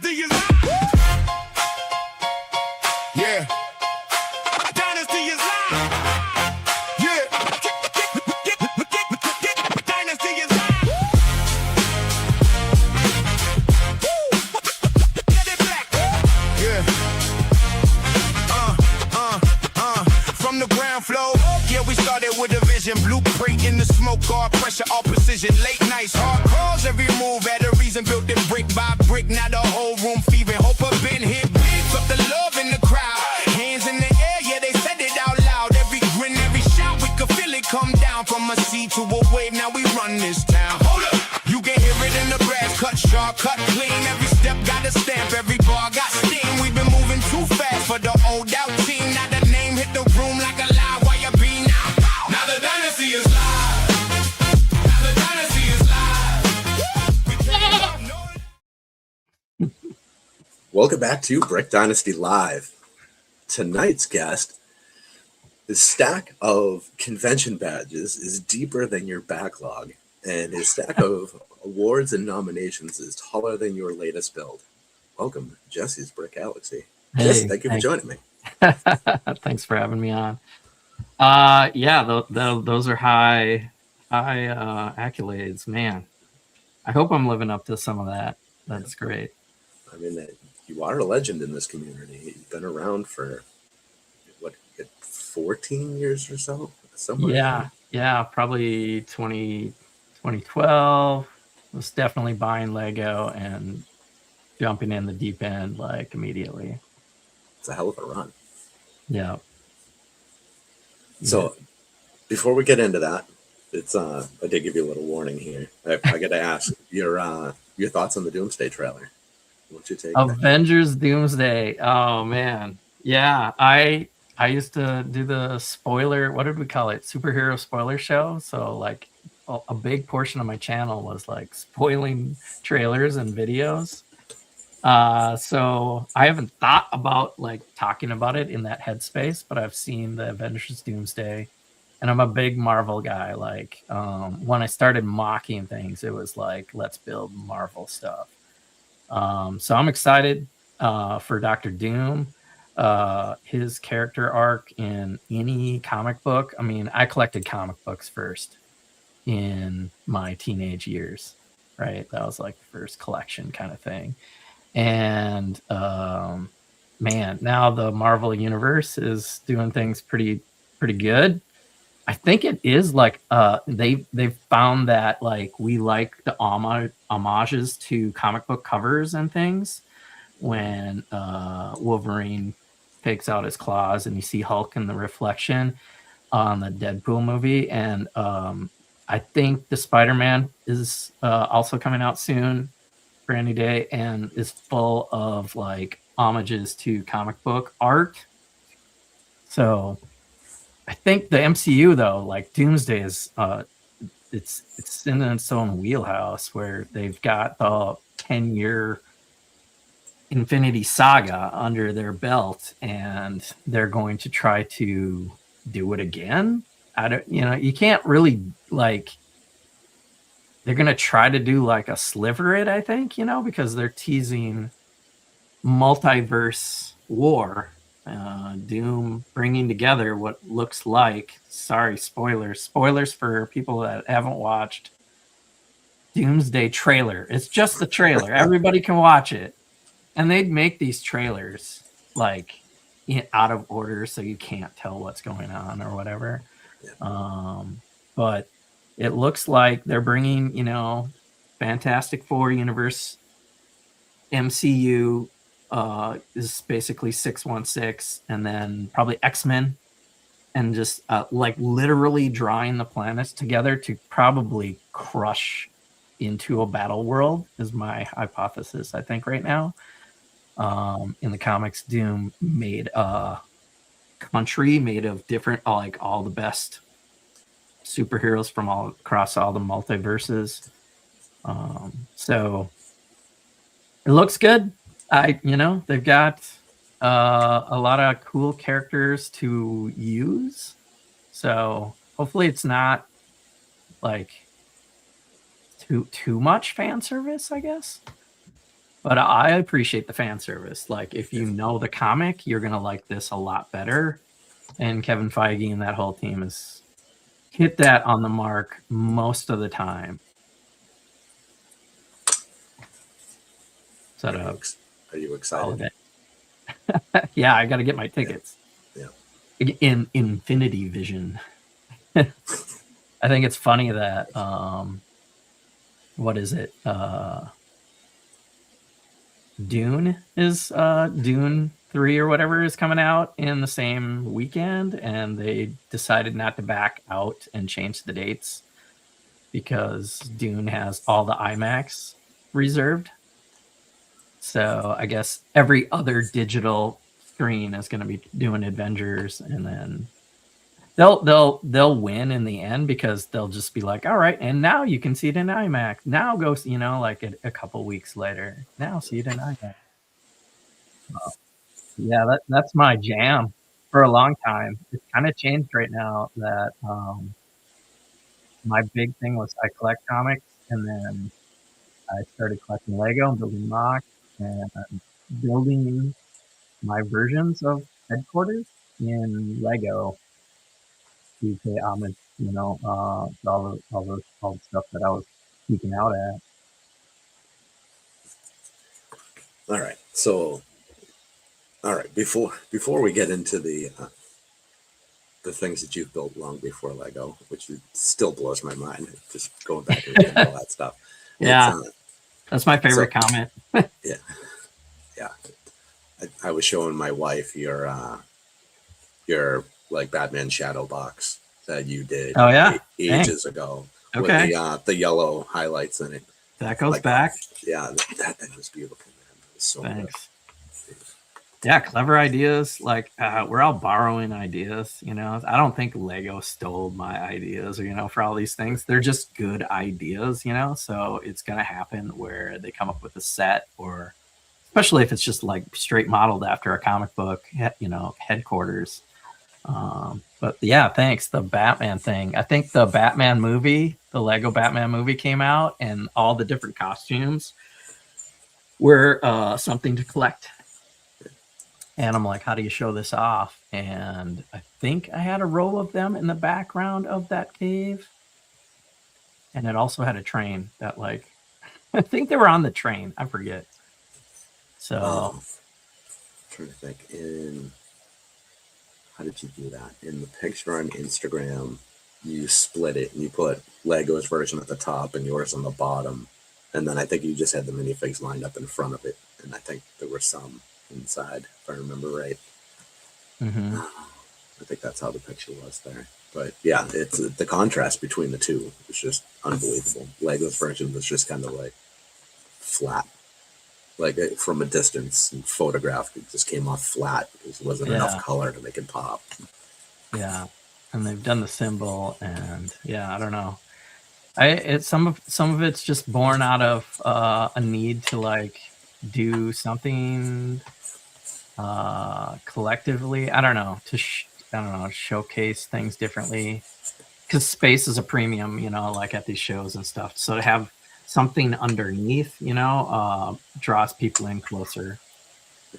Dynasty is live. Yeah. Dynasty is live. Yeah. Dynasty is live. Get it back. Yeah. From the ground floor. Yeah, we started with a vision. Blueprint in the smoke, guard pressure, all precision. Late nights, hard calls, every move had a reason. Built it brick by brick, now the whole room fever. Hope I've been hit big, felt the love in the crowd. Hands in the air, yeah, they said it out loud. Every grin, every shout, we could feel it come down. From a sea to a wave, now we run this town. Hold up, you can hear it in the brass. Cut sharp, cut clean. Every step got a stamp, every bar got steam. We've been moving too fast for the old out team. Now the name hit the room like a loud wire beam. Now the dynasty is live. Now the dynasty is live. Welcome back to Brick Dynasty Live. Tonight's guest, his stack of convention badges is deeper than your backlog, and his stack of awards and nominations is taller than your latest build. Welcome, Jesse's Brick Galaxy. Hey, Jesse, thank you for joining me. Thanks for having me on. Yeah, those are high accolades, man. I hope I'm living up to some of that. That's great. I mean, you are a legend in this community. You've been around for, what, 14 years or so? Somewhere Yeah, probably 2012. Was definitely buying Lego and jumping in the deep end like immediately. It's a hell of a run. Yeah. So before we get into that, it's I did give you a little warning here. I got to ask your thoughts on the Doomsday trailer. What's your take? Avengers Doomsday. Oh man. Yeah, I used to do the spoiler, what did we call it? Superhero spoiler show. So like a big portion of my channel was like spoiling trailers and videos. So I haven't thought about like talking about it in that headspace, but I've seen the Avengers Doomsday, and I'm a big Marvel guy. Like when I started mocking things, it was like, let's build Marvel stuff. So I'm excited for Dr. Doom, his character arc in any comic book. I mean, I collected comic books first in my teenage years, right? That was like the first collection kind of thing. And man, now the Marvel universe is doing things pretty good. I think it is like they've found that like we like the homages to comic book covers and things. When Wolverine takes out his claws and you see Hulk in the reflection on the Deadpool movie, and I think the Spider-Man is also coming out soon for any day, and is full of like homages to comic book art. So I think the MCU though, like Doomsday is it's in its own wheelhouse where they've got the 10-year Infinity Saga under their belt, and they're going to try to do it again. You can't really like, they're going to try to do like a sliver it, I think, because they're teasing multiverse war, Doom bringing together what looks like, sorry, spoilers for people that haven't watched Doomsday trailer. It's just the trailer. Everybody can watch it. And they'd make these trailers like out of order so you can't tell what's going on or whatever. But it looks like they're bringing, Fantastic Four universe. MCU is basically 616, and then probably X-Men, and just like literally drawing the planets together to probably crush into a battle world is my hypothesis, I think, right now. In the comics, Doom made a country made of different, like all the best superheroes from all across all the multiverses. So it looks good. They've got a lot of cool characters to use. So hopefully it's not like too much fan service, I guess. But I appreciate the fan service. Like, if you know the comic, you're gonna like this a lot better. And Kevin Feige and that whole team has hit that on the mark most of the time. Set up Are you excited? holiday. Yeah, I got to get my tickets. Yeah. In Infinity Vision. I think it's funny that what is it? Dune 3 or whatever is coming out in the same weekend, and they decided not to back out and change the dates because Dune has all the IMAX reserved. So I guess every other digital screen is going to be doing Avengers, and then they'll win in the end because they'll just be like, all right, and now you can see it in IMAX. Now go, like a couple weeks later. Now see it in IMAX. Yeah, that's my jam for a long time. It's kind of changed right now that my big thing was I collect comics, and then I started collecting Lego and building MOC and building my versions of headquarters in Lego to pay homage, to all the stuff that I was geeking out at. All right. So, all right. Before we get into the things that you've built long before Lego, which still blows my mind, just going back and reading all that stuff. Yeah, that's my favorite comment. Yeah. I was showing my wife your like Batman Shadow box that you did Oh yeah, ages ago. Okay. With the yellow highlights in it. That goes back. Yeah, that thing was beautiful, man. It was so Thanks. Good. Yeah, clever ideas. Like we're all borrowing ideas. I don't think Lego stole my ideas, for all these things. They're just good ideas, So it's gonna happen where they come up with a set, or especially if it's just like straight modeled after a comic book, headquarters. But yeah, thanks. The Batman thing. I think the Batman movie, the Lego Batman movie came out, and all the different costumes were something to collect. And I'm like, how do you show this off? And I think I had a row of them in the background of that cave. And it also had a train that I think they were on the train. I forget. So I'm trying to think how did you do that? In the picture on Instagram, you split it and you put Lego's version at the top and yours on the bottom. And then I think you just had the minifigs lined up in front of it. And I think there were some inside, if I remember right. Mm-hmm. I think that's how the picture was there. But yeah, it's the contrast between the two is just unbelievable. Lego's version was just kind of like flat. Like from a distance and photographed, it just came off flat. There wasn't enough color to make it pop. Yeah, and they've done the symbol, and yeah, I don't know. Some of it's just born out of a need to do something collectively. I don't know, showcase things differently, because space is a premium, at these shows and stuff. So to have something underneath, draws people in closer.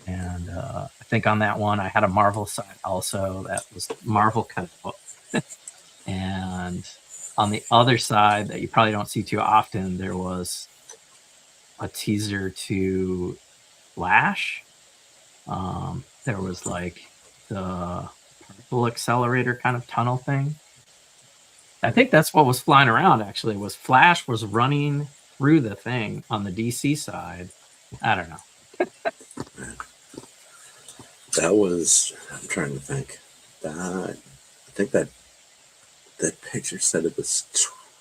And I think on that one, I had a Marvel side also that was Marvel cut out. And on the other side that you probably don't see too often, there was a teaser to Flash. There was the particle accelerator kind of tunnel thing. I think that's what was flying around, actually, was Flash was running through the thing on the DC side. I don't know. That was, I'm trying to think. I think that picture said it was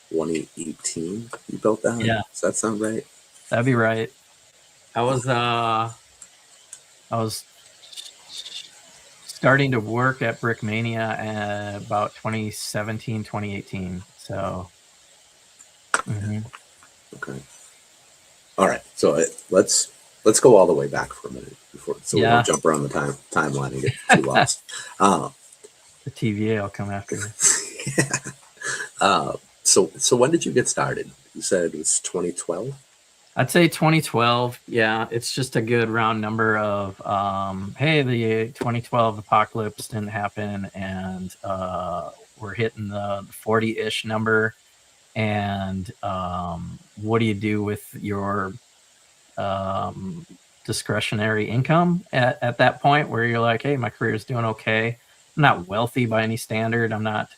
2018 you built that? Yeah. Does that sound right? That'd be right. I was starting to work at Brickmania about 2017, 2018. So. Mm-hmm. Okay. All right. So let's go all the way back for a minute we don't jump around the timeline and get too lost. The TVA will come after you. Yeah. So when did you get started? You said it was 2012? I'd say 2012. Yeah, it's just a good round number of hey, the 2012 apocalypse didn't happen, and we're hitting the 40-ish number. And what do you do with your discretionary income at that point where you're like, hey, my career is doing okay. I'm not wealthy by any standard. I'm not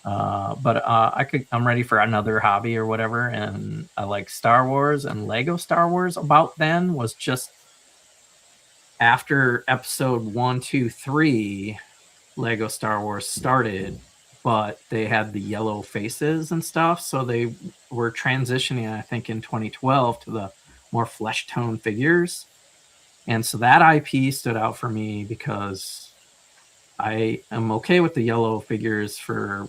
but I'm ready for another hobby or whatever. And I like Star Wars, and Lego Star Wars about then was just after episode 1, 2, 3, Lego Star Wars started, but they had the yellow faces and stuff. So they were transitioning, I think, in 2012 to the more flesh tone figures. And so that IP stood out for me because I am okay with the yellow figures for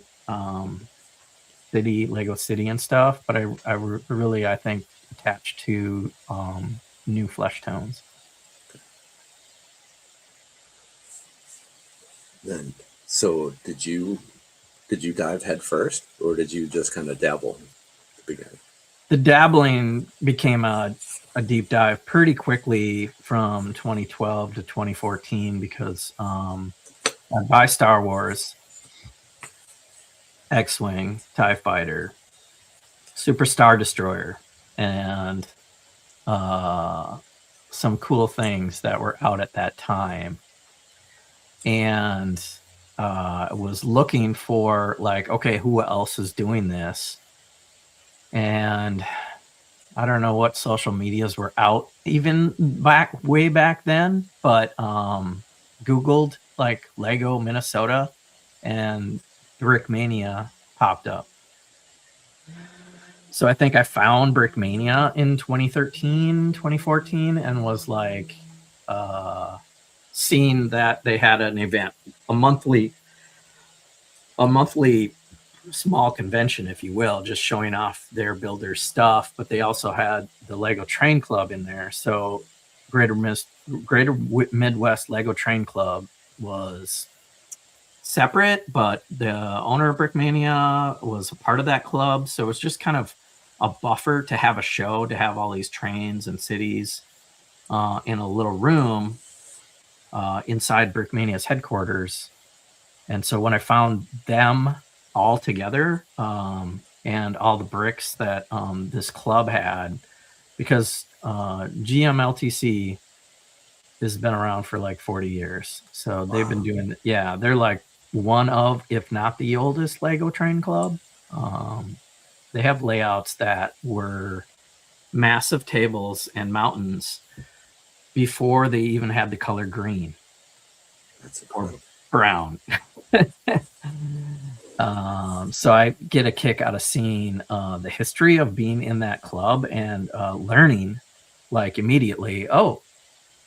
Lego City and stuff, but I really, I think, attached to new flesh tones. Then, so did you dive head first, or did you just kind of dabble at the beginning? The dabbling became a deep dive pretty quickly from 2012 to 2014 because I buy Star Wars, X-Wing, TIE Fighter, Super Star Destroyer, and some cool things that were out at that time. And I was looking for, like, okay, who else is doing this? And I don't know what social medias were out even way back then, but Googled like Lego Minnesota, and Brickmania popped up. So I think I found Brickmania in 2013, 2014, and was like seeing that they had an event, a monthly small convention, if you will, just showing off their builders stuff. But they also had the Lego Train Club in there. So Greater Midwest Lego Train Club was separate, but the owner of Brickmania was a part of that club. So it was just kind of a buffer to have a show, to have all these trains and cities in a little room inside Brickmania's headquarters. And so when I found them all together and all the bricks that this club had, because GMLTC has been around for like 40 years. So they've been doing, they're like one of, if not the oldest Lego train club. They have layouts that were massive tables and mountains before they even had the color green. That's or brown. So I get a kick out of seeing the history of being in that club and learning, like, immediately, oh,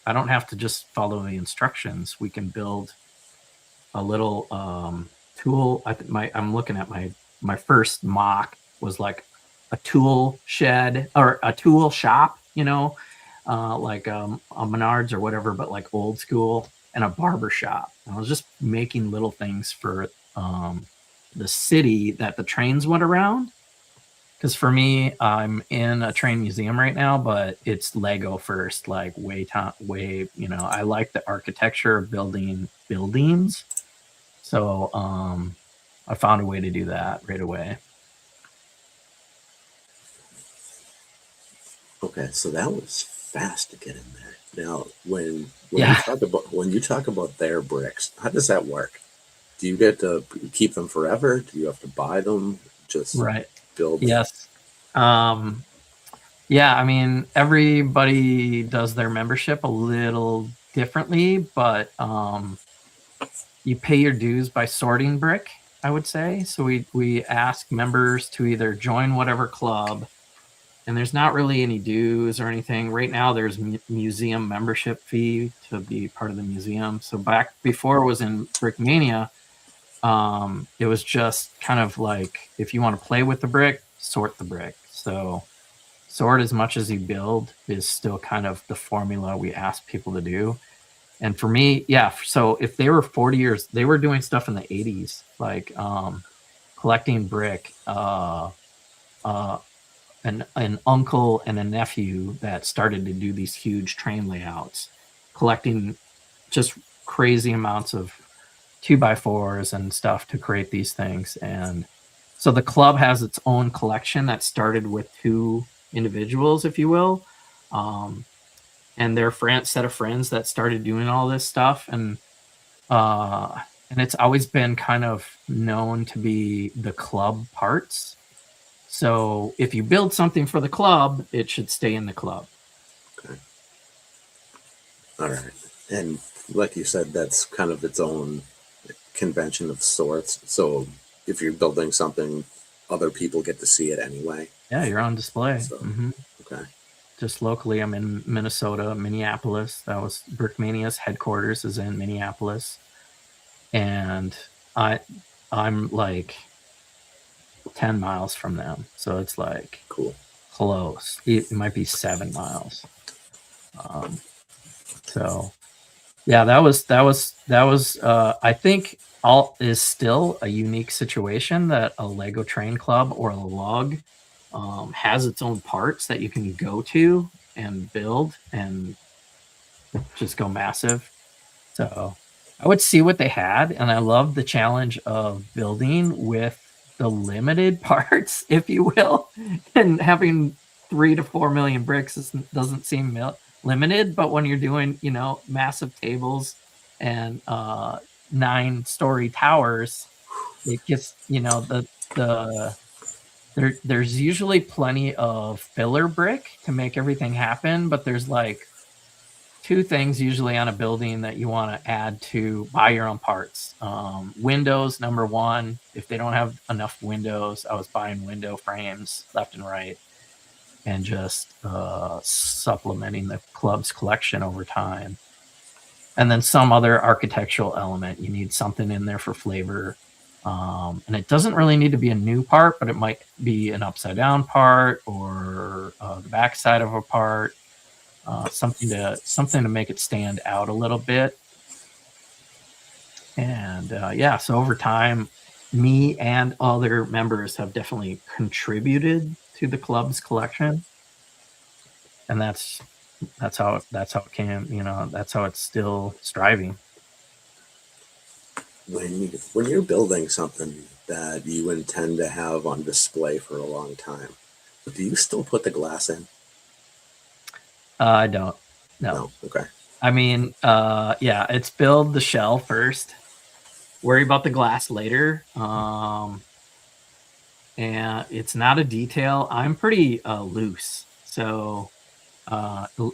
I don't have to just follow the instructions. We can build a little tool. I'm looking at my first mock was like a tool shed or a tool shop, like a Menards or whatever, but like old school, and a barber shop. I was just making little things for the city that the trains went around. Because for me, I'm in a train museum right now, but it's Lego first, like way, I like the architecture of building buildings. So I found a way to do that right away. Okay, so that was fast to get in there. Now, when Yeah. you talk about their bricks, how does that work? Do you get to keep them forever? Do you have to buy them? Just Right. build? Yes. Yeah, I mean, everybody does their membership a little differently, but you pay your dues by sorting brick, I would say. So we ask members to either join whatever club, and there's not really any dues or anything. Right now, there's museum membership fee to be part of the museum. So back before it was in Brickmania, it was just kind of like, if you want to play with the brick, sort the brick. So sort as much as you build is still kind of the formula we ask people to do. And for me, yeah, so if they were 40 years, they were doing stuff in the 80s, like collecting brick, an uncle and a nephew that started to do these huge train layouts, collecting just crazy amounts of 2x4s and stuff to create these things. And so the club has its own collection that started with two individuals, if you will, and their set of friends that started doing all this stuff. And it's always been kind of known to be the club parts. So if you build something for the club, it should stay in the club. Okay. All right. And like you said, that's kind of its own convention of sorts. So if you're building something, other people get to see it anyway. Yeah, you're on display. So, okay. Just locally, I'm in Minnesota, Minneapolis. That was Brickmania's headquarters is in Minneapolis. And I'm like 10 miles from them. So it's like cool. Close. It might be 7 miles. So yeah, that was I think all is still a unique situation that a Lego train club or a log has its own parts that you can go to and build and just go massive. So I would see what they had, and I love the challenge of building with the limited parts, if you will, and having 3 to 4 million bricks doesn't seem limited, but when you're doing, massive tables and 9-story towers, it gets, there's usually plenty of filler brick to make everything happen, but there's like 2 things usually on a building that you want to add to buy your own parts. Windows, number 1. If they don't have enough windows, I was buying window frames left and right and just supplementing the club's collection over time. And then some other architectural element. You need something in there for flavor. And it doesn't really need to be a new part, but it might be an upside down part or the back side of a part. Something to make it stand out a little bit. And so over time, me and other members have definitely contributed to the club's collection, and that's how it came. That's how it's still striving. When you're building something that you intend to have on display for a long time, do you still put the glass in? I don't. No. Okay. I mean, it's build the shell first, worry about the glass later. And it's not a detail. I'm pretty loose, so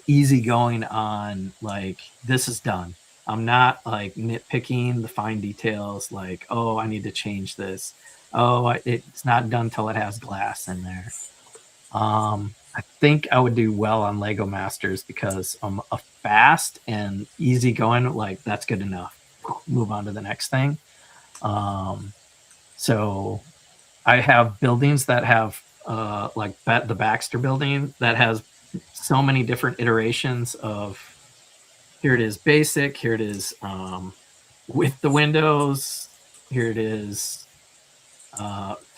easy going on. Like, this is done. I'm not like nitpicking the fine details. Like, oh, I need to change this. Oh, it's not done till it has glass in there. I think I would do well on Lego Masters because I'm a fast and easy going. Like, that's good enough. Move on to the next thing. So I have buildings that have like the Baxter building that has so many different iterations of, here it is basic, here it is with the windows, here it is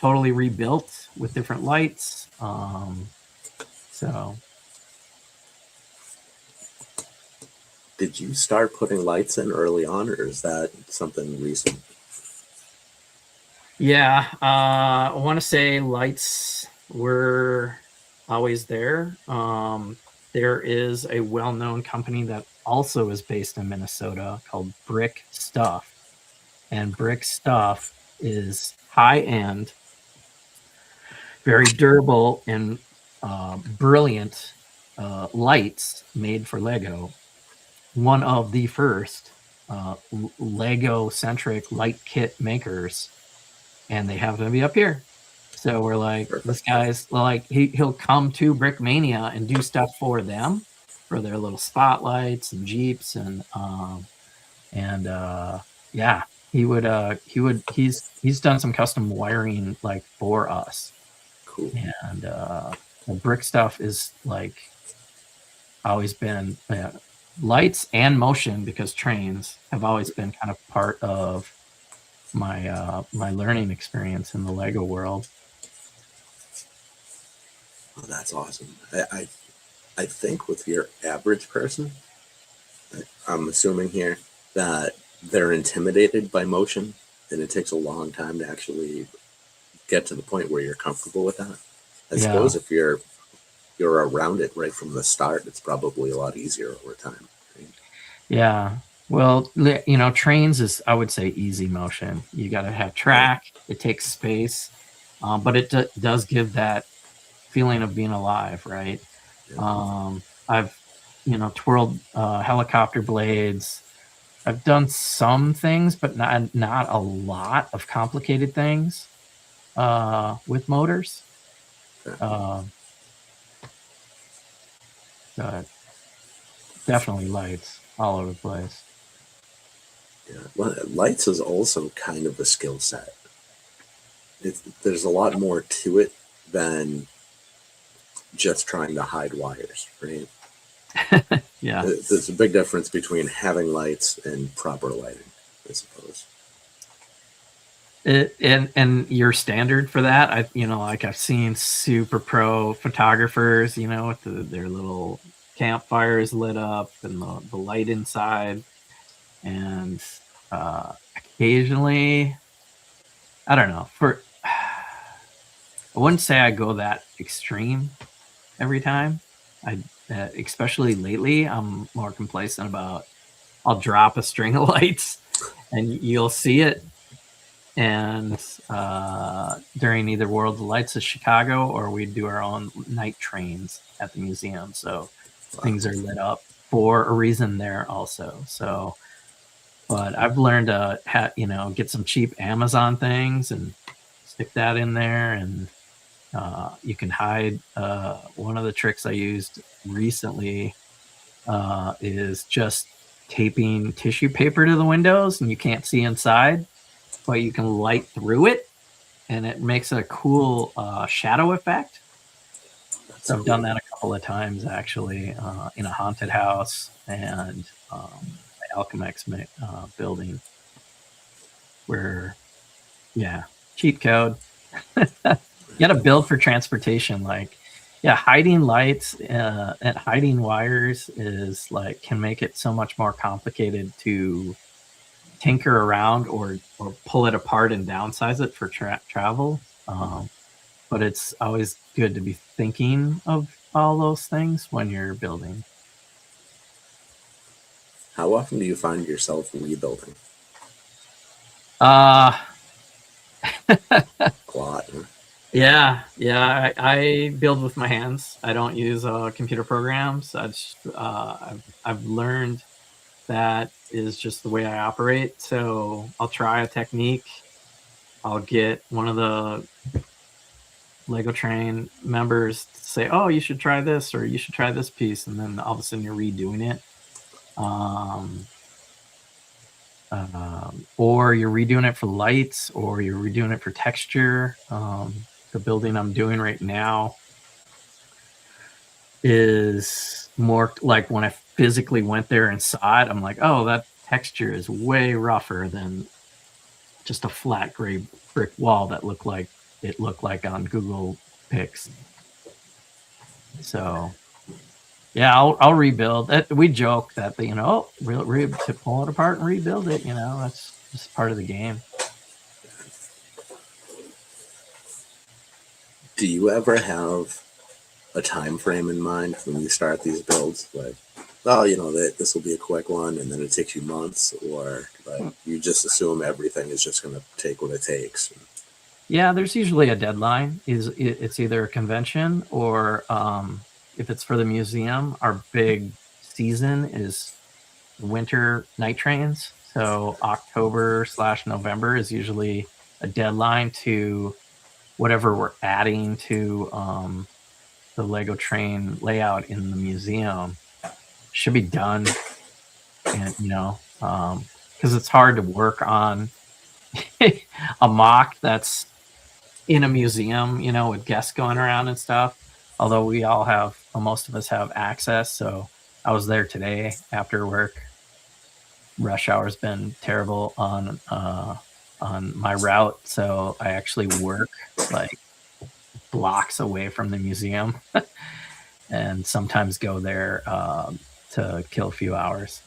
totally rebuilt with different lights. So did you start putting lights in early on, or is that something recent? Yeah, I want to say lights were always there. There is a well-known company that also is based in Minnesota called Brick Stuff. And Brick Stuff is high-end, very durable, and brilliant lights made for Lego. One of the first Lego-centric light kit makers. And they happen to be up here. So we're like, perfect. This guy's like, he'll come to Brickmania and do stuff for them, for their little spotlights and Jeeps he's done some custom wiring like for us. Cool. And the Brick Stuff is like always been lights and motion, because trains have always been kind of part of my learning experience in the Lego world. Oh, that's awesome. I think with your average person, I'm assuming here that they're intimidated by motion, and it takes a long time to actually get to the point where you're comfortable with that. I Yeah. suppose if you're around it right from the start, it's probably a lot easier over time. Right? Yeah. Well, trains is, I would say, easy motion. You got to have Right. track. It takes space, but it does give that feeling of being alive, right? Yeah. I've, twirled helicopter blades. I've done some things, but not a lot of complicated things with motors. Okay. Um, but definitely lights all over the place. Yeah. Well, lights is also kind of a skill set. There's a lot more to it than just trying to hide wires, right? Yeah. There's a big difference between having lights and proper lighting, I suppose. And your standard for that, like I've seen super pro photographers, with their little campfires lit up and the light inside, and occasionally, I don't know, I wouldn't say I go that extreme every time. Especially lately, I'm more complacent about, I'll drop a string of lights and you'll see it. And during either World of Lights of Chicago, or we do our own night trains at the museum. So things are lit up for a reason there also. So, but I've learned to get some cheap Amazon things and stick that in there, and you can hide. One of the tricks I used recently is just taping tissue paper to the windows, and you can't see inside, but you can light through it, and it makes a cool shadow effect. So I've done that a couple of times actually in a haunted house and the Alchemex building, where, yeah, cheat code. You got to build for transportation. Like, yeah, hiding lights and hiding wires is like, can make it so much more complicated to tinker around or pull it apart and downsize it for travel. But it's always good to be thinking of all those things when you're building. How often do you find yourself rebuilding? Uh, A lot. Huh? yeah. I build with my hands. I don't use computer programs. I've learned that is just the way I operate. So I'll try a technique. I'll get one of the Lego Train members to say, "Oh, you should try this," or "You should try this piece," and then all of a sudden you're redoing it. Or you're redoing it for lights, or you're redoing it for texture. The building I'm doing right now is more like, when I physically went there and saw it, I'm like, oh, that texture is way rougher than just a flat gray brick wall that looked like on Google Pics. So yeah, I'll rebuild. We joke that to pull it apart and rebuild it. That's just part of the game. Do you ever have a time frame in mind when you start these builds? Like, oh, this will be a quick one, and then it takes you months, or like you just assume everything is just going to take what it takes? Yeah, there's usually a deadline. It's either a convention or if it's for the museum, our big season is winter night trains. So October/November is usually a deadline to whatever we're adding to the Lego train layout in the museum. Should be done, and because it's hard to work on a mock that's in a museum, with guests going around and stuff. Although we all most of us have access. So I was there today after work. Rush hour's been terrible on my route, so I actually work like blocks away from the museum, and sometimes go there to kill a few hours.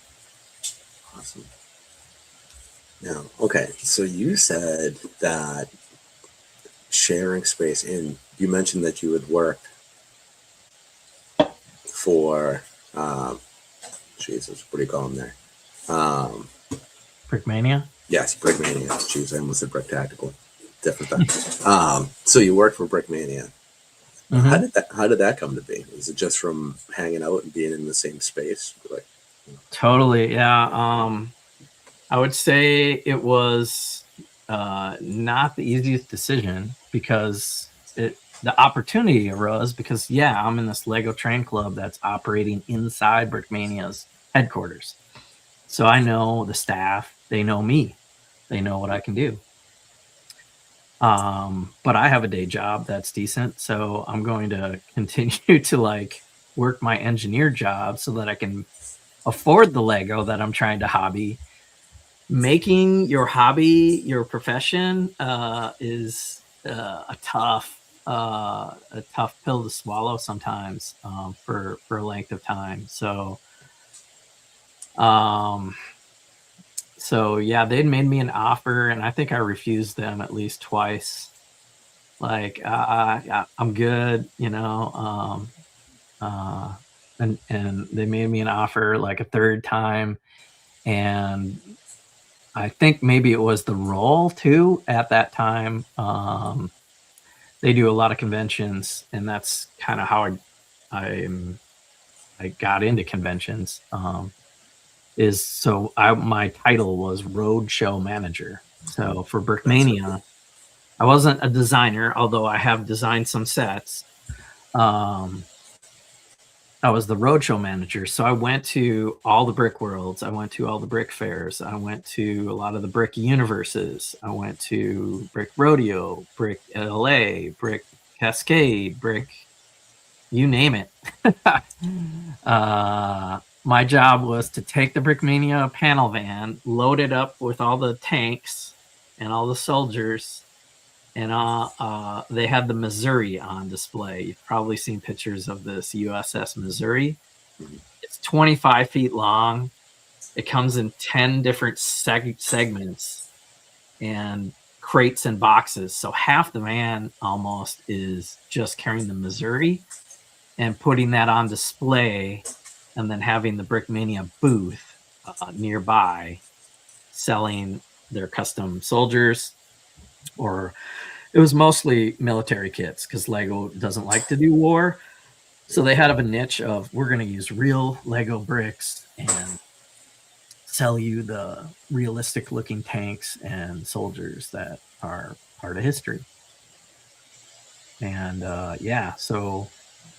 Awesome. Now, okay, so you said that sharing space in, you mentioned that you had worked for, Jesus, what do you call them there? Brickmania? Yes, Brickmania. Jeez, I almost said Brick Tactical. Different thing. So you worked for Brickmania. Mm-hmm. How did that come to be? Was it just from hanging out and being in the same space? Like, Totally, yeah. I would say it was not the easiest decision because the opportunity arose because, yeah, I'm in this Lego Train Club that's operating inside Brickmania's headquarters. So I know the staff, they know me, they know what I can do. But I have a day job that's decent, so I'm going to continue to like work my engineer job so that I can afford the Lego that I'm trying to hobby. Making your hobby your profession is a tough pill to swallow sometimes for a length of time. So yeah, they'd made me an offer, and I think I refused them at least twice. Like I'm good, and they made me an offer like a third time, and I think maybe it was the role too at that time. They do a lot of conventions, and that's kind of how I got into conventions. My title was roadshow manager. So for Brickmania, I wasn't a designer, although I have designed some sets. I was the roadshow manager. So I went to all the brick worlds. I went to all the brick fairs. I went to a lot of the brick universes. I went to Brick Rodeo, Brick LA, Brick Cascade, Brick, you name it. My job was to take the Brickmania panel van, load it up with all the tanks and all the soldiers, and they had the Missouri on display. You've probably seen pictures of this USS Missouri. It's 25 feet long. It comes in 10 different segments and crates and boxes. So half the van almost is just carrying the Missouri and putting that on display, and then having the Brickmania booth nearby selling their custom soldiers, or it was mostly military kits because Lego doesn't like to do war. So they had a niche of, we're going to use real Lego bricks and sell you the realistic looking tanks and soldiers that are part of history. And yeah, so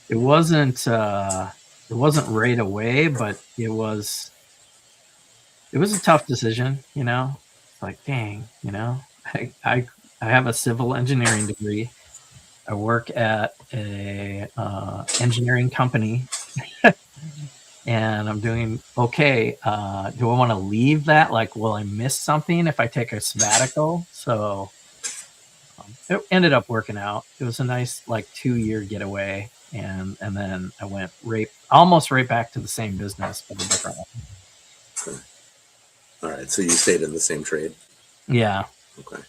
it wasn't right away, but it was a tough decision, It's like, dang, I have a civil engineering degree. I work at a engineering company, and I'm doing okay. Do I want to leave that? Like, will I miss something if I take a sabbatical? So it ended up working out. It was a nice like 2-year getaway, and then I went almost right back to the same business, but a different one. all right, so you stayed in the same trade? Yeah. Okay.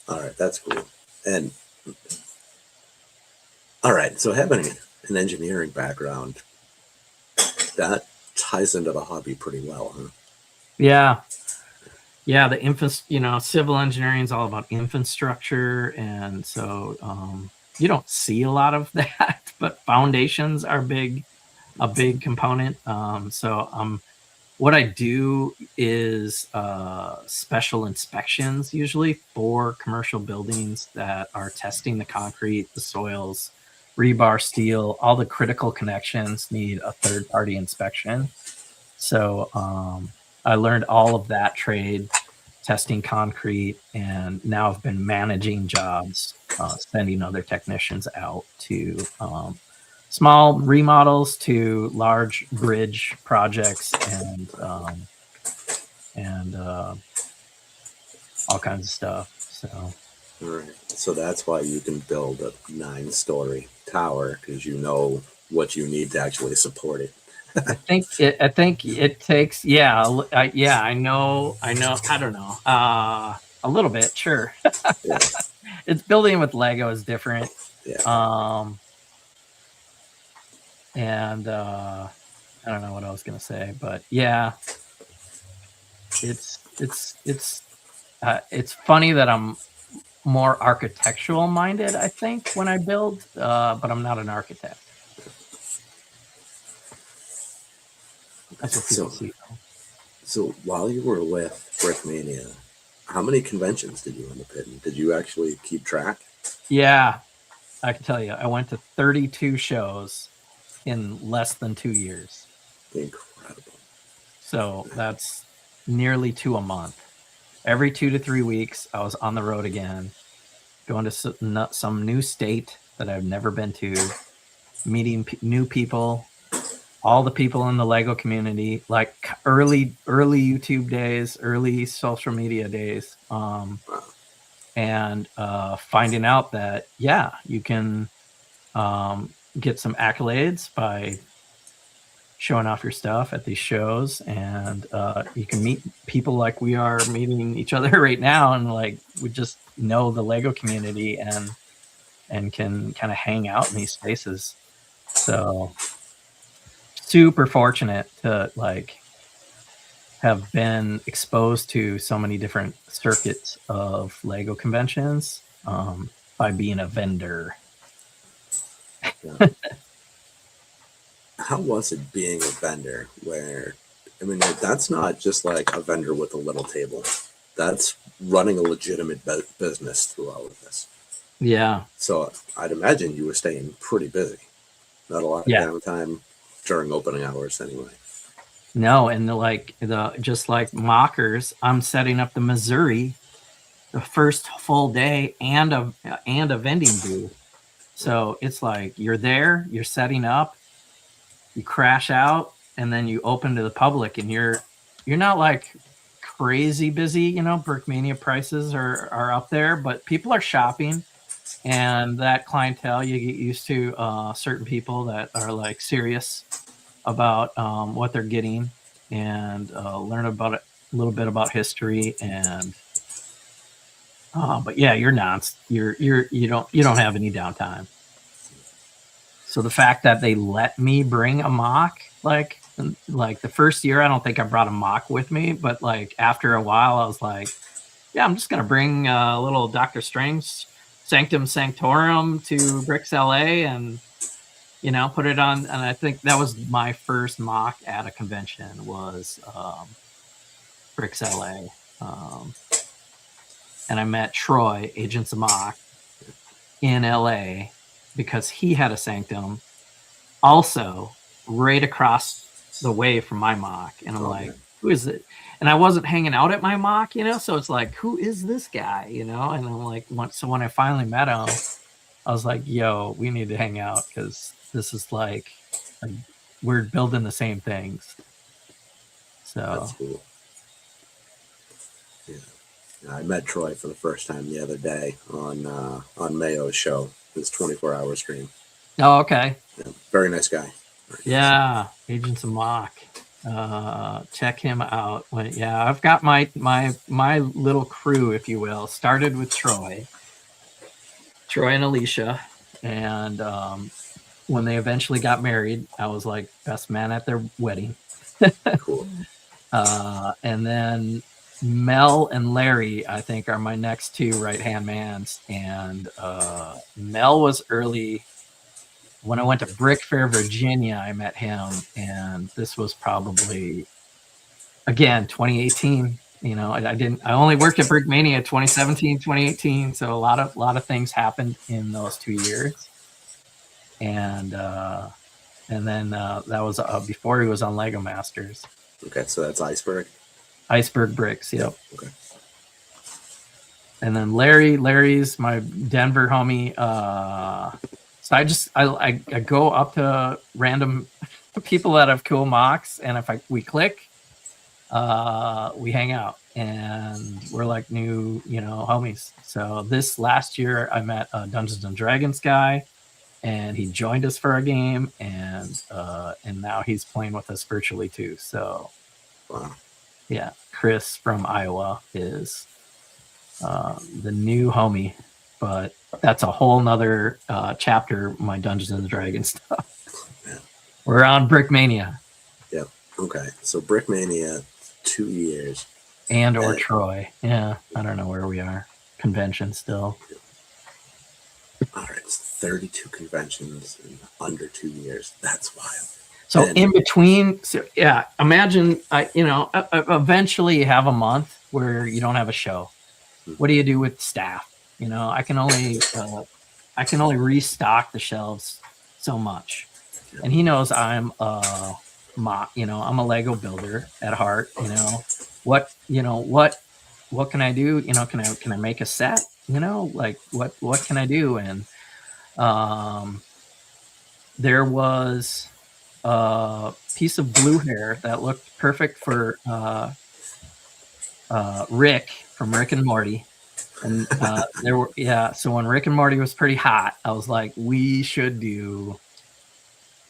All right, that's cool. And all right, so having an engineering background, that ties into the hobby pretty well, huh? Yeah. The civil engineering is all about infrastructure, and so you don't see a lot of that, but foundations are a big component. What I do is special inspections, usually for commercial buildings that are testing the concrete, the soils, rebar, steel. All the critical connections need a third-party inspection. So I learned all of that trade, testing concrete, and now I've been managing jobs, sending other technicians out to small remodels to large bridge projects, and all kinds of stuff. So All right. So that's why you can build a 9-story tower, because you know what you need to actually support it. I think it takes. Yeah, yeah. I know. I know. I don't know. A little bit, sure. Yeah. It's building with Lego is different. Yeah. Um, and I don't know what I was gonna say, but yeah, it's funny that I'm more architectural minded, I think, when I build, but I'm not an architect. That's what people So, see, though. so while you were with Brickmania, how many conventions did you end up in? Did you actually keep track? Yeah, I can tell you, I went to 32 shows in less than 2 years. Incredible. So that's nearly 2 a month. Every 2 to 3 weeks, I was on the road again, going to some new state that I've never been to, meeting new people, all the people in the Lego community, like early YouTube days, early social media days, and finding out that yeah, you can get some accolades by showing off your stuff at these shows, and you can meet people like we are meeting each other right now, and like we just know the Lego community and can kind of hang out in these spaces. So super fortunate to like have been exposed to so many different circuits of Lego conventions by being a vendor. Yeah. How was it being a vendor where, I mean, that's not just like a vendor with a little table. That's running a legitimate business through all of this. Yeah. So I'd imagine you were staying pretty busy. Not a lot of Yeah. downtime during opening hours anyway. No, and the just like mockers, I'm setting up the Missouri the first full day and a vending booth. So it's like you're there, you're setting up, you crash out, and then you open to the public, and you're not like crazy busy, you know. Brickmania prices are up there, but people are shopping, and that clientele, you get used to certain people that are like serious about what they're getting, and learn about it, a little bit about history, and but yeah, you don't have any downtime. So the fact that they let me bring a mock, like the first year, I don't think I brought a mock with me, but like after a while, I was like, yeah, I'm just gonna bring a little Dr. Strange Sanctum Sanctorum to Bricks LA, and you know, put it on. And I think that was my first mock at a convention was Bricks LA, and I met Troy, Agents of Mock, in LA because he had a Sanctum also right across the way from my mock, and I'm like, who is it? And I wasn't hanging out at my mock, you know, so it's like, who is this guy, you know? And I'm like, so when I finally met him, I was like, yo, we need to hang out because this is like we're building the same things. So that's cool. Yeah, I met Troy for the first time the other day on Mayo's show, his 24-hour stream. oh, okay. Yeah, very nice guy. Yeah, Agents of Mock. Check him out. Yeah, I've got my little crew, if you will. Started with Troy and Alicia, and when they eventually got married, I was like best man at their wedding. Cool. And then Mel and Larry, I think, are my next two right-hand mans. And Mel was early. When I went to Brick Fair, Virginia, I met him, and this was probably, again, 2018. You know, I only worked at Brickmania 2017, 2018, so a lot of things happened in those 2 years. And then that was before he was on Lego Masters. Okay, so that's Iceberg Bricks, yep. Okay. And then Larry's my Denver homie. So I go up to random people that have cool mocks, and if we click, we hang out and we're like new, homies. So this last year I met a Dungeons and Dragons guy, and he joined us for a game, and now he's playing with us virtually too. So Wow. yeah, Chris from Iowa is the new homie, but that's a whole nother chapter. My Dungeons and Dragons stuff. Yeah. We're on Brickmania. Yep. Okay. So Brickmania, 2 years. Or Troy. Yeah, I don't know where we are. Convention still. All right. It's 32 conventions in under 2 years. That's wild. So in between, imagine eventually you have a month where you don't have a show. What do you do with staff? I can only restock the shelves so much, and he knows I'm I'm a Lego builder at heart. What can I do? Can I make a set? Like what can I do? And there was a piece of blue hair that looked perfect for Rick from Rick and Morty. And so when Rick and Morty was pretty hot, I was like, we should do,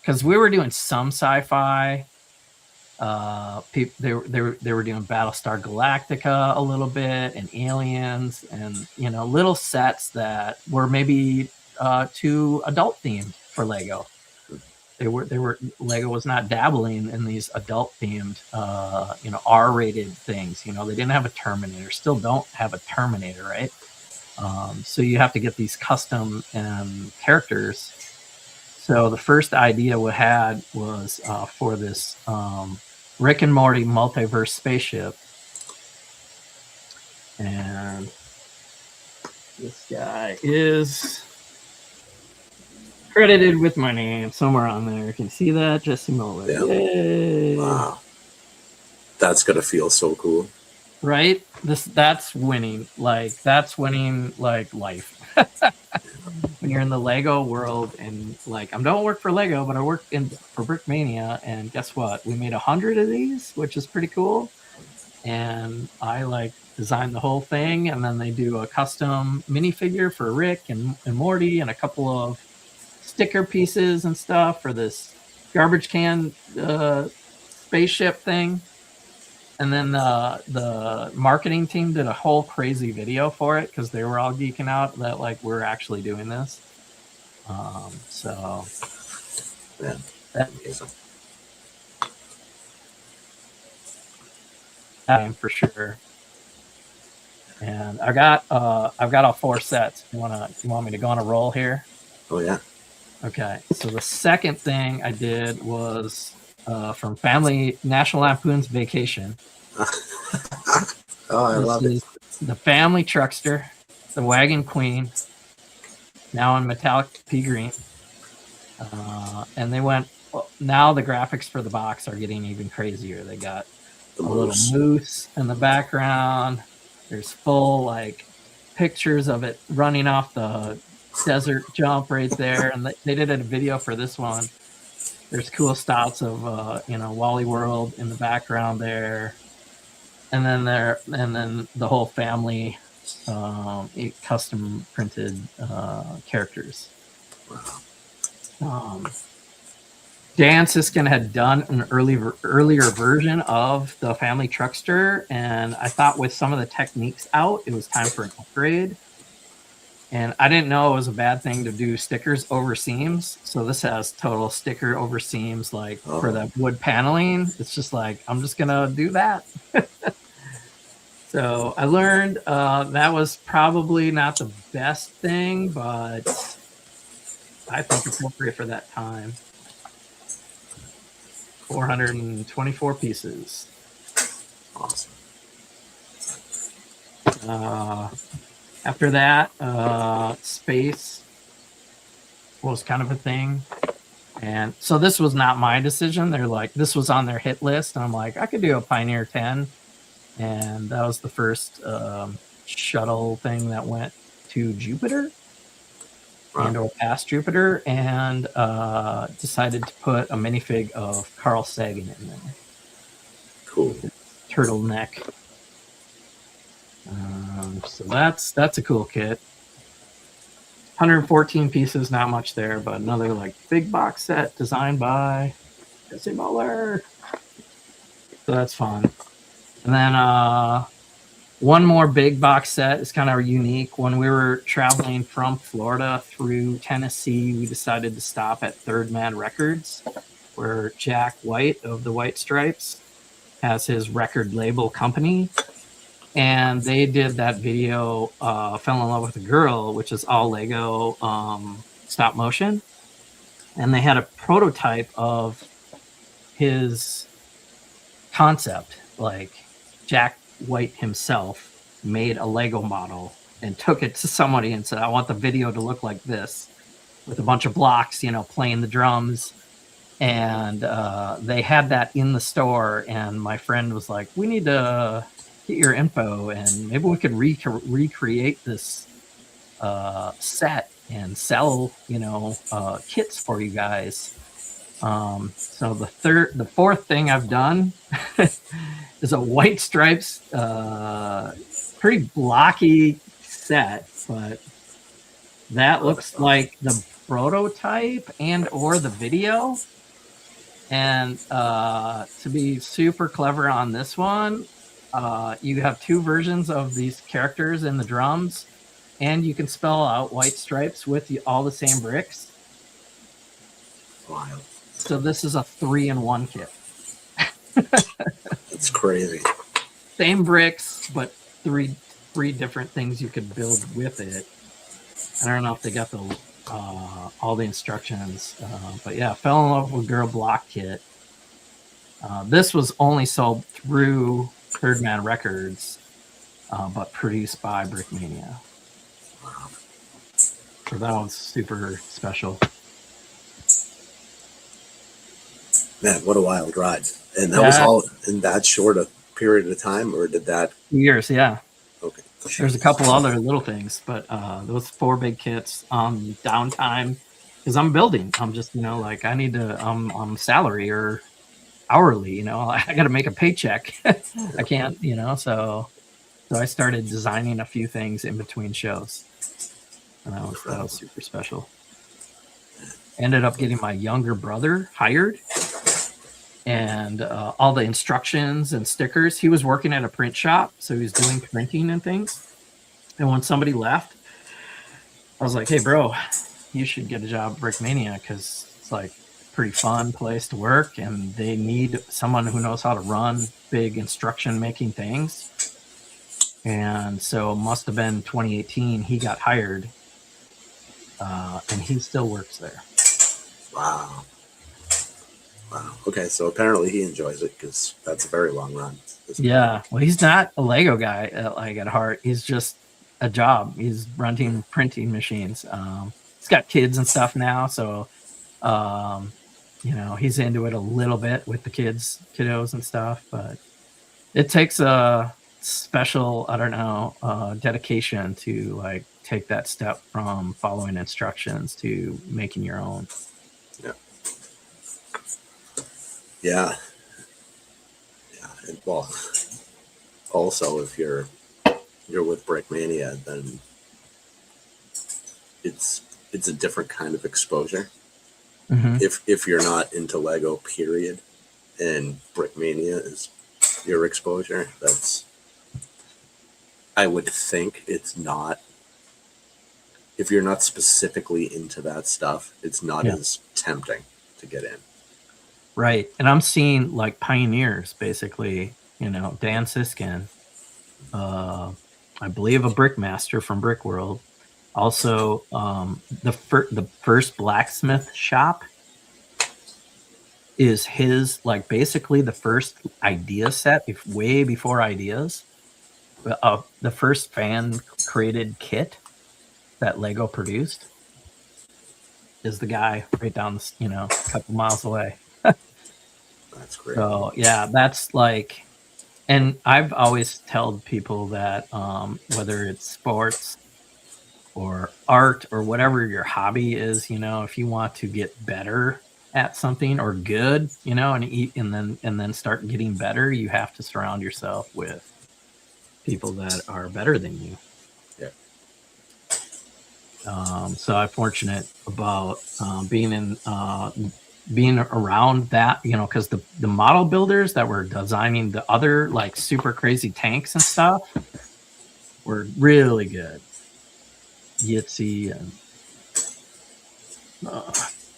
because we were doing some sci-fi. They were doing Battlestar Galactica a little bit, and Aliens, and little sets that were maybe too adult themed for Lego. Lego was not dabbling in these adult themed R-rated things. They didn't have a Terminator, still don't have a Terminator, right? So you have to get these custom characters. So the first idea we had was for this Rick and Morty multiverse spaceship, and this guy is credited with my name somewhere on there. You can see that, Jesse Mullen. Yeah. Yay. Wow. That's gonna feel so cool. Right? That's winning. That's winning life. When you're in the Lego world, and I don't work for Lego, but I work for Brickmania, and guess what? We made 100 of these, which is pretty cool. And I designed the whole thing, and then they do a custom minifigure for Rick and Morty, and a couple of sticker pieces and stuff for this garbage can spaceship thing. And then the marketing team did a whole crazy video for it, because they were all geeking out that we're actually doing this. So yeah, that's for sure. And I've got all 4 sets. You want me to go on a roll here? Oh yeah. Okay. So the second thing I did was from National Lampoon's Vacation. Oh, I love it. The Family Truckster, the Wagon Queen, now in metallic pea green. And now the graphics for the box are getting even crazier. They got a little moose in the background. There's full pictures of it running off the desert jump right there. And they did a video for this one. There's cool shots of Wally World in the background there, and then the whole family custom printed characters. Dan Siskin had done an earlier version of the Family Truckster, and I thought with some of the techniques out, it was time for an upgrade. And I didn't know it was a bad thing to do stickers over seams. So this has total sticker over seams, for the wood paneling. It's just I'm just going to do that. So I learned that was probably not the best thing, but I think appropriate for that time. 424 pieces. Awesome. After that, space was kind of a thing. And so this was not my decision. They're this was on their hit list. And I'm I could do a Pioneer 10. And that was the first shuttle thing that went to Jupiter or past Jupiter, and decided to put a minifig of Carl Sagan in there. Cool. turtleneck. So that's a cool kit. 114 pieces, not much there, but another like big box set designed by Jesse Muller. So that's fun. And then one more big box set is kind of unique. When we were traveling from Florida through Tennessee, we decided to stop at Third Man Records, where Jack White of the White Stripes has his record label company. And they did that video, Fell in Love with a Girl, which is all Lego stop motion. And they had a prototype of his concept. Like Jack White himself made a Lego model and took it to somebody and said, I want the video to look like this, with a bunch of blocks, you know, playing the drums. And they had that in the store. And my friend was like, we need to get your info and maybe we could recreate this set and sell, you know, kits for you guys. So the fourth thing I've done is a White Stripes, pretty blocky set, but that looks like the prototype and or the video. And to be super clever on this one, you have two versions of these characters in the drums, and you can spell out White Stripes with all the same bricks. Wild. So this is a 3-in-1 kit. It's crazy. Same bricks, but three different things you could build with it. I don't know if they got the all the instructions, but yeah, Fell in Love with a Girl block kit. This was only sold through Third Man Records, but produced by Brickmania. Wow. So that one's super special. Man, what a wild ride. And that was all in that short a period of time, or did that? Years, yeah. Okay. There's a couple other little things, but those 4 big kits on downtime, because I'm building. I'm just, you know, like I need to, I'm salary or hourly, you know, I got to make a paycheck. I can't, you know, so I started designing a few things in between shows. And that was super special. Ended up getting my younger brother hired, and all the instructions and stickers. He was working at a print shop, so he was doing printing and things. And when somebody left, I was like, hey, bro, you should get a job at Brickmania, because it's like a pretty fun place to work, and they need someone who knows how to run big instruction making things. And so it must have been 2018 he got hired, and he still works there. Wow. Wow. Okay, so apparently he enjoys it, because that's a very long run. Yeah. Well, he's not a Lego guy like at heart. He's just a job. He's running printing machines. He's got kids and stuff now, so you know, he's into it a little bit with the kiddos and stuff. But it takes a special, I don't know, dedication to like take that step from following instructions to making your own. Yeah. Yeah. Yeah. And, well, also, if you're with Brickmania, then it's a different kind of exposure. Mm-hmm. If you're not into Lego, period, and Brickmania is your exposure, that's, I would think it's not, if you're not specifically into that stuff, it's not as tempting to get in. Right. And I'm seeing like pioneers, basically, you know, Dan Siskin, I believe a brickmaster from Brick World. Also, the first blacksmith shop is his, like, basically the first idea set, way before ideas. The first fan created kit that Lego produced is the guy right down, you know, a couple miles away. That's great. So yeah, that's like, and I've always told people that whether it's sports or art or whatever your hobby is, you know, if you want to get better at something or good, you know, and then start getting better, you have to surround yourself with people that are better than you. Yeah. So I'm fortunate about being around that, you know, because the model builders that were designing the other like super crazy tanks and stuff were really good. Yitzy and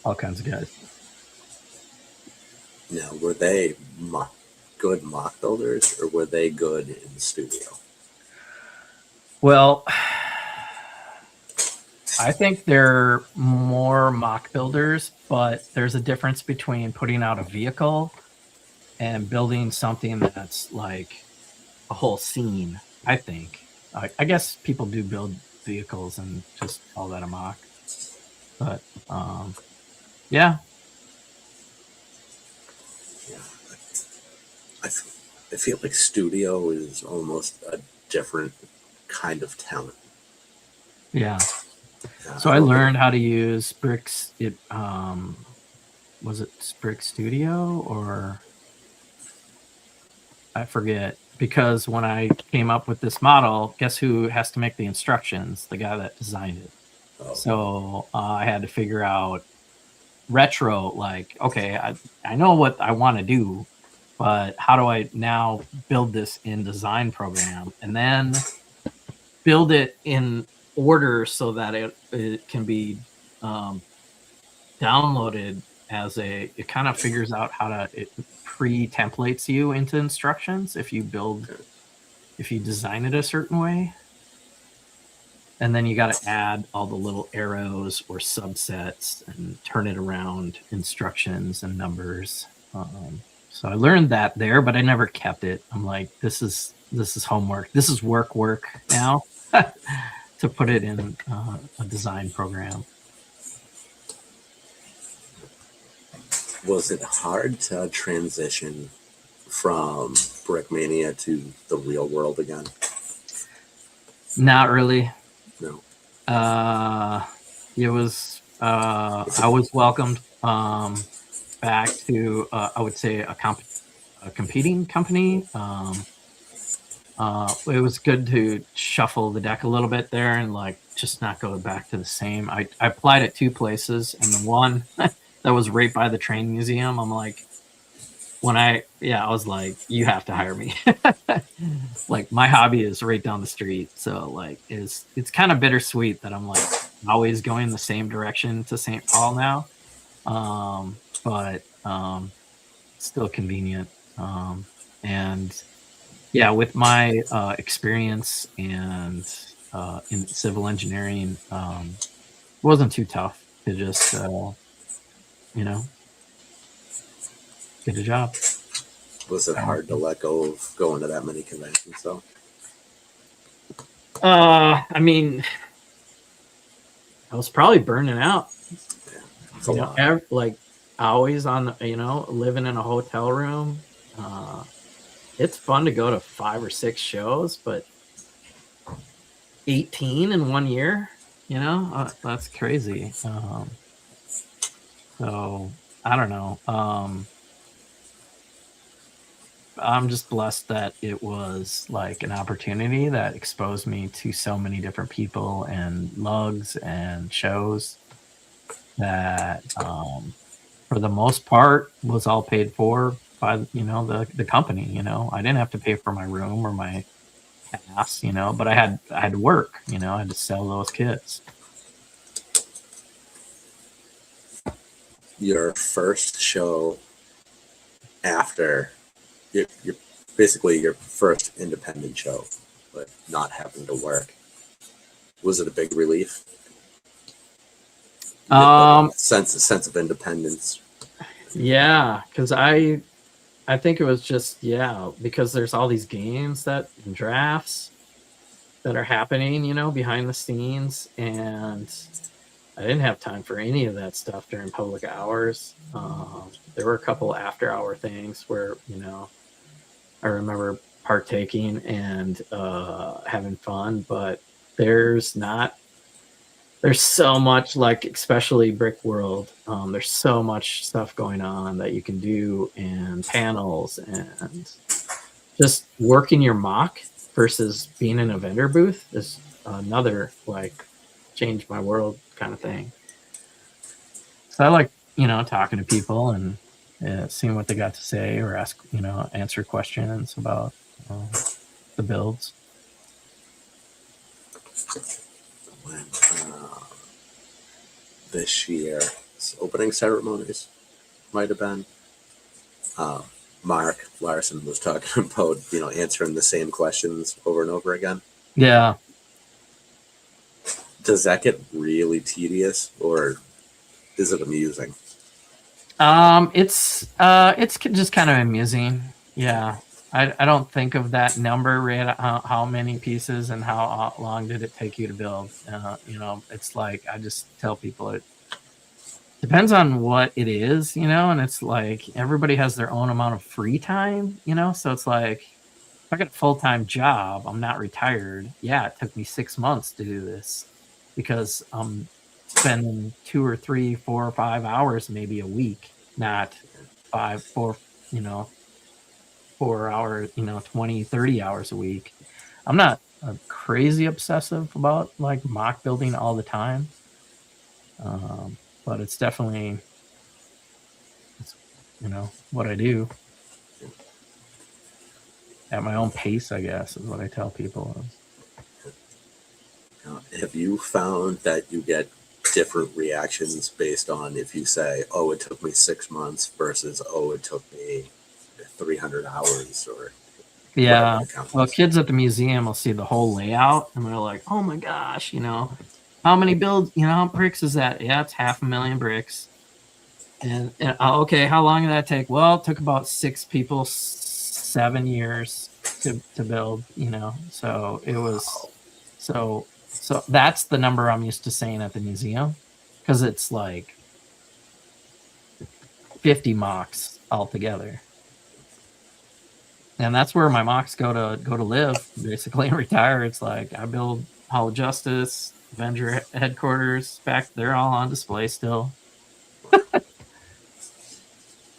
all kinds of guys. Now, were they good mock builders, or were they good in the studio? Well, I think they're more mock builders, but there's a difference between putting out a vehicle and building something that's like a whole scene. I think. I guess people do build vehicles and just call that a mock, but yeah. Yeah. I feel like studio is almost a different kind of talent. Yeah. So I learned how to use Bricks. It was it Brick Studio or I forget, because when I came up with this model, guess who has to make the instructions? The guy that designed it. Oh. So I had to figure out retro, like, okay, I know what I want to do, but how do I now build this in design program and then build it in order so that it can be downloaded as it kind of figures out how to, it pre-templates you into instructions if you design it a certain way. And then you got to add all the little arrows or subsets and turn it around instructions and numbers. So I learned that there, but I never kept it. I'm like, this is homework. This is work now to put it in a design program. Was it hard to transition from Brickmania to the real world again? Not really. No. It was. I was welcomed back to. I would say a competing company. It was good to shuffle the deck a little bit there and like just not go back to the same. I applied at 2 places, and the one that was right by the train museum, I'm like, I was like, you have to hire me. Like my hobby is right down the street, so like it's kind of bittersweet that I'm like always going the same direction to St. Paul now, but still convenient. And yeah, with my experience and in civil engineering, it wasn't too tough to just get a job. Was it hard to let go of going to that many conventions though? I mean, I was probably burning out. Yeah, it's a lot. Like always on, living in a hotel room. It's fun to go to 5 or 6 shows, but 18 in 1 year, that's crazy. So I don't know. I'm just blessed that it was like an opportunity that exposed me to so many different people and lugs and shows that, for the most part, was all paid for by the company. I didn't have to pay for my room or my pass, but I had to work. I had to sell those kits. Your first show after your basically your first independent show, but not having to work, was it a big relief? Sense of independence. Yeah, because I think it was just because there's all these games and drafts that are happening, behind the scenes, and I didn't have time for any of that stuff during public hours. There were a couple after-hour things where I remember partaking and having fun, but there's not there's so much, like, especially brick world, there's so much stuff going on that you can do, and panels, and just working your mock versus being in a vendor booth is another, like, change my world kind of thing. So I like, talking to people and seeing what they got to say, or answer questions about the builds. When this year, opening ceremonies might have been, Mark Larson was talking about, answering the same questions over and over again. Yeah. Does that get really tedious, or is it amusing? It's just kind of amusing. Yeah. I don't think of that number, right? How many pieces and how long did it take you to build? It's like, I just tell people it depends on what it is, and it's like everybody has their own amount of free time, so it's like, if I got a full-time job, I'm not retired. Yeah, it took me 6 months to do this because I'm spending 2 or 3, 4 or 5 hours maybe a week, not 4 hours, 20, 30 hours a week. I'm not crazy obsessive about like mock building all the time. But it's definitely, what I do at my own pace, I guess, is what I tell people. Have you found that you get different reactions based on if you say, oh, it took me 6 months versus, oh, it took me 300 hours, or yeah, well, kids at the museum will see the whole layout and they're like, oh my gosh, how many builds, how many bricks is that? Yeah, it's 500,000 bricks. And okay, how long did that take? Well, it took about 6 people 7 years to build, so it was so that's the number I'm used to saying at the museum, because it's like 50 mocks altogether. And that's where my mocks go to live, basically, and retire. It's like I build Hall of Justice, Avenger headquarters, back, they're all on display still.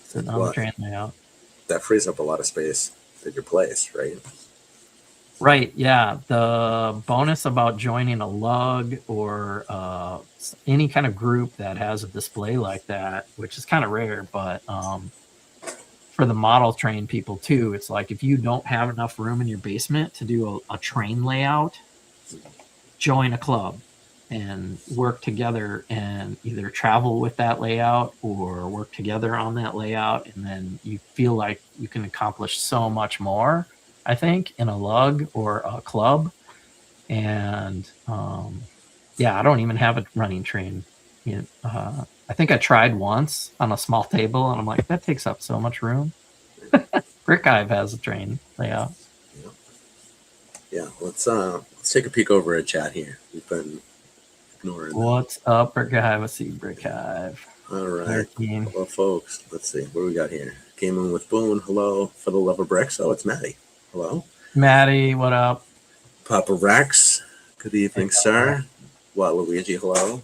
Sitting on the train layout. That frees up a lot of space at your place, right? Right, yeah. The bonus about joining a lug or any kind of group that has a display like that, which is kind of rare, but for the model train people too, it's like if you don't have enough room in your basement to do a train layout, join a club and work together and either travel with that layout or work together on that layout, and then you feel like you can accomplish so much more, I think, in a lug or a club. And yeah, I don't even have a running train. I think I tried once on a small table and I'm like, that takes up so much room. Brickive has a train layout. Yeah, let's take a peek over at chat here. We've been ignoring What's up, Brickive? Let's see, Brickive. All right. Hello, folks. Let's see. What do we got here? Gaming with Boone. Hello. For the love of bricks. Oh, it's Maddie. Hello. Maddie, what up? Papa Rex. Good evening, sir. Waluigi, hello.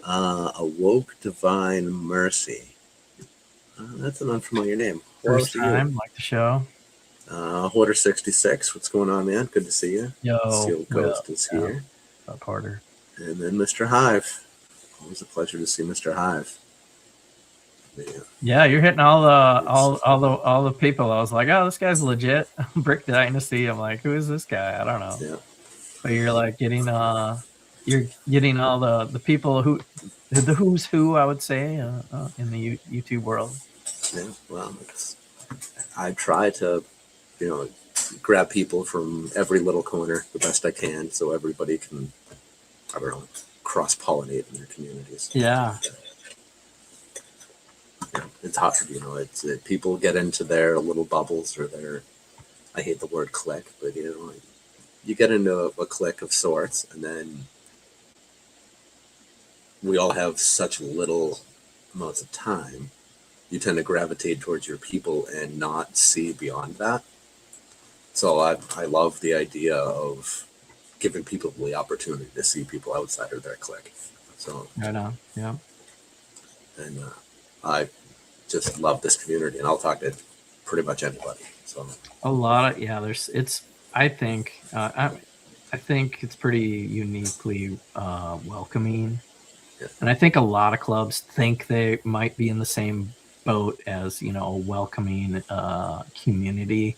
Awoke Divine Mercy. That's an unfamiliar name. First time, like the show. Hoarder 66. What's going on, man? Good to see you. Yo, Seal Ghost is here. Up harder. And then Mr. Hive. Always a pleasure to see Mr. Hive. Yeah, you're hitting all the people. I was like, oh, this guy's legit. Brick Dynasty. I'm like, who is this guy? I don't know. Yeah. But you're like getting you're getting all the people the who's who, I would say, in the YouTube world. Yeah, well, I try to, grab people from every little corner the best I can, so everybody can, I don't know, cross-pollinate in their communities. Yeah. It's hard, it's people get into their little bubbles or I hate the word clique, but you get into a clique of sorts, and then we all have such little amounts of time, you tend to gravitate towards your people and not see beyond that. So I love the idea of giving people the opportunity to see people outside of their clique. So Right on. Yeah. and I just love this community, and I'll talk to pretty much anybody. So A lot of I think I think it's pretty uniquely welcoming, yeah. and I think a lot of clubs think they might be in the same boat as a welcoming community,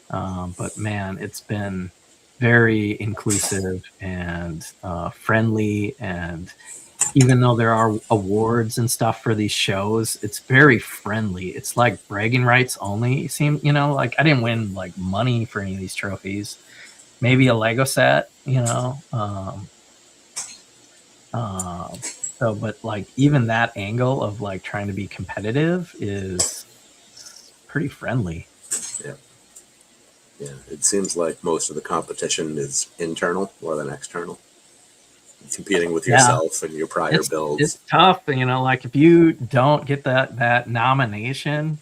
but man, it's been very inclusive and friendly, and even though there are awards and stuff for these shows, it's very friendly. It's like bragging rights only. Like I didn't win like money for any of these trophies. Maybe a Lego set, but like even that angle of like trying to be competitive is pretty friendly. Yeah. Yeah. It seems like most of the competition is internal more than external. Competing with yourself and your prior builds. It's tough, like if you don't get that nomination,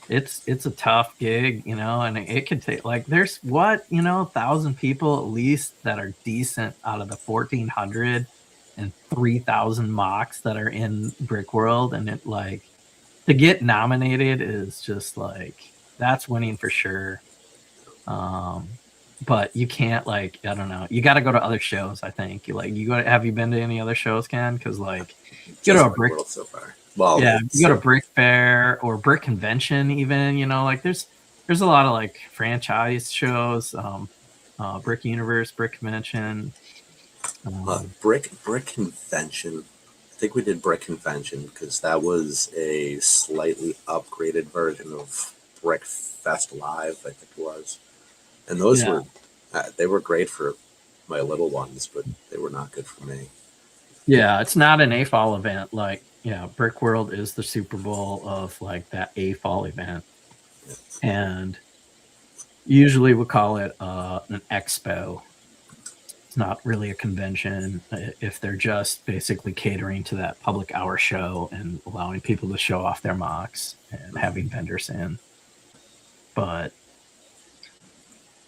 it's a tough gig, and it could take like there's 1,000 people at least that are decent out of the 1,400 and 3,000 mocks that are in Brick World, and it like to get nominated is just like that's winning for sure. But you can't I don't know. You got to go to other shows. I think have you been to any other shows, Ken? Because like you go to a Brick World so far. Well, yeah, you go to Brick Fair or Brick Convention, even. Like there's a lot of like franchise shows. Brick Universe, Brick Convention. Brick Convention. I think we did Brick Convention because that was a slightly upgraded version of Brick Fest Live. I think it was. And those were, they were great for my little ones, but they were not good for me. Yeah, it's not an AFOL event. Brick World is the Super Bowl of like that AFOL event. Yeah. And usually we call it an expo. It's not really a convention if they're just basically catering to that public hour show and allowing people to show off their mocks and having vendors in. But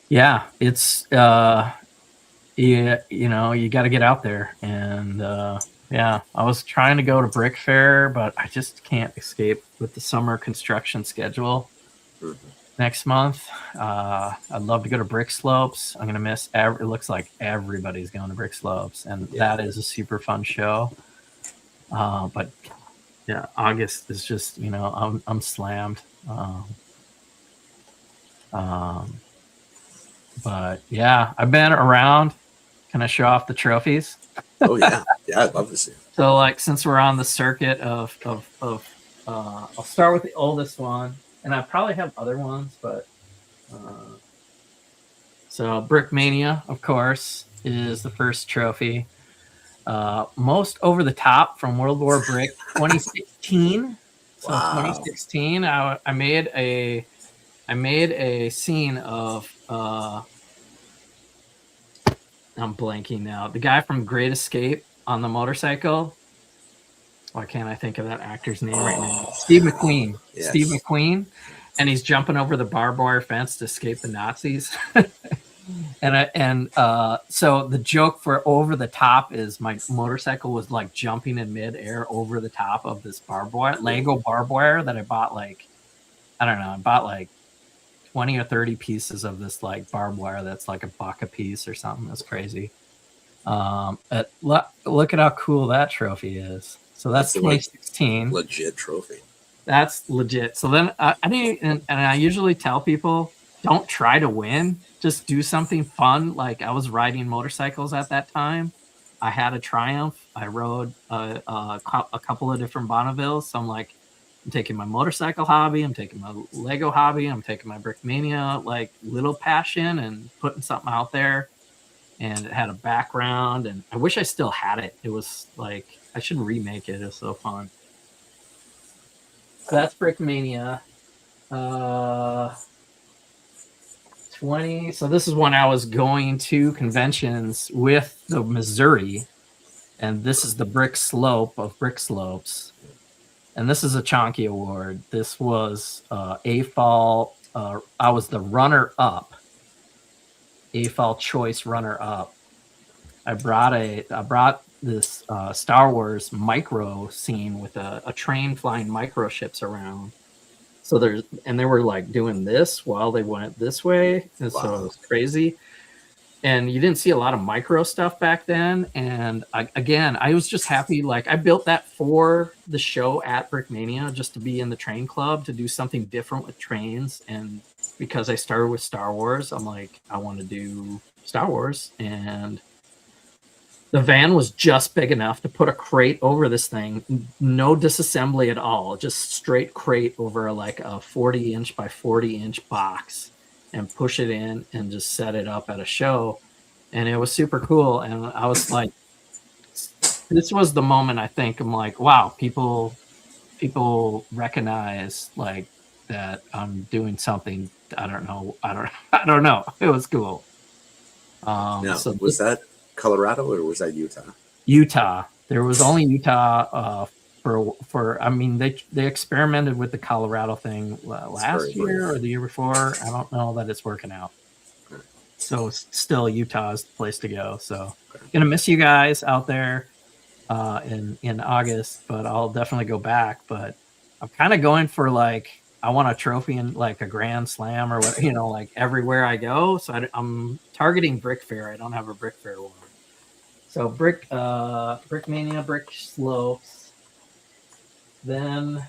yeah, it's you got to get out there, and I was trying to go to Brick Fair, but I just can't escape with the summer construction schedule. Next month, I'd love to go to Brick Slopes. I'm gonna miss. It looks like everybody's going to Brick Slopes, and that is a super fun show. But yeah, August is just I'm slammed. But yeah, I've been around. Can I show off the trophies? Oh yeah, I'd love to see. So like, since we're on the circuit of I'll start with the oldest one, and I probably have other ones, but so Brick Mania, of course, is the first trophy. Most over the top from World War Brick 2016. So 2016, I made a scene of I'm blanking now. The guy from Great Escape on the motorcycle. Why can't I think of that actor's name right now? Steve McQueen. Yes. Steve McQueen, and he's jumping over the barbed wire fence to escape the Nazis. So the joke for over the top is my motorcycle was like jumping in midair over the top of this barbed wire, Lego barbed wire that I bought like 20 or 30 pieces of this like barbed wire that's like $1 a piece or something. That's crazy. Look at how cool that trophy is. So that's 2016. Legit trophy. That's legit. So then I usually tell people, don't try to win. Just do something fun. Like I was riding motorcycles at that time. I had a Triumph. I rode a couple of different Bonnevilles. So I'm like, I'm taking my motorcycle hobby. I'm taking my Lego hobby. I'm taking my Brick Mania, like little passion, and putting something out there. And it had a background, and I wish I still had it. It was like, I should remake it. It was so fun. So that's Brick Mania. 20. So this is when I was going to conventions with the Missouri, and this is the Brick Slope of Brick Slopes. And this is a Chonky Award. This was AFOL. I was the runner-up, AFOL Choice runner-up I brought this Star Wars micro scene with a train flying micro ships around. So they were like doing this while they went this way, and so it was crazy. And you didn't see a lot of micro stuff back then. And I was just happy. Like, I built that for the show at Brickmania, just to be in the train club, to do something different with trains. And because I started with Star Wars, I'm like, I want to do Star Wars. And the van was just big enough to put a crate over this thing. No disassembly at all. Just straight crate over like a 40-inch by 40-inch box, and push it in and just set it up at a show. And it was super cool. And I was like, this was the moment, I think, I'm like, wow, people recognize like that I'm doing something. I don't know. It was cool. Now, So was that Colorado or was that Utah? Utah. There was only Utah for I mean, they experimented with the Colorado thing last year or the year before. I don't know that it's working out. So still, Utah is the place to go. So gonna miss you guys out there in August, but I'll definitely go back. But I'm kind of going for like, I want a trophy in like a Grand Slam or what, like everywhere I go. So I'm targeting Brick Fair. I don't have a Brick Fair one. So Brickmania, Brick Slopes. Then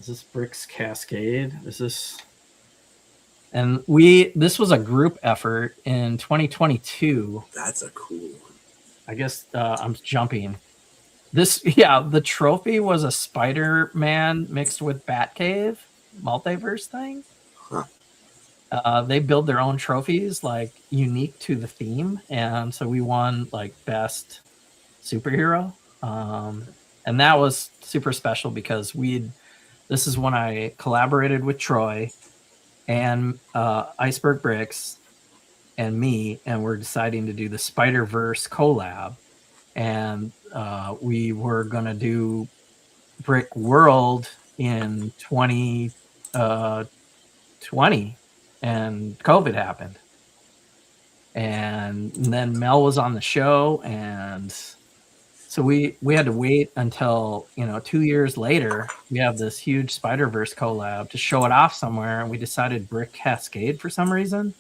is this Bricks Cascade? Is this? And this was a group effort in 2022. That's a cool one. I guess I'm jumping. The trophy was a Spider-Man mixed with Batcave multiverse thing. Huh. They build their own trophies, like unique to the theme, and so we won like best superhero, and that was super special because this is when I collaborated with Troy and Iceberg Bricks and me, and we're deciding to do the Spider-Verse collab, and we were gonna do Brick World in 2020, and COVID happened, and then Mel was on the show, and so we had to wait until 2 years later. We have this huge Spider-Verse collab to show it off somewhere, and we decided Brick Cascade for some reason,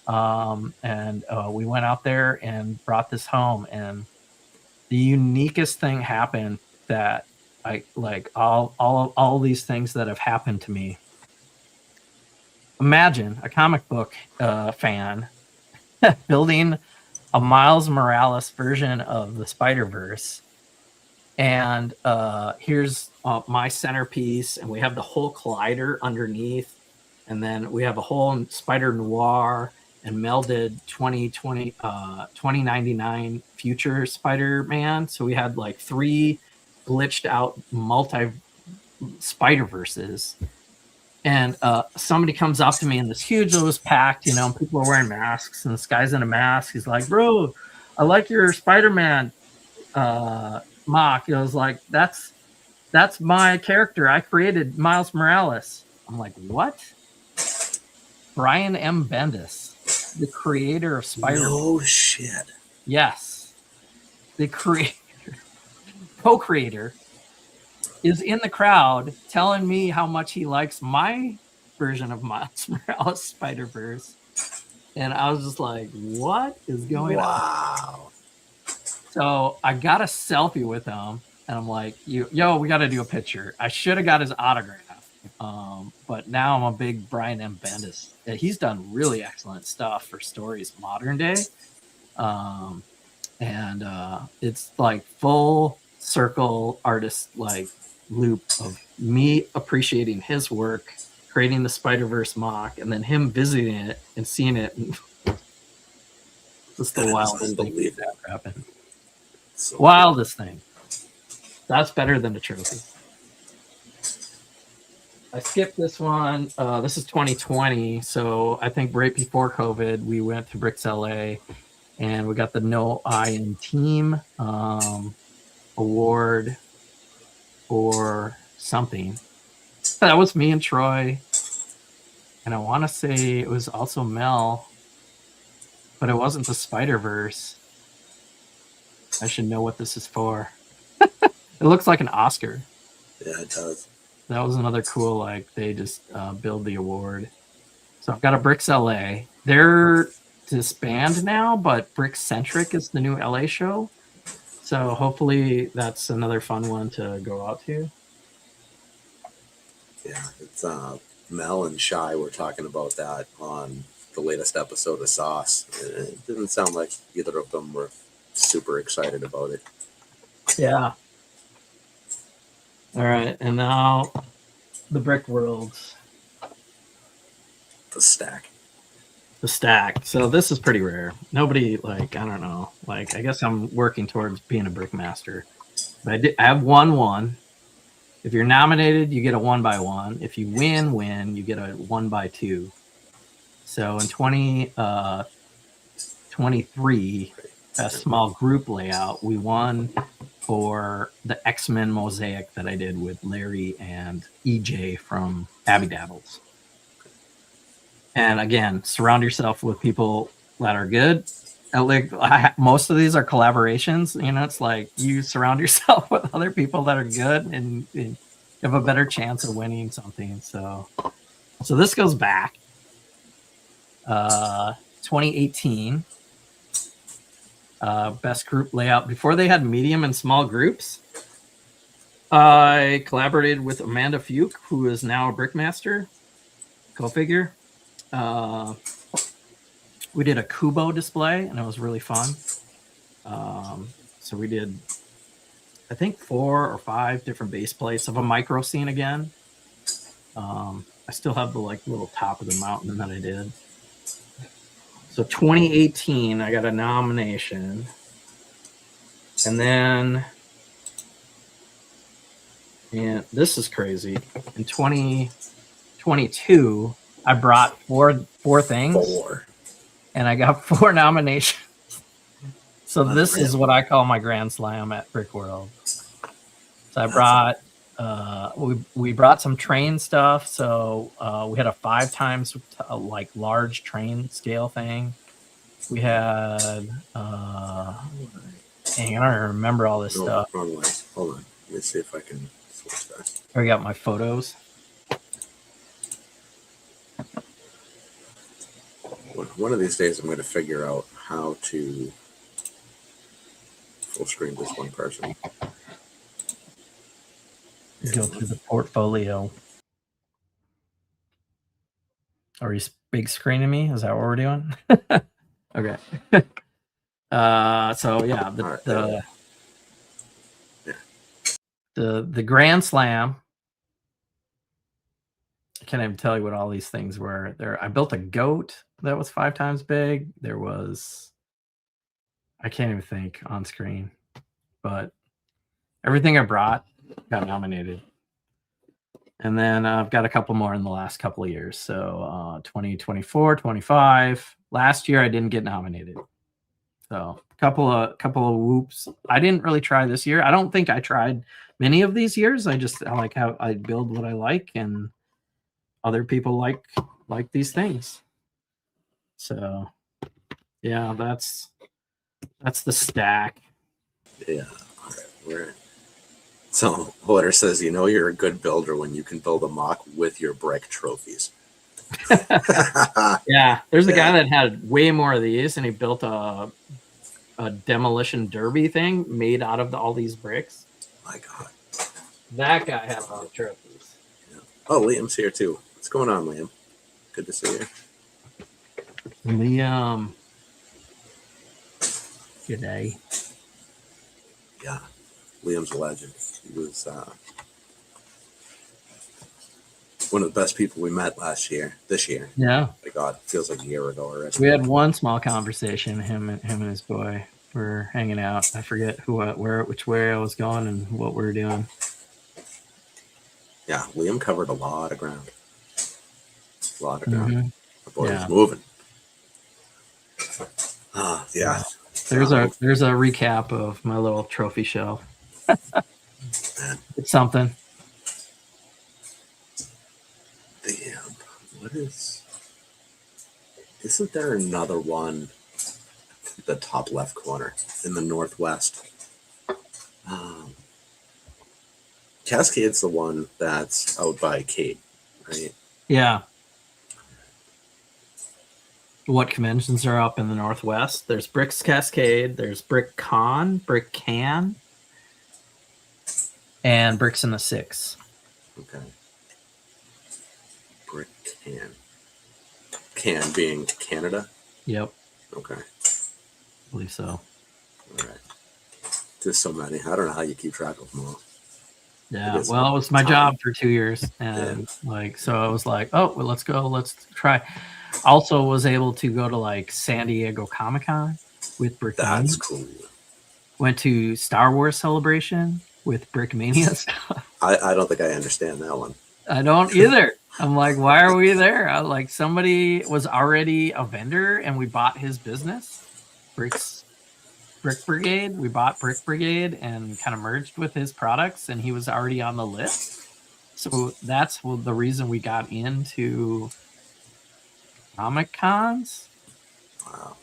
and we went out there and brought this home, and the uniquest thing happened that I like all these things that have happened to me. Imagine a comic book fan building a Miles Morales version of the Spider-Verse, and here's my centerpiece, and we have the whole collider underneath, and then we have a whole Spider Noir, and melded 2099 future Spider-Man. So we had like 3 glitched out multi Spider-Verses. And somebody comes up to me, and this huge, it was packed, and people are wearing masks, and this guy's in a mask. He's like, bro, I like your Spider-Man mock. I was like, that's my character. I created Miles Morales. I'm like, what? Brian M. Bendis, the creator of Spider-Man. No shit. Yes. The co-creator is in the crowd telling me how much he likes my version of Miles Morales Spider-Verse. And I was just like, what is going on? Wow. So I got a selfie with him, and I'm like, we got to do a picture. I should have got his autograph. But now I'm a big Brian M. Bendis. He's done really excellent stuff for stories modern day. And it's like full circle artist like loop of me appreciating his work, creating the Spider-Verse mock, and then him visiting it and seeing it. It's the wildest thing that ever happened. So wildest thing. That's better than a trophy. I skipped this one. This is 2020, so I think right before COVID, we went to Bricks LA, and we got the No I in Team award or something. That was me and Troy, and I want to say it was also Mel, but it wasn't the Spider-Verse. I should know what this is for. It looks like an Oscar. Yeah, it does. That was another cool, like, they just build the award. So I've got a Bricks LA. They're disbanded now, but Brick Centric is the new LA show. So hopefully that's another fun one to go out to. Yeah, it's Mel and Shy were talking about that on the latest episode of Sauce. It didn't sound like either of them were super excited about it. Yeah. All right, and now the Brick Worlds. The stack. The stack. So this is pretty rare. Nobody, like, I don't know. Like, I guess I'm working towards being a brick master. But I have 1-1. If you're nominated, you get a 1x1. If you win, you get a 1x2. So in 2023, a small group layout, we won for the X-Men mosaic that I did with Larry and EJ from Abby Dabbles. And again, surround yourself with people that are good. Most of these are collaborations. You know, it's like you surround yourself with other people that are good, and you have a better chance of winning something. So this goes back 2018. Best group layout. Before they had medium and small groups, I collaborated with Amanda Fuke, who is now a Brickmaster co-figure. We did a Kubo display, and it was really fun. So we did, I think, 4 or 5 different base plates of a micro scene again. I still have the little top of the mountain that I did. So 2018, I got a nomination. And then, and this is crazy. In 2022, I brought four things. 4. And I got 4 nominations. So this is what I call my Grand Slam at Brick World. So I brought, we brought some train stuff. So we had a 5 times large train scale thing. We had, dang, I don't remember all this stuff. Wrong way. Hold on. Let me see if I can switch that. I got my photos. One of these days, I'm going to figure out how to full screen this one person. Go through the portfolio. Are you big screening me? Is that what we're doing? Okay. So yeah, the Grand Slam. I can't even tell you what all these things were. I built a goat that was 5 times big. There was, I can't even think on screen, but everything I brought got nominated. And then I've got a couple more in the last couple of years. So 2024, 25. Last year I didn't get nominated. So a couple of whoops. I didn't really try this year. I don't think I tried many of these years. I like how I build what I like, and other people like these things. So yeah, that's the stack. Yeah. All right. So Water says, you're a good builder when you can build a mock with your brick trophies. Yeah, there's a guy that had way more of these, and he built a demolition derby thing made out of all these bricks. My God. That guy had a lot of trophies. Yeah. Oh, Liam's here too. What's going on, Liam? Good to see you. Liam. Good day. Yeah. Liam's a legend. He was one of the best people we met this year. Yeah. My God, it feels like a year ago already. We had one small conversation, him and his boy were hanging out. I forget which way I was going and what we were doing. Yeah, Liam covered a lot of ground. The boy was moving. Yeah. There's a recap of my little trophy shelf. It's something. Damn. Isn't there another one the top left corner in the northwest. Cascade's the one that's out by Kate, right? Yeah. What conventions are up in the northwest? There's Bricks Cascade, there's Brick Con, Brick Can, and Bricks in the Six. Okay. Brick Can. Can being Canada? Yep. Okay. I believe so. All right. There's so many. I don't know how you keep track of them all. Yeah, well, it was my job for 2 years, and so I was like, oh, well, let's go, let's try. Also was able to go to like San Diego Comic-Con with Brick. That's cool. Went to Star Wars Celebration with Brickmania stuff. I don't think I understand that one. I don't either. I'm like, why are we there? Like, somebody was already a vendor and we bought his business, Brick Brigade. We bought Brick Brigade and kind of merged with his products, and he was already on the list. So that's the reason we got into Comic Cons. Wow.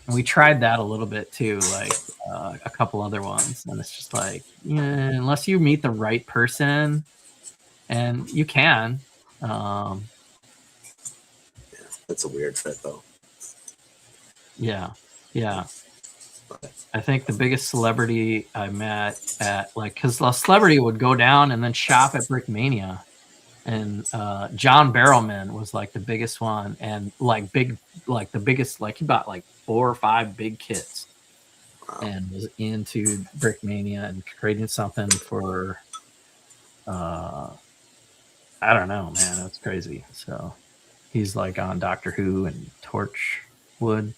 And we tried that a little bit too, like a couple other ones. And it's just like, unless you meet the right person, and you can. Yeah, that's a weird fit, though. Yeah. I think the biggest celebrity I met at, like, because the celebrity would go down and then shop at Brickmania. And John Barrowman was like the biggest one, and like the biggest, like he bought like 4 or 5 big kits. Wow. And was into Brickmania and creating something for I don't know, man, that's crazy. So he's like on Doctor Who and Torchwood.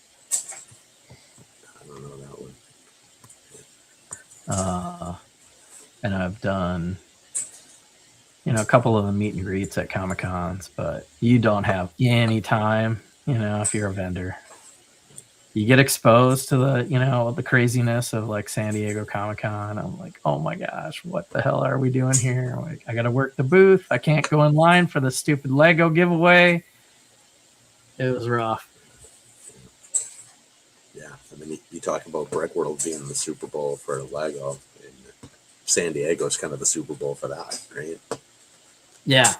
I don't know that one. And I've done a couple of the meet and greets at Comic Cons, but you don't have any time, if you're a vendor. You get exposed to the craziness of like San Diego Comic Con. I'm like, oh my gosh, what the hell are we doing here? Like, I got to work the booth. I can't go in line for the stupid Lego giveaway. It was rough. Yeah, I mean, you talk about Brickworld being the Super Bowl for Lego, and San Diego's kind of the Super Bowl for that, right? Yeah,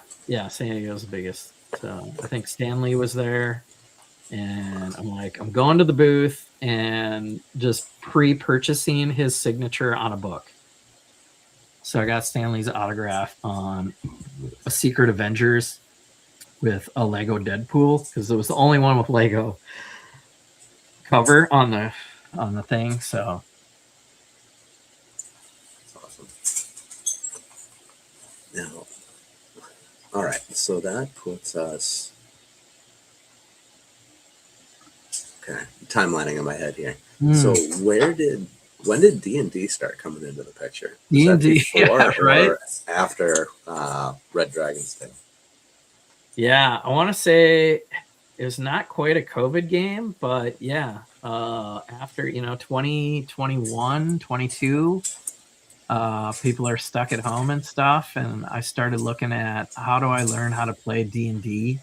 San Diego's the biggest. So I think Stanley was there, and I'm like, I'm going to the booth and just pre-purchasing his signature on a book. So I got Stanley's autograph on a Secret Avengers with a Lego Deadpool, because it was the only one with Lego cover on the thing. So that's awesome. Now, all right, so that puts us, okay, timelining in my head here. So when did D&D start coming into the picture? D&D, yeah, right? Or after Red Dragon's Tale? Yeah, I want to say it was not quite a COVID game, but yeah, after 2021, 22, people are stuck at home and stuff, and I started looking at how do I learn how to play D&D,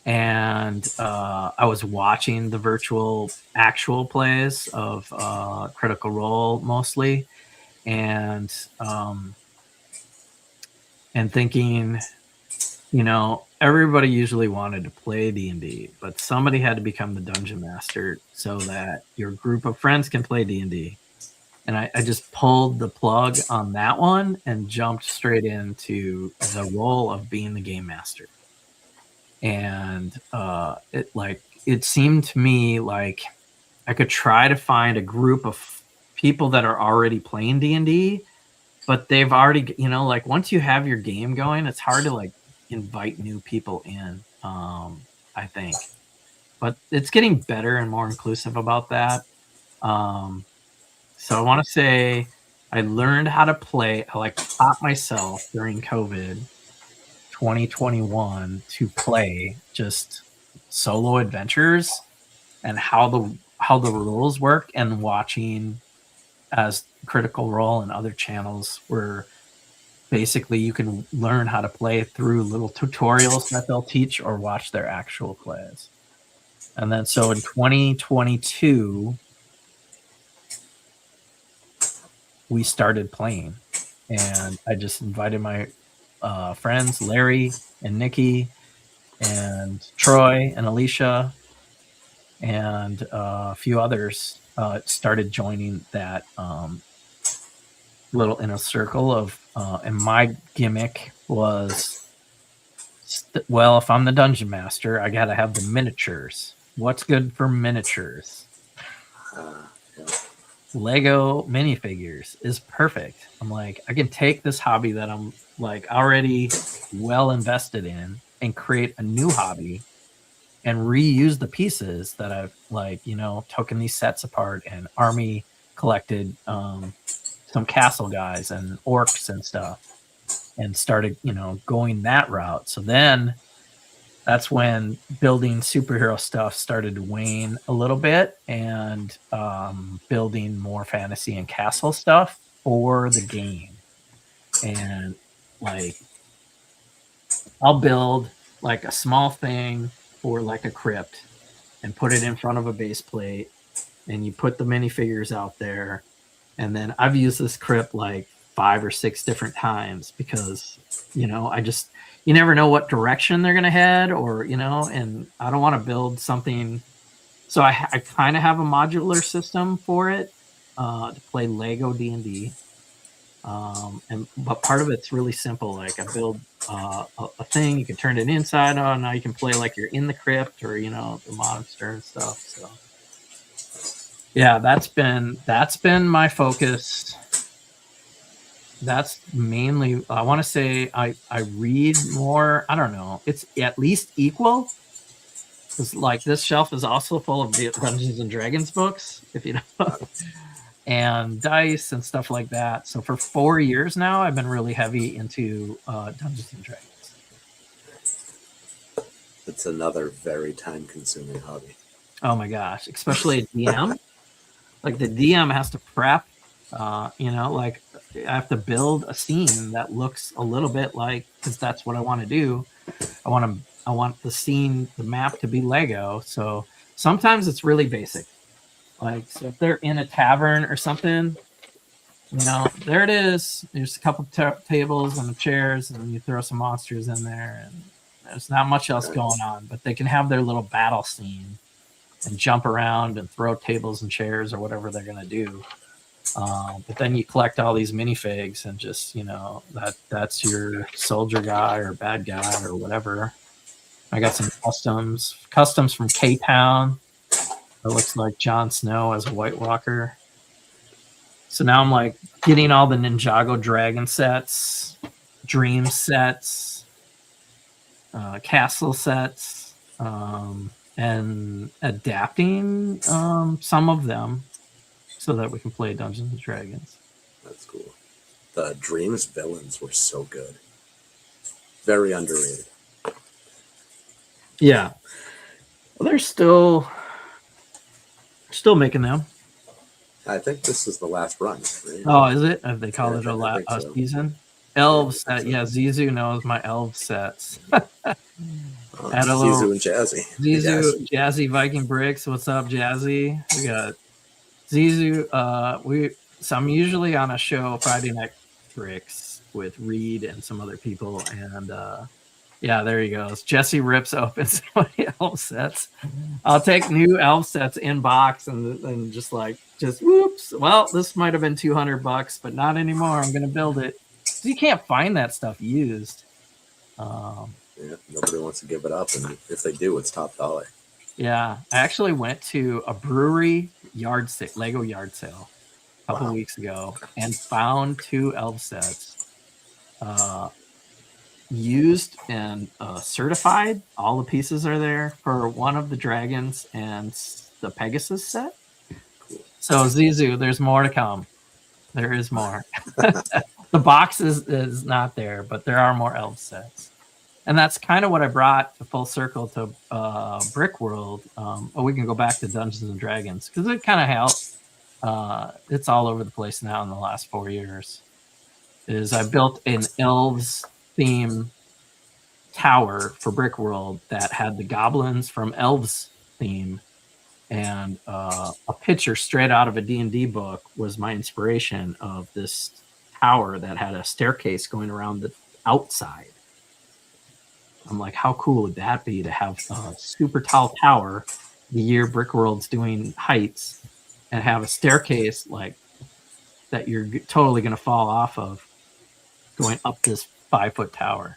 and I was watching the virtual actual plays of Critical Role mostly, and thinking, everybody usually wanted to play D&D, but somebody had to become the dungeon master so that your group of friends can play D&D. And I just pulled the plug on that one and jumped straight into the role of being the game master. And it seemed to me like I could try to find a group of people that are already playing D&D, but they've already, once you have your game going, it's hard to invite new people in, I think. But it's getting better and more inclusive about that. So I want to say I learned how to play. I taught myself during COVID 2021 to play just solo adventures and how the rules work, and watching as Critical Role and other channels where basically you can learn how to play through little tutorials that they'll teach or watch their actual plays. And then so in 2022, we started playing, and I just invited my friends, Larry and Nikki and Troy and Alicia and a few others started joining that little inner circle of, and my gimmick was, well, if I'm the dungeon master, I got to have the miniatures. What's good for miniatures? Yeah. Lego minifigures is perfect. I'm like, I can take this hobby that I'm like already well invested in and create a new hobby and reuse the pieces that I've like, you know, taken these sets apart and army collected some castle guys and orcs and stuff and started, you know, going that route. So then that's when building superhero stuff started to wane a little bit, and building more fantasy and castle stuff for the game. And like, I'll build like a small thing for like a crypt and put it in front of a base plate, and you put the minifigures out there. And then I've used this crypt like 5 or 6 different times because, you know, you never know what direction they're going to head, or, you know, and I don't want to build something. So I kind of have a modular system for it to play Lego D&D. But part of it's really simple. Like I build a thing, you can turn it inside on. Now you can play like you're in the crypt, or, you know, the monster and stuff. So yeah, that's been my focus. That's mainly, I want to say I read more. I don't know. It's at least equal. Because like this shelf is also full of Dungeons and Dragons books, if you know, and dice and stuff like that. So for 4 years now, I've been really heavy into Dungeons and Dragons. It's another very time-consuming hobby. Oh my gosh, especially a DM. Like the DM has to prep. You know, like I have to build a scene that looks a little bit like, because that's what I want to do. I want the scene, the map to be Lego. So sometimes it's really basic. Like, so if they're in a tavern or something, you know, there it is. There's a couple tables and chairs, and you throw some monsters in there, and there's not much else going on. But they can have their little battle scene and jump around and throw tables and chairs or whatever they're going to do. But then you collect all these minifigs and just, you know, that's your soldier guy or bad guy or whatever. I got some customs from K-Town. It looks like Jon Snow as a White Walker. So now I'm like getting all the Ninjago Dragon sets, Dream sets, Castle sets, and adapting some of them so that we can play Dungeons and Dragons. That's cool. The Dreams villains were so good. Very underrated. Yeah. Well, they're still making them. I think this is the last run. Right? Oh, is it? Have they called it a so. season? Elves set. Yeah, Zizu knows my elf sets. Add a little Zizu and Jazzy. Zizu, Jazzy Viking Bricks. What's up, Jazzy? We got Zizu. So I'm usually on a show Friday Night Bricks with Reed and some other people, and yeah, there he goes. Jesse rips open so many elf sets. I'll take new elf sets in box and just whoops. Well, this might have been $200, but not anymore. I'm gonna build it. So you can't find that stuff used. Yeah, nobody wants to give it up, and if they do, it's top dollar. Yeah, I actually went to a brewery yard sale, Lego yard sale, a couple weeks ago, and found 2 elf sets, used and certified. All the pieces are there for one of the dragons and the Pegasus set. Cool. So Zizu, there's more to come. There is more. The box is not there, but there are more elf sets. And that's kind of what I brought to full circle to Brick World. We can go back to Dungeons and Dragons because it kind of helped. It's all over the place now in the last 4 years. I built an elves theme tower for Brick World that had the goblins from Elves theme, and a picture straight out of a D&D book was my inspiration of this tower that had a staircase going around the outside. I'm like, how cool would that be to have a super tall tower the year Brickworld's doing heights and have a staircase like that you're totally going to fall off of going up this 5-foot tower.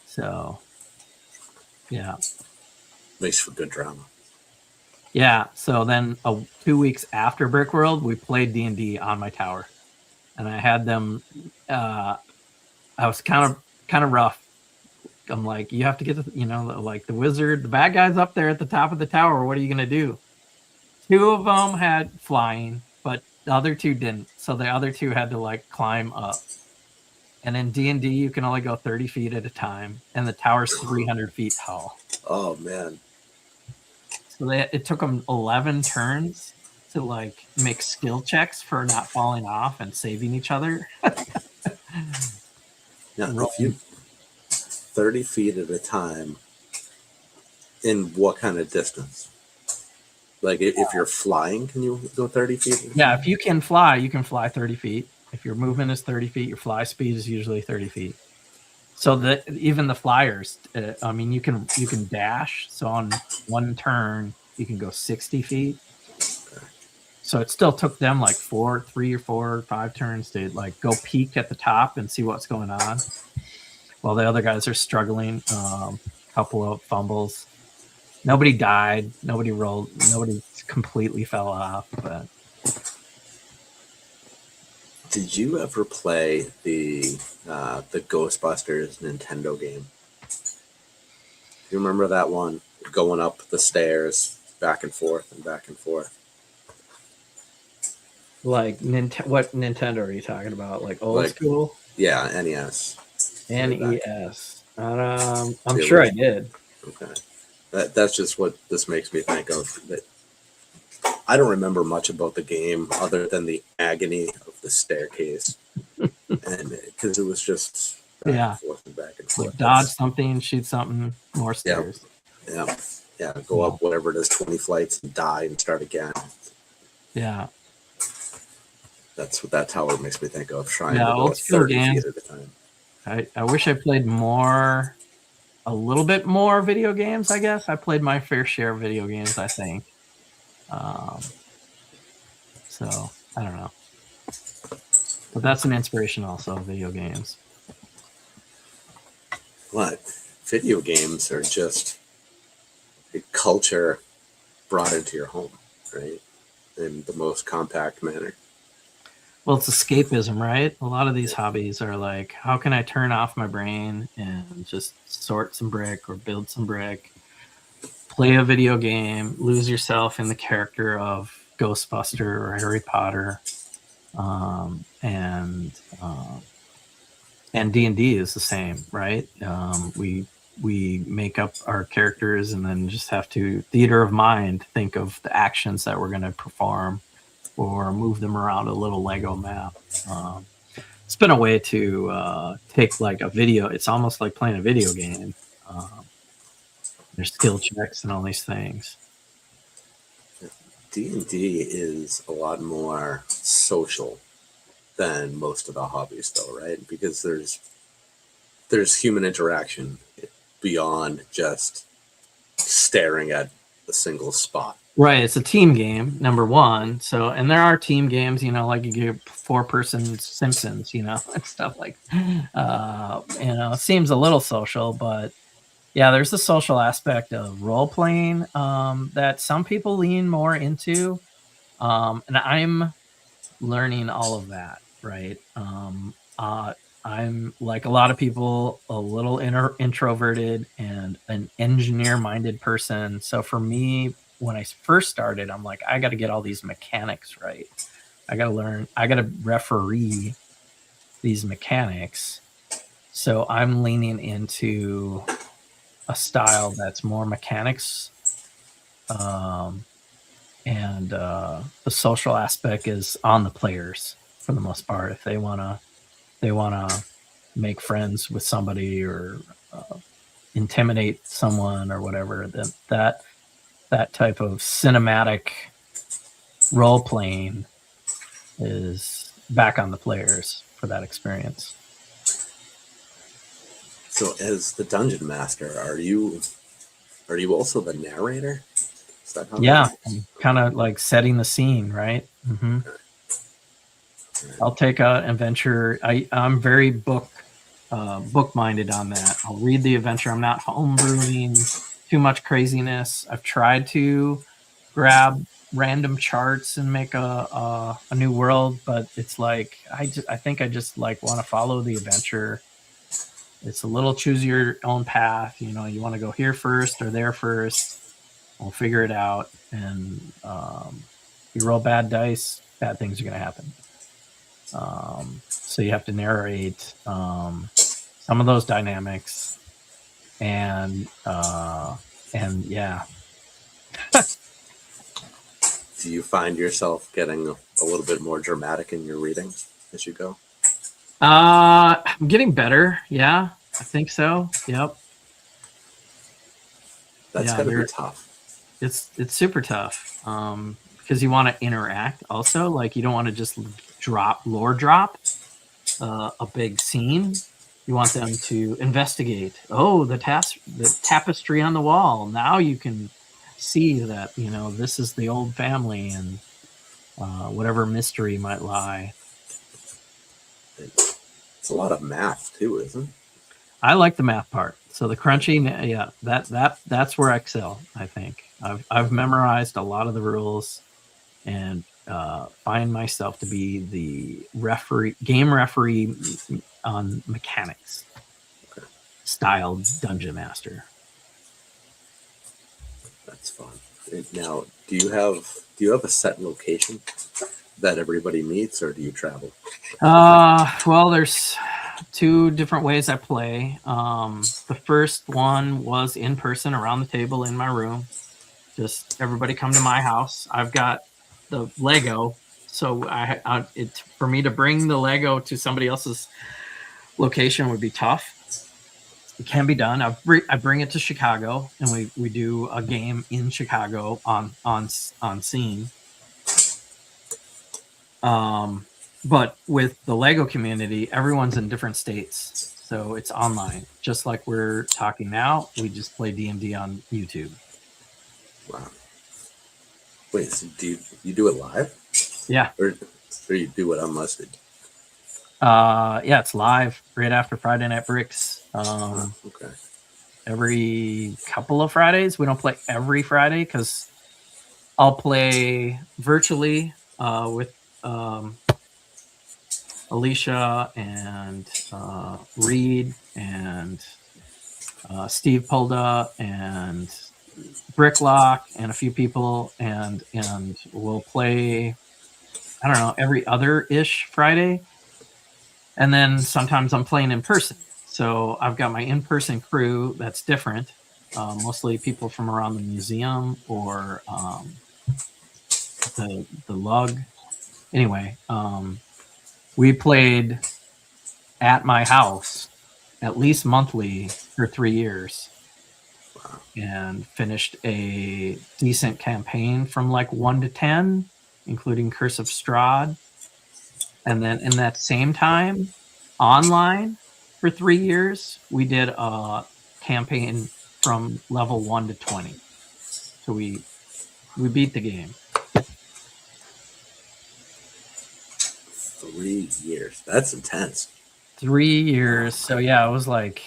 So, yeah. Makes for good drama. Yeah. So then 2 weeks after Brickworld, we played D&D on my tower. And I had them, I was kind of rough. I'm like, you have to get like the wizard, the bad guy's up there at the top of the tower. What are you going to do? 2 of them had flying, but the other 2 didn't. So the other 2 had to like climb up. And in D&D, you can only go 30 feet at a time. And the tower's 300 feet tall. Oh, man. So it took them 11 turns to like make skill checks for not falling off and saving each other. Yeah, if you 30 feet at a time, in what kind of distance? Like if you're flying, can you go 30 feet? Yeah, if you can fly, you can fly 30 feet. If your movement is 30 feet, your fly speed is usually 30 feet. So that even the flyers, I mean, you can dash. So on one turn, you can go 60 feet. So it still took them like 3 or 4 or 5 turns to like go peek at the top and see what's going on, while the other guys are struggling. Couple of fumbles. Nobody died. Nobody rolled. Nobody completely fell off. But did you ever play the Ghostbusters Nintendo game? Do you remember that one? Going up the stairs, back and forth and back and forth. Like what Nintendo are you talking about? Like old school? Yeah, NES. NES. I'm sure I did. Okay. That's just what this makes me think of. That I don't remember much about the game other than the agony of the staircase, and because it was just back and forth and back and forth. Dodge something, shoot something, more stairs. Yeah. Go up whatever it is, 20 flights and die and start again. Yeah. That's what that tower makes me think of. Trying to go 30 feet at a time. I wish I played a little bit more video games, I guess. I played my fair share of video games, I think. So, I don't know. But that's an inspiration also, video games. What? Video games are just a culture brought into your home, right? In the most compact manner. Well, it's escapism, right? A lot of these hobbies are like, how can I turn off my brain and just sort some brick or build some brick, play a video game, lose yourself in the character of Ghostbuster or Harry Potter, and D&D is the same, right? We make up our characters and then just have to theater of mind think of the actions that we're going to perform, or move them around a little Lego map. It's been a way to take like a video. It's almost like playing a video game. There's skill checks and all these things. D&D is a lot more social than most of the hobbies, though, right? Because there's human interaction beyond just staring at a single spot. Right, it's a team game, number one. So, and there are team games, like you get 4-person Simpsons, and stuff like, it seems a little social, but yeah, there's the social aspect of role playing that some people lean more into, and I'm learning all of that. Right, I'm like a lot of people, a little introverted and an engineer-minded person. So for me, when I first started, I'm like, I got to get all these mechanics right. I got to learn. I got to referee these mechanics. So I'm leaning into a style that's more mechanics, and the social aspect is on the players for the most part. If they wanna make friends with somebody or intimidate someone or whatever, that type of cinematic role playing is back on the players for that experience. So, as the dungeon master, are you also the narrator? Is that how Yeah, that works? kind of like setting the scene, right? Mm-hmm. I'll take an adventure. I'm very book minded on that. I'll read the adventure. I'm not homebrewing too much craziness. I've tried to grab random charts and make a new world, but it's like I think I just like want to follow the adventure. It's a little choose your own path. You know, you want to go here first or there first. We'll figure it out. And you roll bad dice, bad things are going to happen. So you have to narrate some of those dynamics, and yeah. Do you find yourself getting a little bit more dramatic in your reading as you go? I'm getting better. Yeah, I think so. Yep. That's gotta be tough. It's super tough because you want to interact also. Like you don't want to just lore drop a big scene. You want them to investigate. Oh, the tapestry on the wall. Now you can see that, you know, this is the old family and whatever mystery might lie. It's a lot of math too, isn't it? I like the math part. So the crunching, yeah, that's where I excel. I think I've memorized a lot of the rules and find myself to be the game referee on mechanics. Okay. Style dungeon master. That's fun. Now, do you have a set location that everybody meets, or do you travel? Well, there's two different ways I play. The first one was in person around the table in my room. Just everybody come to my house. I've got the Lego, so for me to bring the Lego to somebody else's location would be tough. It can be done. I bring it to Chicago, and we do a game in Chicago on scene. But with the Lego community, everyone's in different states, so it's online. Just like we're talking now, we just play D&D on YouTube. Wow. Wait, so do you do it live? Yeah. Or you do it unlisted? Yeah, it's live right after Friday Night Bricks. Okay. Every couple of Fridays. We don't play every Friday because I'll play virtually with Alicia and Reed and Steve Polda and Bricklock and a few people, and we'll play, I don't know, every other-ish Friday. And then sometimes I'm playing in person. So I've got my in-person crew that's different, mostly people from around the museum or the lug. Anyway, we played at my house at least monthly for 3 years and finished a decent campaign from like 1 to 10, including Curse of Strahd. And then in that same time, online for 3 years, we did a campaign from level 1 to 20. So we beat the game. 3 years. That's intense. 3 years. So yeah, it was like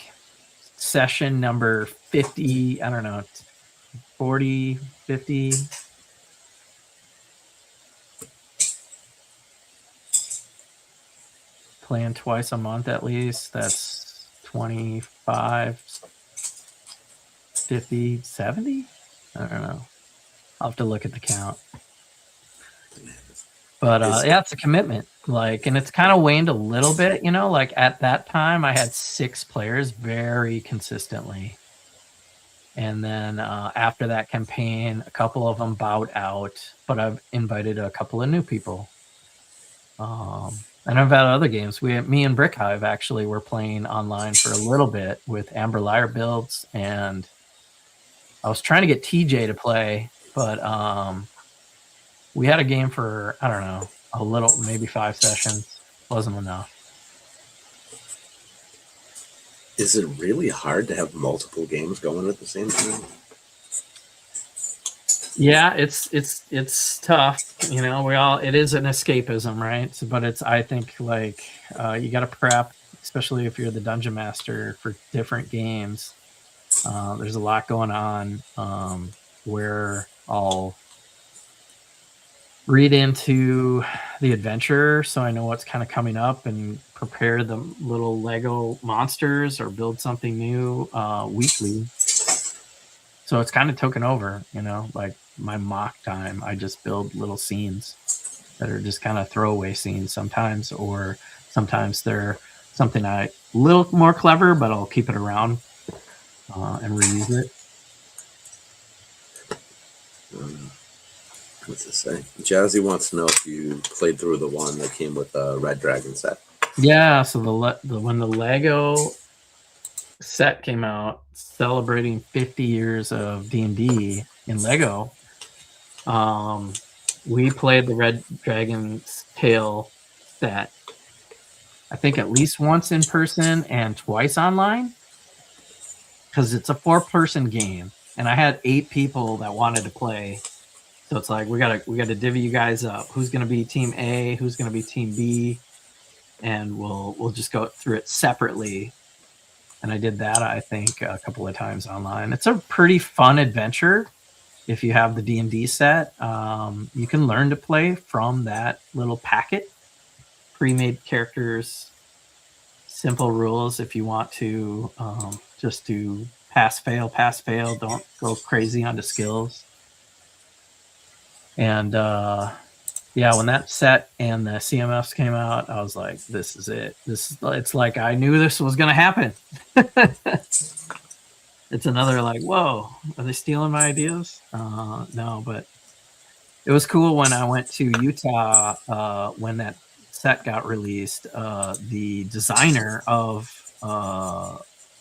session number 50, I don't know, 40, 50. Playing twice a month at least. That's 25, 50, 70? I don't know. I'll have to look at the count. But yeah, it's a commitment. Like, and it's kind of waned a little bit, you know, like at that time I had 6 players very consistently. And then after that campaign, a couple of them bowed out, but I've invited a couple of new people. And I've had other games. Me and Brick Hive actually were playing online for a little bit with Amber Lyre builds and I was trying to get TJ to play, but we had a game for, I don't know, a little, maybe 5 sessions. Wasn't enough. Is it really hard to have multiple games going at the same time? Yeah, it's tough. You know, it is an escapism, right? So, but it's, I think, like, you got to prep, especially if you're the dungeon master, for different games. There's a lot going on, where I'll read into the adventure so I know what's kind of coming up and prepare the little Lego monsters or build something new weekly. So it's kind of taken over, you know, like my mock time. I just build little scenes that are just kind of throwaway scenes sometimes, or sometimes they're something a little more clever, but I'll keep it around and reuse it. What's it say? Jazzy wants to know if you played through the one that came with the Red Dragon set. Yeah, so when the Lego set came out celebrating 50 years of D&D in Lego, we played the Red Dragon's Tale set, I think, at least once in person and twice online, because it's a 4-person game, and I had 8 people that wanted to play. So it's like we gotta divvy you guys up. Who's gonna be team A? Who's gonna be team B? And we'll just go through it separately. And I did that, I think, a couple of times online. It's a pretty fun adventure. If you have the D&D set, you can learn to play from that little packet. Pre-made characters, simple rules if you want to just do pass, fail. Don't go crazy onto skills. And yeah, when that set and the CMFs came out, I was like, this is it. It's like I knew this was going to happen. It's another like, whoa, are they stealing my ideas? No, but it was cool when I went to Utah when that set got released. The designer of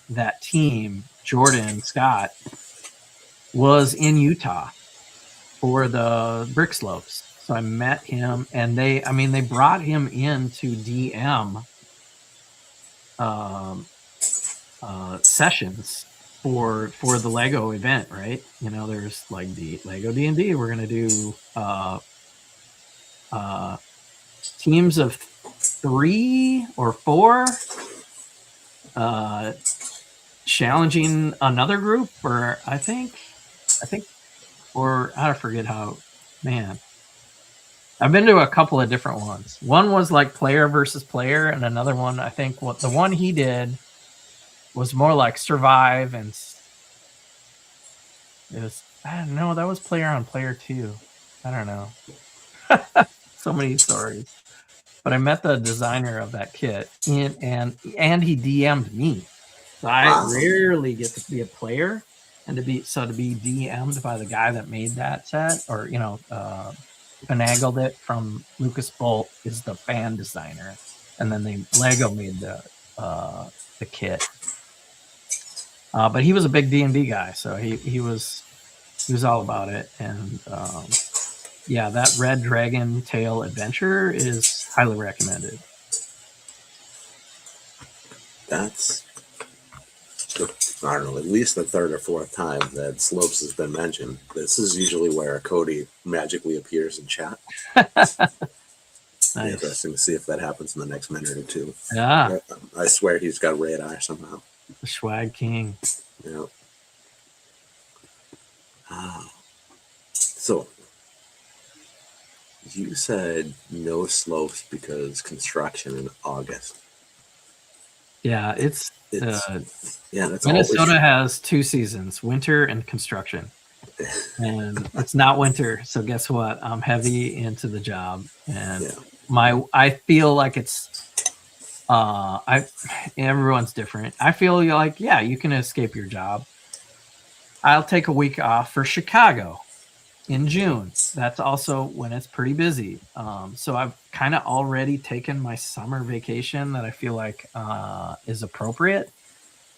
that team, Jordan Scott, was in Utah for the Brick Slopes. So I met him, and they brought him in to DM sessions for the Lego event, right? You know, there's like the Lego D&D. We're gonna do teams of 3 or 4 challenging another group, or I think, or I forget how, man. I've been to a couple of different ones. One was like player versus player, and another one, I think, the one he did was more like survive, and it was, I don't know, that was player on player too. I don't know. So many stories. But I met the designer of that kit, and he DM'd me. So I rarely get to be a player, and to be DM'd by the guy that made that set, or finagled it from Lucas Bolt, is the fan designer, and then Lego made the kit. But he was a big D&D guy, so he was all about it. And yeah, that Red Dragon Tale adventure is highly recommended. That's, I don't know, at least the 3rd or 4th time that Slopes has been mentioned. This is usually where Cody magically appears in chat. Nice. Interesting to see if that happens in the next minute or 2. Yeah. I swear he's got radar somehow. The Swag King. Yeah. So you said no slopes because construction in August. Yeah, that's Minnesota has 2 seasons, winter and construction. And it's not winter, so guess what? I'm heavy into the job, and I feel like it's everyone's different. I feel like, yeah, you can escape your job. I'll take a week off for Chicago in June. That's also when it's pretty busy. So I've kind of already taken my summer vacation that I feel like is appropriate.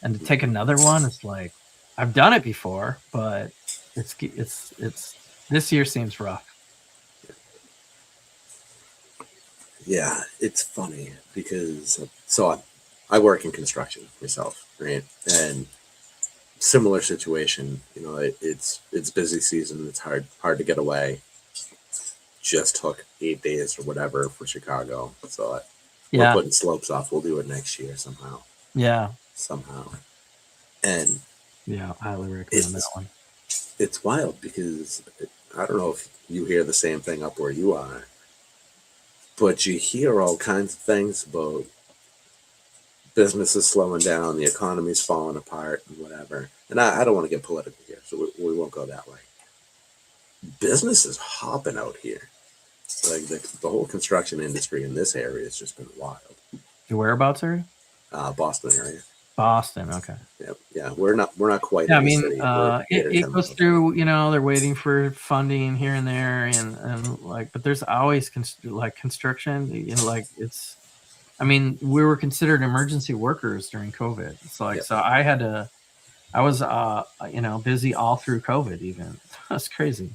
And to take another one, it's like, I've done it before, but it's this year seems rough. Yeah, it's funny because I work in construction myself, right? And similar situation, it's busy season. It's hard to get away. Just took 8 days or whatever for Chicago, so we're Yeah, putting slopes off. We'll do it next year somehow, yeah, and yeah. Highly recommend that it's one. it's wild because I don't know if you hear the same thing up where you are, but you hear all kinds of things about businesses slowing down, the economy's falling apart, and whatever. And I don't want to get political here, so we won't go that way. Business is hopping out here. Like the whole construction industry in this area has just been wild. Your whereabouts are you? Boston area. Boston. Okay. Yeah. We're not quite Yeah, I in the mean, city. We're 8 or it 10 goes miles. through. They're waiting for funding here and there, and like, but there's always like construction. Like it's. I mean, we were considered emergency workers during COVID. It's like, Yep. so I was, busy all through COVID. Even that's crazy.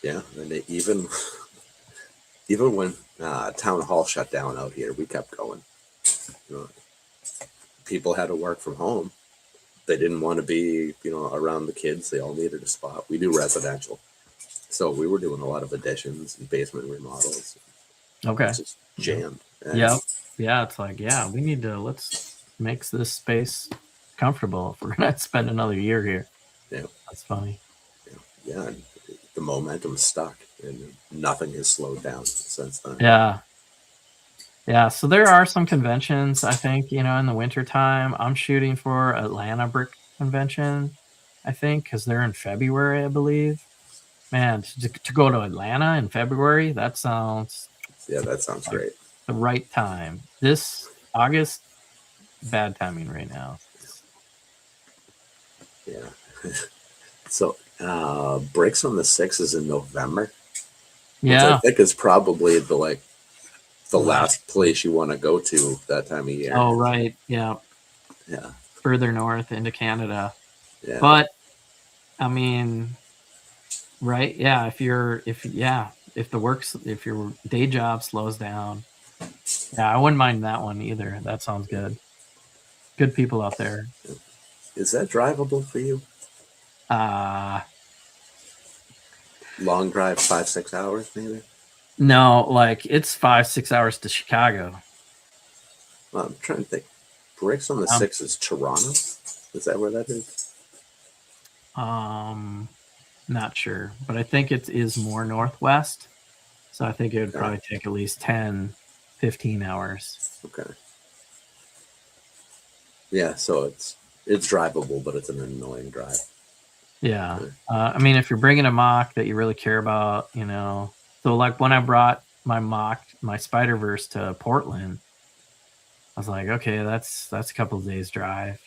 Yeah, and even when town hall shut down out here, we kept going. You know, people had to work from home. They didn't want to be, around the kids. They all needed a spot. We do residential, so we were doing a lot of additions and basement remodels. Okay. It's just jammed. Yeah. Yeah. It's like, yeah, we need to let's make this space comfortable if we're gonna spend another year here. Yeah. That's funny. Yeah. And the momentum's stuck, and nothing has slowed down since then. Yeah. Yeah, so there are some conventions, I think, in the wintertime. I'm shooting for Atlanta Brick Convention, I think, because they're in February, I believe. Man, to go to Atlanta in February, that sounds Yeah, that sounds like great. the right time. This August, bad timing right now. Yeah. So Bricks on the 6th is in November. Which I Yeah. think is probably the last place you want to go to that time of year. Oh, right. Yeah. Yeah. Further north into Canada. Yeah. But I mean, right? Yeah. If your day job slows down, yeah, I wouldn't mind that one either. That sounds good. Good people out there. Is that drivable for you? Long drive, 5-6 hours, maybe? No, like it's 5-6 hours to Chicago. Well, I'm trying to think. Bricks on the 6th is Toronto? Is that where that is? Not sure, but I think it is more northwest. So I think it would probably take at least 10-15 hours. Okay. Yeah, so it's drivable, but it's an annoying drive. Yeah. I mean, if you're bringing a mock that you really care about, so like when I brought my Spider-Verse to Portland, I was like, okay, that's a couple of days drive.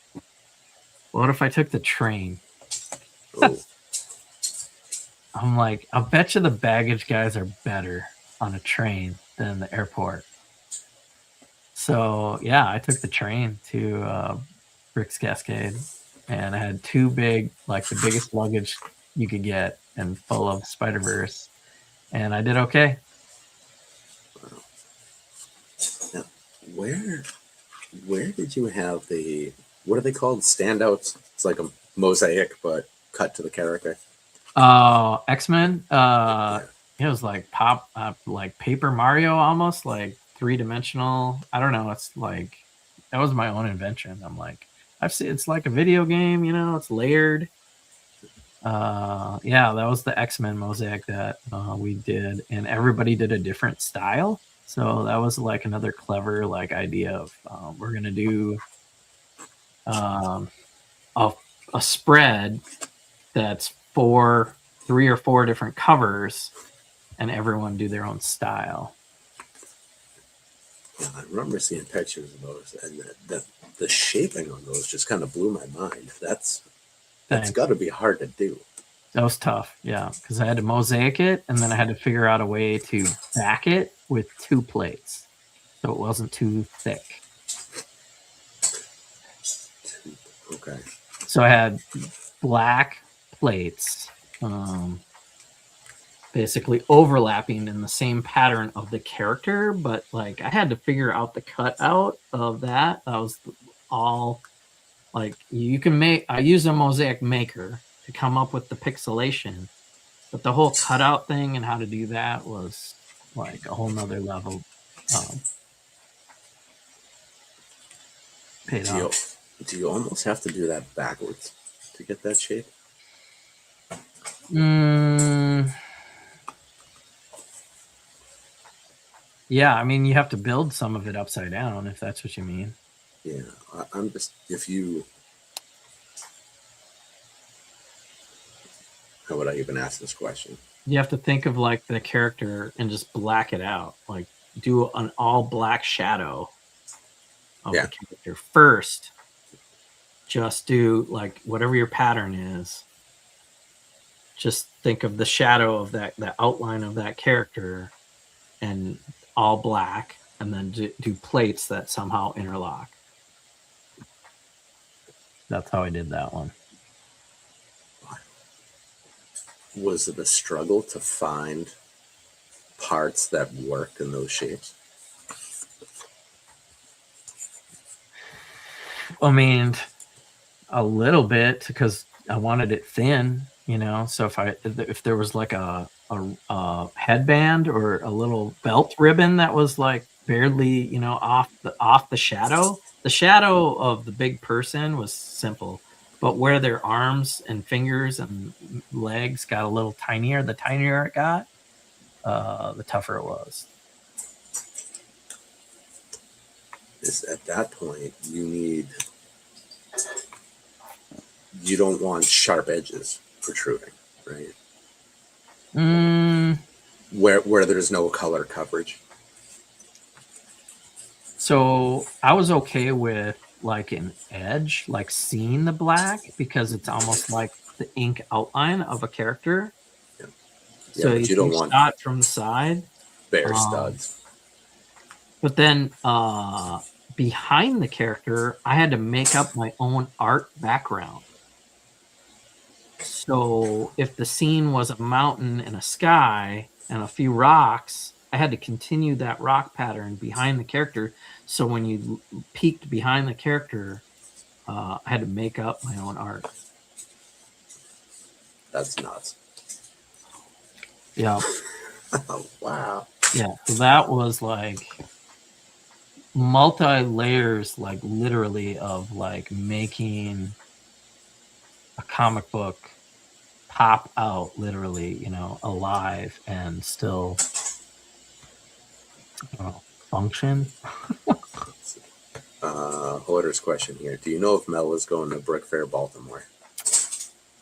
What if I took the train? Oh. I'm like, I'll bet you the baggage guys are better on a train than the airport. So yeah, I took the train to Bricks Cascade, and I had two big, like the biggest luggage you could get, and full of Spider-Verse, and I did okay. Wow. Now, where did you have what are they called? Standouts? It's like a mosaic, but cut to the character. X-Men. It was like like Paper Mario, almost like 3-dimensional. I don't know. It's like that was my own invention. I'm like, I've seen it's like a video game. It's layered. Yeah, that was the X-Men mosaic that we did, and everybody did a different style. So that was like another clever idea of we're gonna do a spread that's 3 or 4 different covers, and everyone do their own style. Yeah, I remember seeing pictures of those, and the shaping on those just kind of blew my mind. That's got to be hard to do. That was tough, yeah, because I had to mosaic it, and then I had to figure out a way to back it with 2 plates, so it wasn't too thick. Okay. So I had black plates, basically overlapping in the same pattern of the character, but like I had to figure out the cutout of that. That was all like you can make. I use a mosaic maker to come up with the pixelation, but the whole cutout thing and how to do that was like a whole nother level. Paid off. Do you almost have to do that backwards to get that shape? Yeah, I mean, you have to build some of it upside down, if that's what you mean. Yeah, I'm just, if you, how would I even ask this question? You have to think of like the character and just black it out. Like do an all black shadow of the character first. Just do like whatever your pattern is. Just think of the shadow of that, the outline of that character, and all black, and then do plates that somehow interlock. That's how I did that one. Was it a struggle to find parts that worked in those shapes? I mean, a little bit, because I wanted it thin, you know. So if there was like a headband or a little belt ribbon that was like barely, you know, off the shadow. The shadow of the big person was simple, but where their arms and fingers and legs got a little tinier, the tinier it got, the tougher it was. At that point, you don't want sharp edges protruding, right? Where there's no color coverage. So I was okay with like an edge, like seeing the black, because it's almost like the ink outline of a character. Yeah. So but you don't want shot from the side, bare studs. But then behind the character, I had to make up my own art background. So if the scene was a mountain and a sky and a few rocks, I had to continue that rock pattern behind the character. So when you peeked behind the character, I had to make up my own art. That's nuts. Yeah. Oh, wow. Yeah. So that was like multi-layers, like literally, of like making a comic book pop out, literally, you know, alive and still function. Hoarder's question here. Do you know if Mel is going to Brick Fair Baltimore?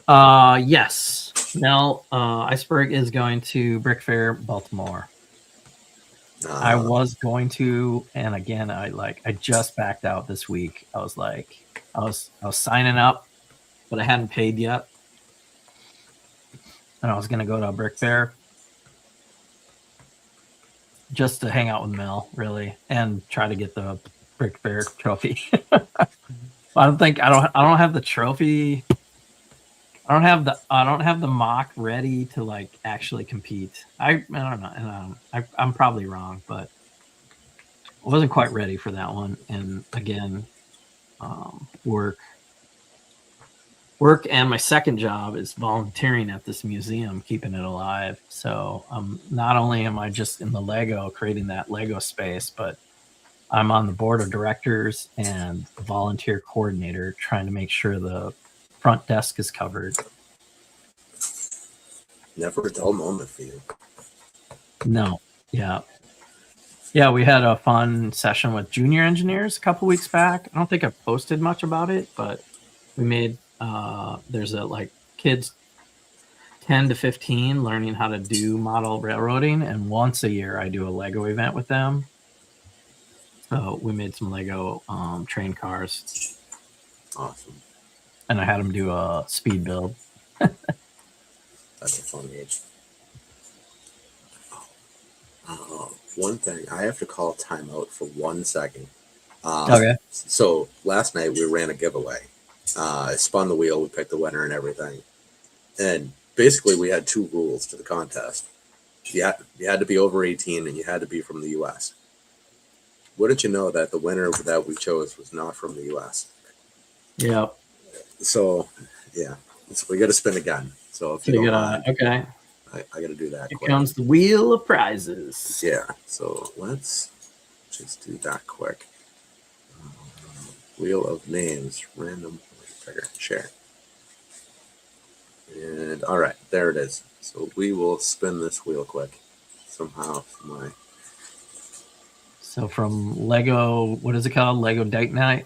Yes. Mel Iceberg is going to Brick Fair Baltimore. I was going to, and again, I just backed out this week. I was signing up, but I hadn't paid yet. And I was going to go to a Brick Fair just to hang out with Mel, really, and try to get the Brick Fair trophy. I don't have the trophy. I don't have the mock ready to like actually compete. I don't know. And I'm probably wrong, but I wasn't quite ready for that one. And again, work and my second job is volunteering at this museum, keeping it alive. So not only am I just in the Lego, creating that Lego space, but I'm on the board of directors and the volunteer coordinator, trying to make sure the front desk is covered. Never a dull moment for you. No. Yeah. Yeah, we had a fun session with junior engineers a couple weeks back. I don't think I've posted much about it, but we made there's a like kids 10 to 15 learning how to do model railroading, and once a year I do a Lego event with them. So we made some Lego train cars. Awesome. And I had them do a speed build. That's a fun age. One thing, I have to call timeout for 1 second. Okay. So last night we ran a giveaway, I spun the wheel, we picked the winner and everything. And basically, we had 2 rules to the contest. You had to be over 18 and you had to be from the U.S. Wouldn't you know that the winner that we chose was not from the U.S.? Yep. So, yeah. So we got to spin again. So if So you you don't gotta, mind, okay. I got to do that Here quick. comes the wheel of prizes. Yeah. So let's just do that quick. Wheel of names, random trigger, share. And all right, there it is. So we will spin this wheel quick somehow. So from Lego, what is it called? Lego Date Night.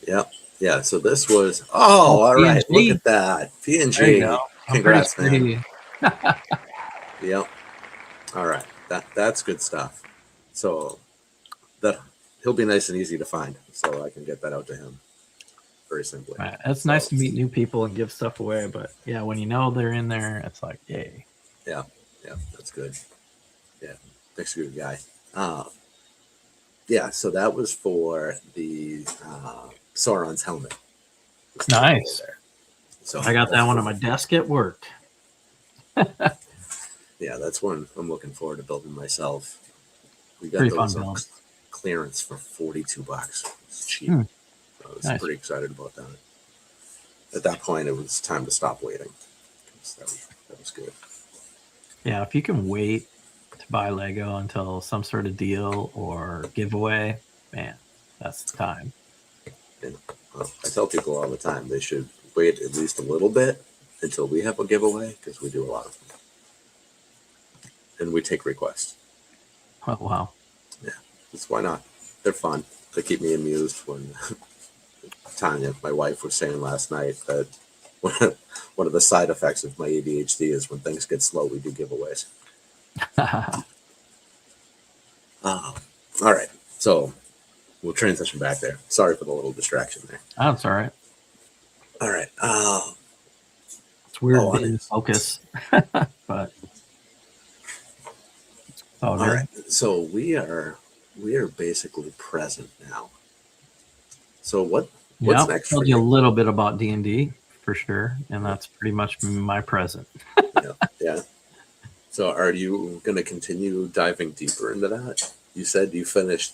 Yep. Yeah. So this was. Oh, all right. PNG. Look at that. There you PNG. go. Congrats, man. Pretty. Yep. All right. That's good stuff. So that he'll be nice and easy to find. So I can get that out to him very simply. Right. It's nice to meet new people and give stuff away, but yeah, when you know they're in there, it's like, yay. Yeah. Yeah. That's good. Yeah. Thanks, good guy. Yeah. So that was for the Sauron's helmet. Nice. So I got that one on my desk at work. Yeah, that's one I'm looking forward to building myself. We got Pretty those fun on build. clearance for $42. It's cheap. I was Nice. pretty excited about that. At that point, it was time to stop waiting. That was good. Yeah, if you can wait to buy Lego until some sort of deal or giveaway, man, that's the time. And I tell people all the time they should wait at least a little bit until we have a giveaway because we do a lot of them. And we take requests. Oh, wow. Yeah, that's why not. They're fun. They keep me amused. When Tanya, my wife, was saying last night that one of the side effects of my ADHD is when things get slow, we do giveaways. All right, so we'll transition back there. Sorry for the little distraction there. That's all right. All right. It's weird being focus, but all right. So we are basically present now. So what's next? I told you a little bit about D&D for sure, and that's pretty much my present. Yeah. So are you going to continue diving deeper into that? You said you finished.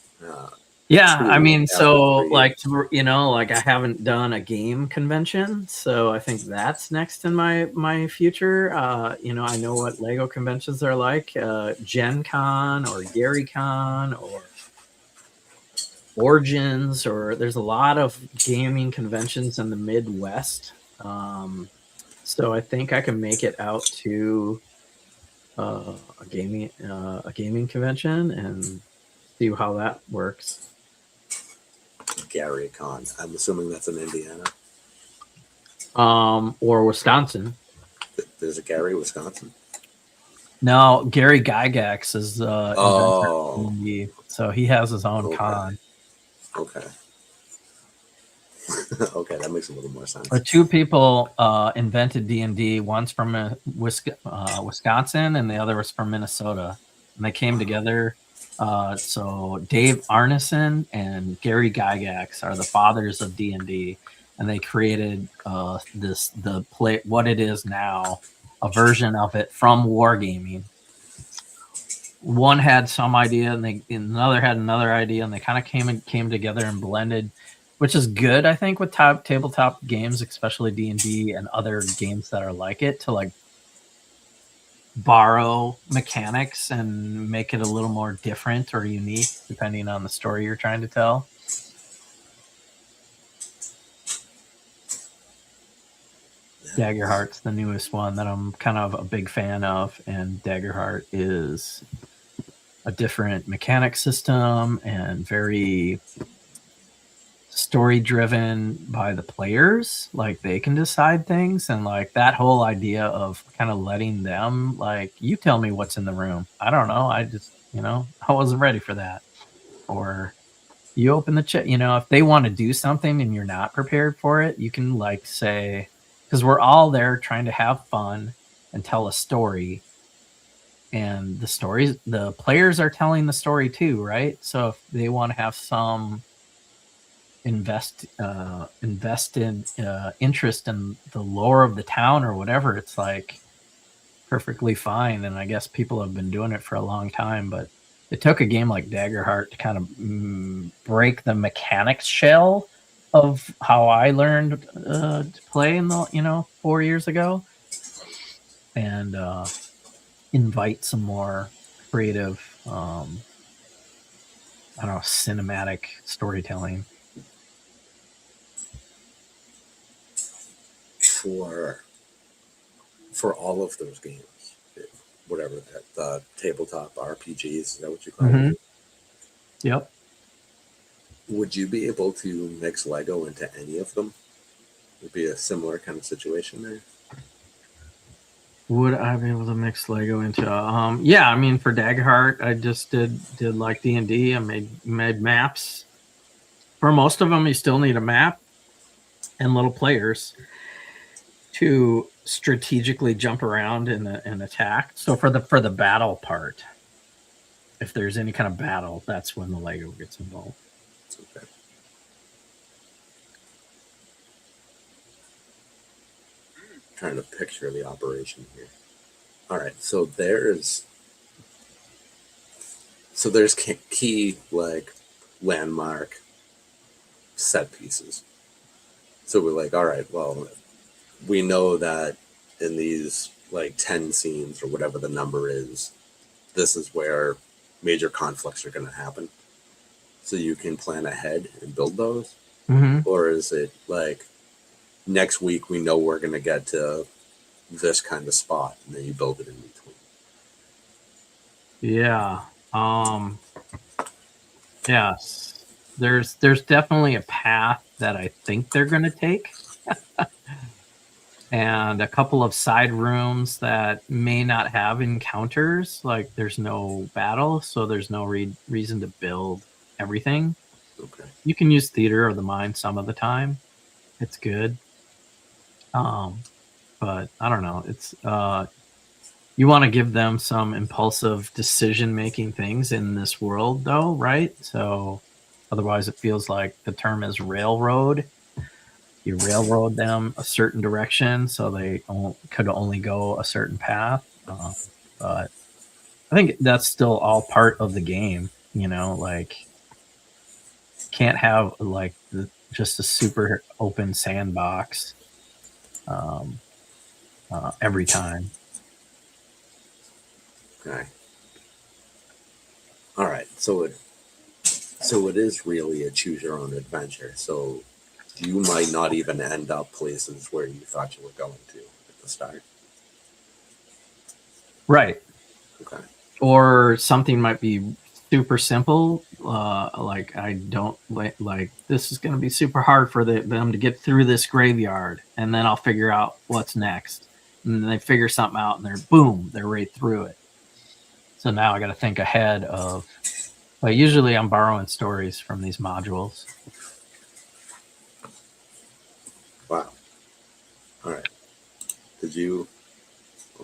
Yeah, I mean, so like, you know, like I haven't done a game convention, so I think that's next in my future. You know, I know what Lego conventions are like, Gen Con or Gary Con or Origins, or there's a lot of gaming conventions in the Midwest. So I think I can make it out to a gaming convention and see how that works. Gary Con. I'm assuming that's in Indiana. Or Wisconsin. There's a Gary, Wisconsin. No, Gary Gygax is Oh, so he has his own con. Okay. Okay, that makes a little more sense. Two people invented D&D. One's from Wisconsin, and the other was from Minnesota. And they came together. So Dave Arneson and Gary Gygax are the fathers of D&D, and they created what it is now, a version of it from wargaming. One had some idea, and another had another idea, and they kind of came together and blended, which is good, I think, with tabletop games, especially D&D and other games that are like it, to like borrow mechanics and make it a little more different or unique depending on the story you're trying to tell. Daggerheart's the newest one that I'm kind of a big fan of, and Daggerheart is a different mechanic system and very story driven by the players. Like they can decide things, and like that whole idea of kind of letting them, like, you tell me what's in the room. I don't know. I just, I wasn't ready for that. Or you open the check, if they want to do something and you're not prepared for it, you can like say, because we're all there trying to have fun and tell a story. And the players are telling the story too, right? So if they want to have some invest in interest in the lore of the town or whatever, it's like perfectly fine. And I guess people have been doing it for a long time, but it took a game like Daggerheart to kind of break the mechanics shell of how I learned to play in the 4 years ago, and invite some more creative, I don't know, cinematic storytelling. For all of those games, whatever that tabletop RPGs, is that what you call Mm-hmm. it? Yep. Would you be able to mix Lego into any of them? Would be a similar kind of situation there. Would I be able to mix Lego into? Yeah, I mean, for Daggerheart, I just did like D&D. I made maps. For most of them, you still need a map and little players to strategically jump around and attack. So for the battle part, if there's any kind of battle, that's when the Lego gets involved. Okay. Trying to picture the operation here. All right, so there's key like landmark set pieces. So we're like, all right, well, we know that in these like 10 scenes or whatever the number is, this is where major conflicts are going to happen. So you can plan ahead and build those. Mm-hmm. Or is it like next week we know we're going to get to this kind of spot and then you build it in between? Yeah. Yes. There's definitely a path that I think they're going to take. And a couple of side rooms that may not have encounters, like there's no battle, so there's no reason to build everything. Okay. You can use theater of the mind some of the time. It's good. But I don't know. It's you want to give them some impulsive decision-making things in this world, though, right? So otherwise it feels like the term is railroad. You railroad them a certain direction, so they could only go a certain path. But I think that's still all part of the game. Like can't have like just a super open sandbox every time. Okay. All right. So it is really a choose your own adventure. So you might not even end up places where you thought you were going to at the start. Right. Okay. Or something might be super simple. Like I don't like this is going to be super hard for them to get through this graveyard, and then I'll figure out what's next. And then they figure something out, and they're right through it. So now I got to think ahead of. But usually I'm borrowing stories from these modules. Wow. All right. I'll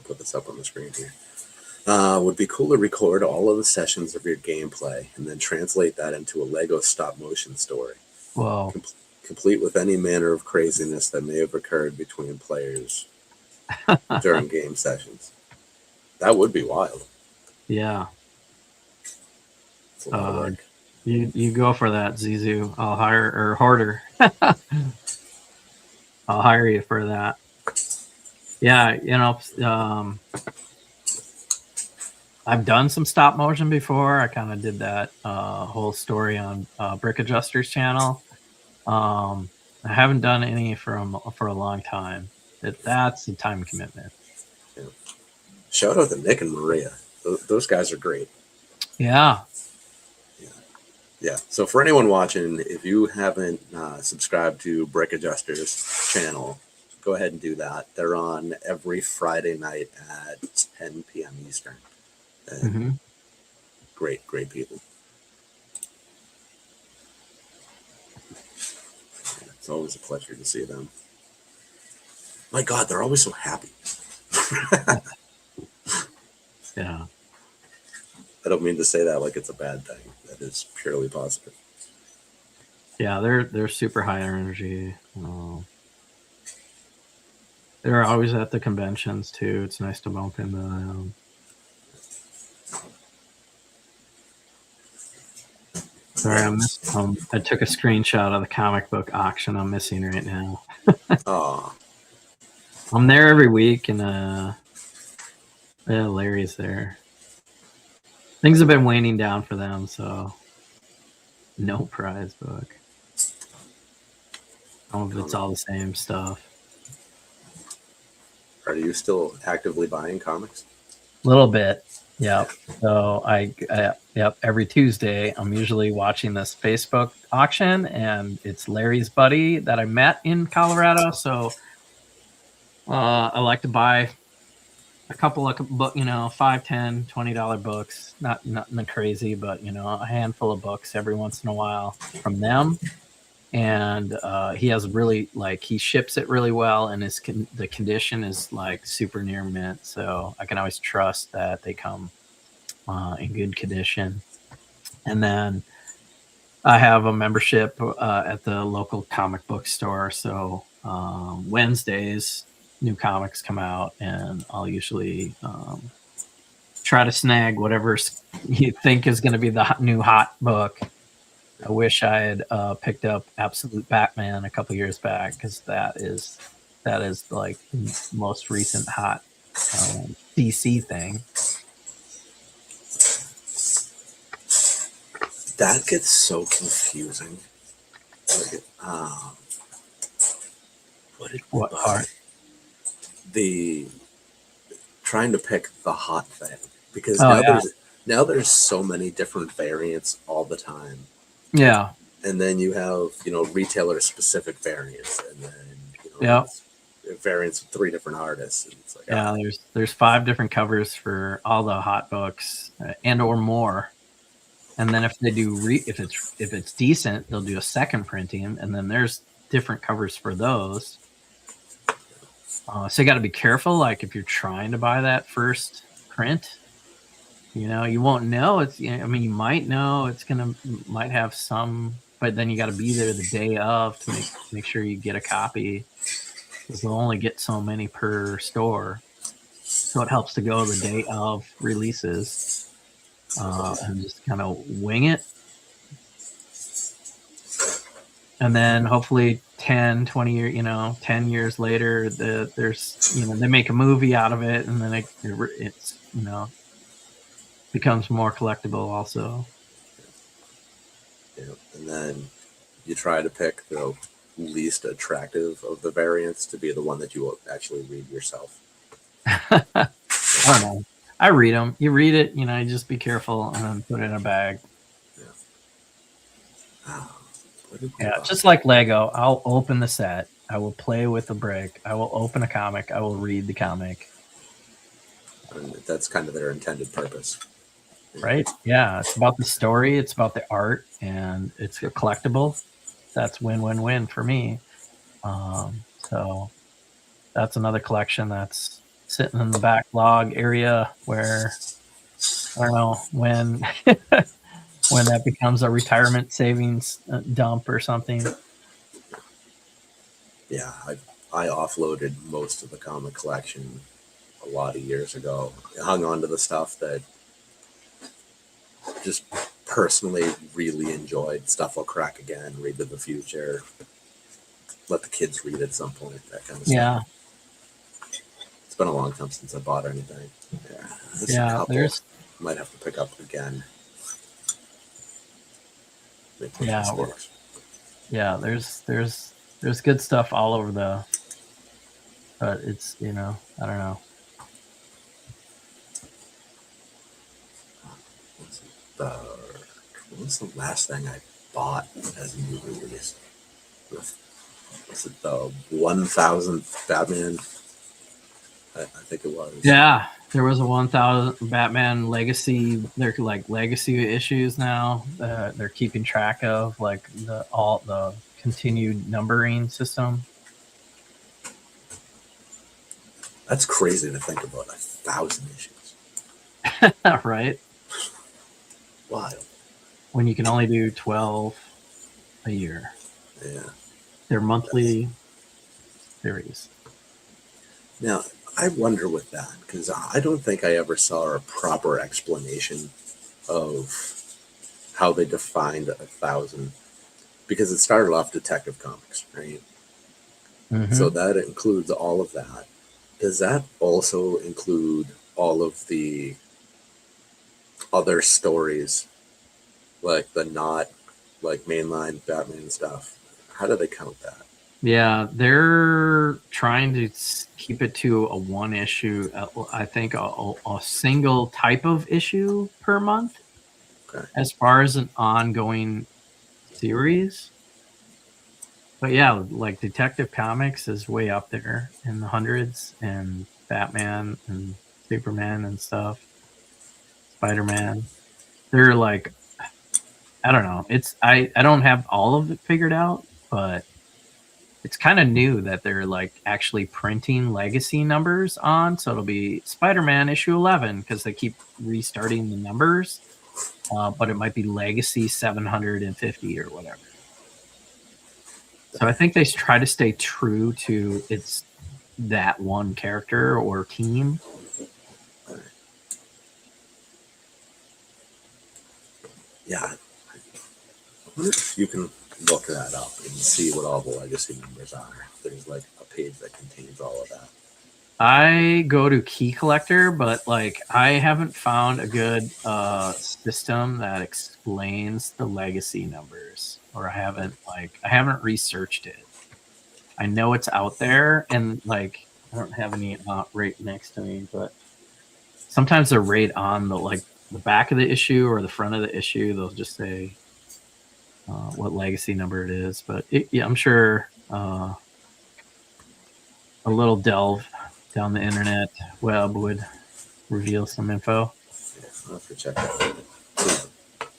put this up on the screen here. Would be cool to record all of the sessions of your gameplay and then translate that into a Lego stop motion story. Whoa. Complete with any manner of craziness that may have occurred between players during game sessions. That would be wild. Yeah. It's a lot of work. You go for that, Zizu. I'll hire or Hoarder. I'll hire you for that. Yeah, I've done some stop motion before. I kind of did that whole story on Brick Adjuster's channel. I haven't done any for a long time. That's a time commitment. Yeah. Shout out to Nick and Maria. Those guys are great. Yeah. Yeah. So for anyone watching, if you haven't subscribed to Brick Adjuster's channel, go ahead and do that. They're on every Friday night at 10 p.m. Eastern. And great people. It's always a pleasure to see them. My God, they're always so happy. Yeah. I don't mean to say that like it's a bad thing. That is purely positive. Yeah, they're super high energy. They're always at the conventions too. It's nice to bump into them. Sorry, I took a screenshot of the comic book auction I'm missing right now. Oh, I'm there every week, and yeah, Larry's there. Things have been waning down for them, so no prize book. Some of it's all the same stuff. are you still actively buying comics? A little bit, yep. So yep, every Tuesday I'm usually watching this Facebook auction, and it's Larry's buddy that I met in Colorado. So I like to buy a couple of book, $5, $10, $20 books. Not nothing crazy, but a handful of books every once in a while from them. And he has really he ships it really well, and the condition is like super near mint, so I can always trust that they come in good condition. And then I have a membership at the local comic book store, so Wednesdays new comics come out, and I'll usually try to snag whatever you think is going to be the new hot book. I wish I had picked up Absolute Batman a couple years back, because that is like the most recent hot DC thing. That gets so confusing. What part? The trying to pick the hot thing, because now there's so many different variants all the time. Yeah. And then you have, retailer specific variants, and then variants with 3 different artists. And it's like, there's 5 different covers for all the hot books, and or more. And then if they do if it's decent, they'll do a second printing, and then there's different covers for those. So you got to be careful. Like if you're trying to buy that first print, you won't know. You might know might have some, but then you got to be there the day of to make sure you get a copy, because they'll only get so many per store. So it helps to go the day of releases and just kind of wing it. And then hopefully 10, 20 years, 10 years later, there's, they make a movie out of it, and then it's becomes more collectible also. And then you try to pick the least attractive of the variants to be the one that you will actually read yourself. I don't know. I read them. You read it, you just be careful and then put it in a bag. Yeah, just like Lego, I'll open the set. I will play with the brick. I will open a comic. I will read the comic. And that's kind of their intended purpose. Right? Yeah, it's about the story. It's about the art, and it's a collectible. That's win-win-win for me. So that's another collection that's sitting in the backlog area where I don't know when when that becomes a retirement savings dump or something. Yeah, I offloaded most of the comic collection a lot of years ago. I hung on to the stuff that just personally really enjoyed. Stuff will crack again, read to the future, let the kids read at some point, that kind of stuff. Yeah. It's been a long time since I bought anything. Yeah, there's might have to pick up again. Yeah, there's good stuff all over but it's, I don't know. What was the last thing I bought as a new release? Was it the 1000th Batman? I think it was. Yeah, there was a 1000 Batman Legacy. They're like legacy issues now. They're keeping track of like all the continued numbering system. That's crazy to think about. 1,000 issues. Right? Wild. When you can only do 12 a year. Yeah. They're monthly series. Now, I wonder with that, because I don't think I ever saw a proper explanation of how they defined 1,000, because it started off Detective Comics, right? So that includes all of that. Does that also include all of the other stories, like the not like mainline Batman stuff? How do they count that? Yeah, they're trying to keep it to a one issue. I think a single type of issue per month. Okay. As far as an ongoing series. But yeah, like Detective Comics is way up there in the hundreds, and Batman and Superman and stuff, Spider-Man. They're like, I don't know. I don't have all of it figured out, but it's kind of new that they're like actually printing legacy numbers on. So it'll be Spider-Man issue 11 because they keep restarting the numbers, but it might be Legacy 750 or whatever. So I think they try to stay true to it's that one character or team. Yeah. I wonder if you can look that up and see what all the legacy numbers are. There's like a page that contains all of that. I go to Key Collector, but like I haven't found a good system that explains the legacy numbers, or I haven't researched it. I know it's out there, and like I don't have any right next to me, but sometimes they're right on the back of the issue or the front of the issue. They'll just say what legacy number it is, but yeah, I'm sure a little delve down the internet web would reveal some info. Yeah, I'll have to check that out. So,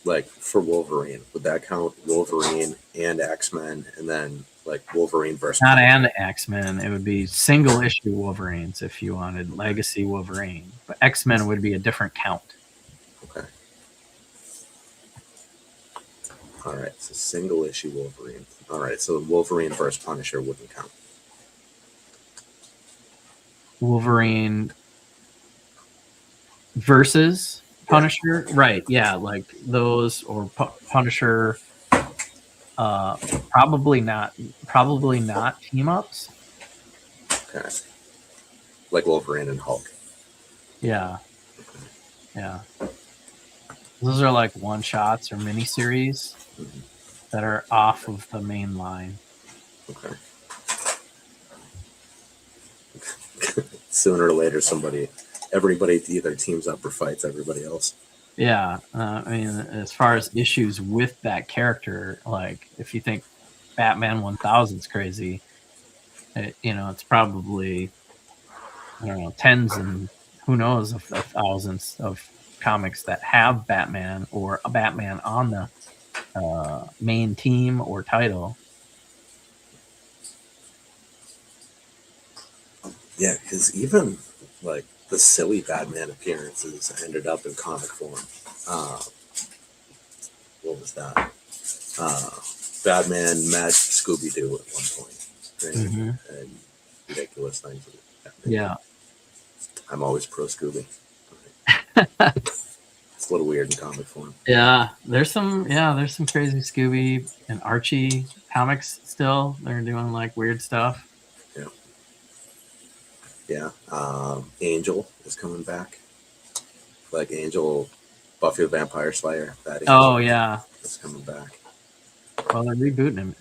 like for Wolverine, would that count Wolverine and X-Men, and then like Wolverine versus Not and X-Men. It would be single issue Wolverines if you wanted legacy Wolverine, but X-Men would be a different count. Okay. All right, so single issue Wolverine. All right, so Wolverine versus Punisher wouldn't count. Wolverine versus Punisher, right? Yeah, like those or Punisher. Probably not team ups. Okay. Like Wolverine and Hulk. Yeah. Those are like one shots or miniseries that are off of the main line. Okay. Sooner or later, everybody either teams up or fights everybody else. Yeah, I mean, as far as issues with that character, like if you think Batman 1000 is crazy, it's probably I don't know tens and who knows of thousands of comics that have Batman or a Batman on the main team or title. Yeah, because even like the silly Batman appearances ended up in comic form. What was that? Batman met Scooby Doo at one point, right? And ridiculous things. Yeah, I'm always pro Scooby. It's a little weird in comic form. yeah. There's some crazy Scooby and Archie comics still. They're doing like weird stuff. Yeah. Angel is coming back. Like Angel, Buffy the Vampire Slayer. That Angel. Oh yeah, is coming back. Well, they're rebooting him,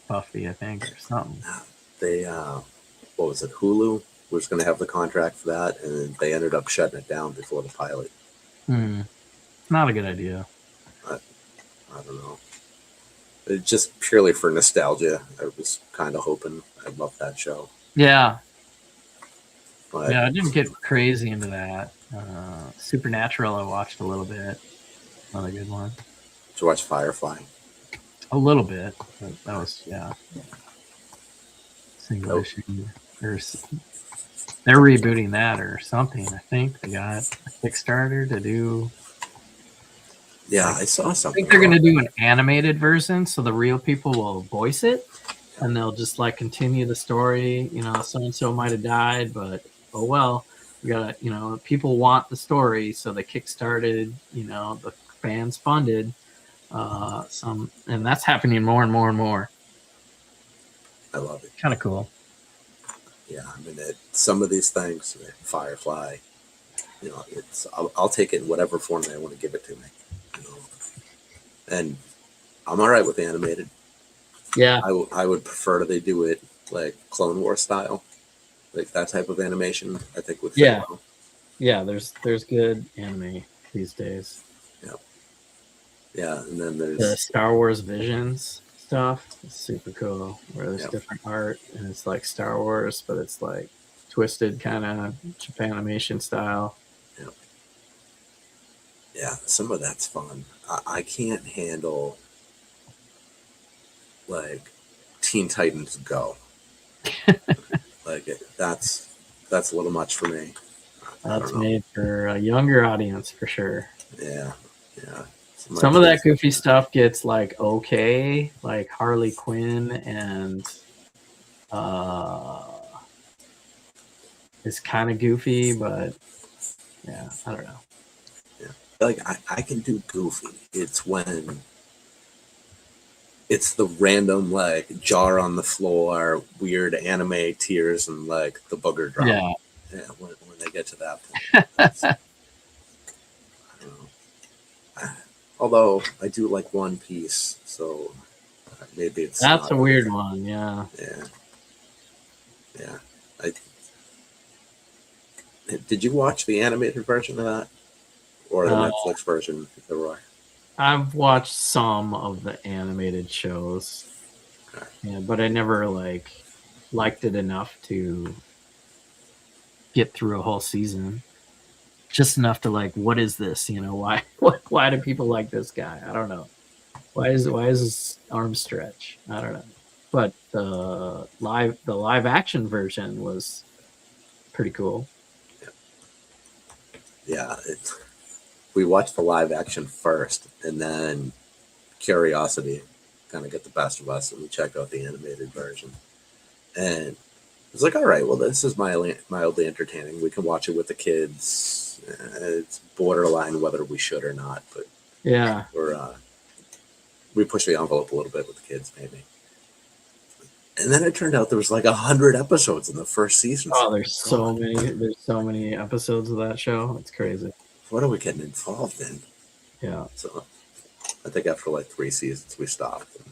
Buffy, I think, or something. They, what was it? Hulu was going to have the contract for that, and they ended up shutting it down before the pilot. Not a good idea. I don't know. It's just purely for nostalgia. I was kind of hoping I'd love that show. Yeah. But, yeah, I didn't get crazy into that. Supernatural, I watched a little bit. Another good one. Did you watch Firefly? A little bit. But that was, single issue. They're rebooting that or something. I think they got a Kickstarter to do. Yeah, Like, I saw I something think they're gonna about do an animated version, so the real people will voice it, and they'll just like continue the story. You know, so and so might have died, but oh well. We got people want the story, so they kickstarted. The fans funded some, and that's happening more and more and more. I love it. Kind of cool. Yeah, I mean, some of these things, Firefly, I'll take it in whatever form they want to give it to me. You know? And I'm all right with animated. Yeah, I would prefer they do it like Clone Wars style, like that type of animation. I think would fit yeah, well. yeah. There's good anime these days. Yeah, yeah, and then The there's Star Wars Visions stuff is super cool, where there's yeah, different art and it's like Star Wars, but it's like twisted kind of Japanimation style. yeah, yeah. Some of that's fun. I can't handle like Teen Titans Go. Like that's a little much for me. I That's don't know. made for a younger audience for sure. Yeah, yeah. So my Some of that kids, goofy stuff gets like okay, like Harley Quinn and uh is kind of goofy, but yeah, I don't know. yeah. Like I can do goofy. It's when it's the random like jar on the floor, weird anime tears, and like the booger drama. Yeah. Yeah, when they get to that point, I don't know. Although I do like One Piece, so maybe it's That's not. a weird one, yeah. Yeah, yeah. I did you watch the animated version of that or the Uh, Netflix version? If there were. I've watched some of the animated shows, Okay. yeah, but I never liked it enough to get through a whole season. Just enough to like, what is this? Why do people like this guy? I don't know. Why is his arm stretch? I don't know. But the live action version was pretty cool. Yeah, we watched the live action first, and then curiosity kind of got the best of us, and we checked out the animated version. And it was like, all right, well, this is mildly entertaining. We can watch it with the kids. It's borderline whether we should or not, but Yeah. we push the envelope a little bit with the kids, maybe. And then it turned out there was like 100 episodes in the first season. Oh, there's so many. There's so many episodes of that show. It's crazy. What are we getting involved in? Yeah. So I think after like 3 seasons, we stopped. And,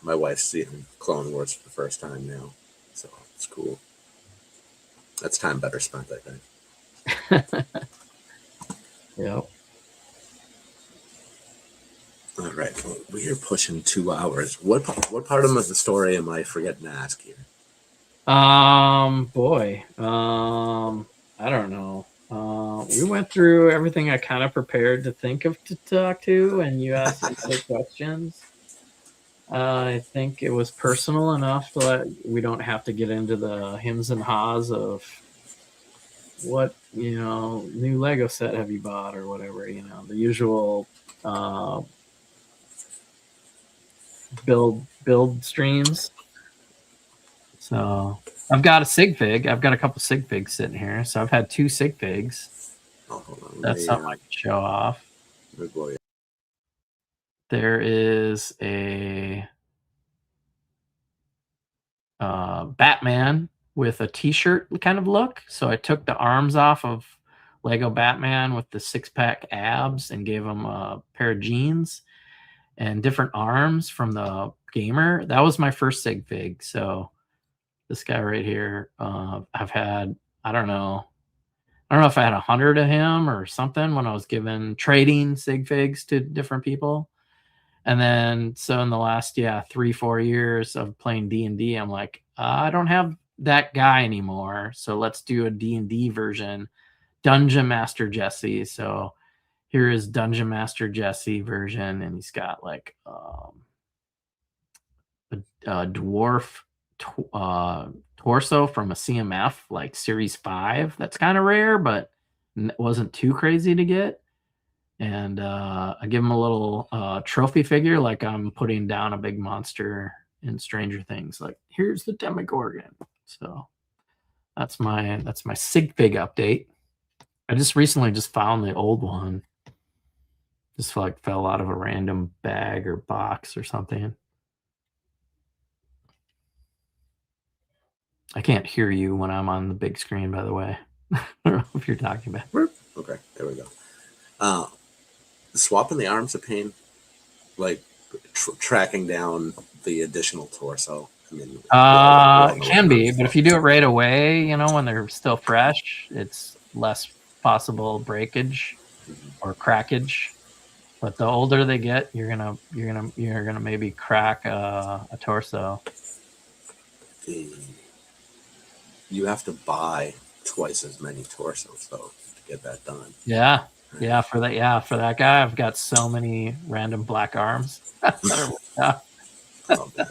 my wife's seeing Clone Wars for the first time now, so it's cool. That's time better spent, I think. Yep. All right, well, we are pushing 2 hours. What part of the story am I forgetting to ask here? Boy. I don't know. We went through everything I kind of prepared to think of to talk to, and you asked some good questions. I think it was personal enough that we don't have to get into the hims and haws of what new Lego set have you bought or whatever. The usual build streams. So I've got a sig fig. I've got a couple sig figs sitting here. So I've had 2 sig figs. Oh, hold on. That's something I can show off. Boy. There is a Batman with a t-shirt kind of look. So I took the arms off of Lego Batman with the 6-pack abs and gave him a pair of jeans and different arms from the gamer. That was my first sig fig. So this guy right here, I've had, I don't know if I had 100 of him or something when I was trading sig figs to different people. And then, so in the last, 3-4 years of playing D&D, I'm like, I don't have that guy anymore. So let's do a D&D version, Dungeon Master Jesse. So here is Dungeon Master Jesse version. And he's got like a dwarf torso from a CMF, like Series 5. That's kind of rare, but wasn't too crazy to get. And I give him a little trophy figure, like I'm putting down a big monster in Stranger Things. Like, here's the Demogorgon. So that's my sig fig update. I just recently just found the old one. Just like fell out of a random bag or box or something. I can't hear you when I'm on the big screen, by the way. I don't know if you're talking about. Okay, there we go. Swapping the arms a pain, like tracking down the additional torso. I mean, It can be, but if you do it right away, you know, when they're still fresh, it's less possible breakage or crackage. But the older they get, you're gonna maybe crack a torso. You have to buy twice as many torsos though to get that done. Yeah, yeah. For that guy, I've got so many random black arms. Yeah. Oh, man.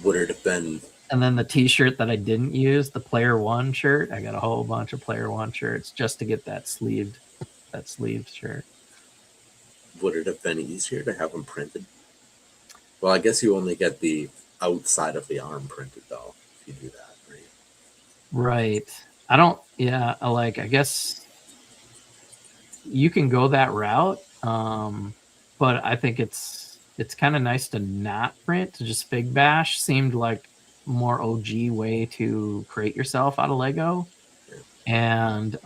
Would it have been? And then the T-shirt that I didn't use, the Player One shirt, I got a whole bunch of Player One shirts just to get that sleeved shirt. Would it have been easier to have them printed? Well, I guess you only get the outside of the arm printed though if you do that, right? Right. I don't. Yeah. I guess you can go that route, but I think it's kind of nice to not print, to just fig bash. Seemed like more OG way to create yourself out of Lego. And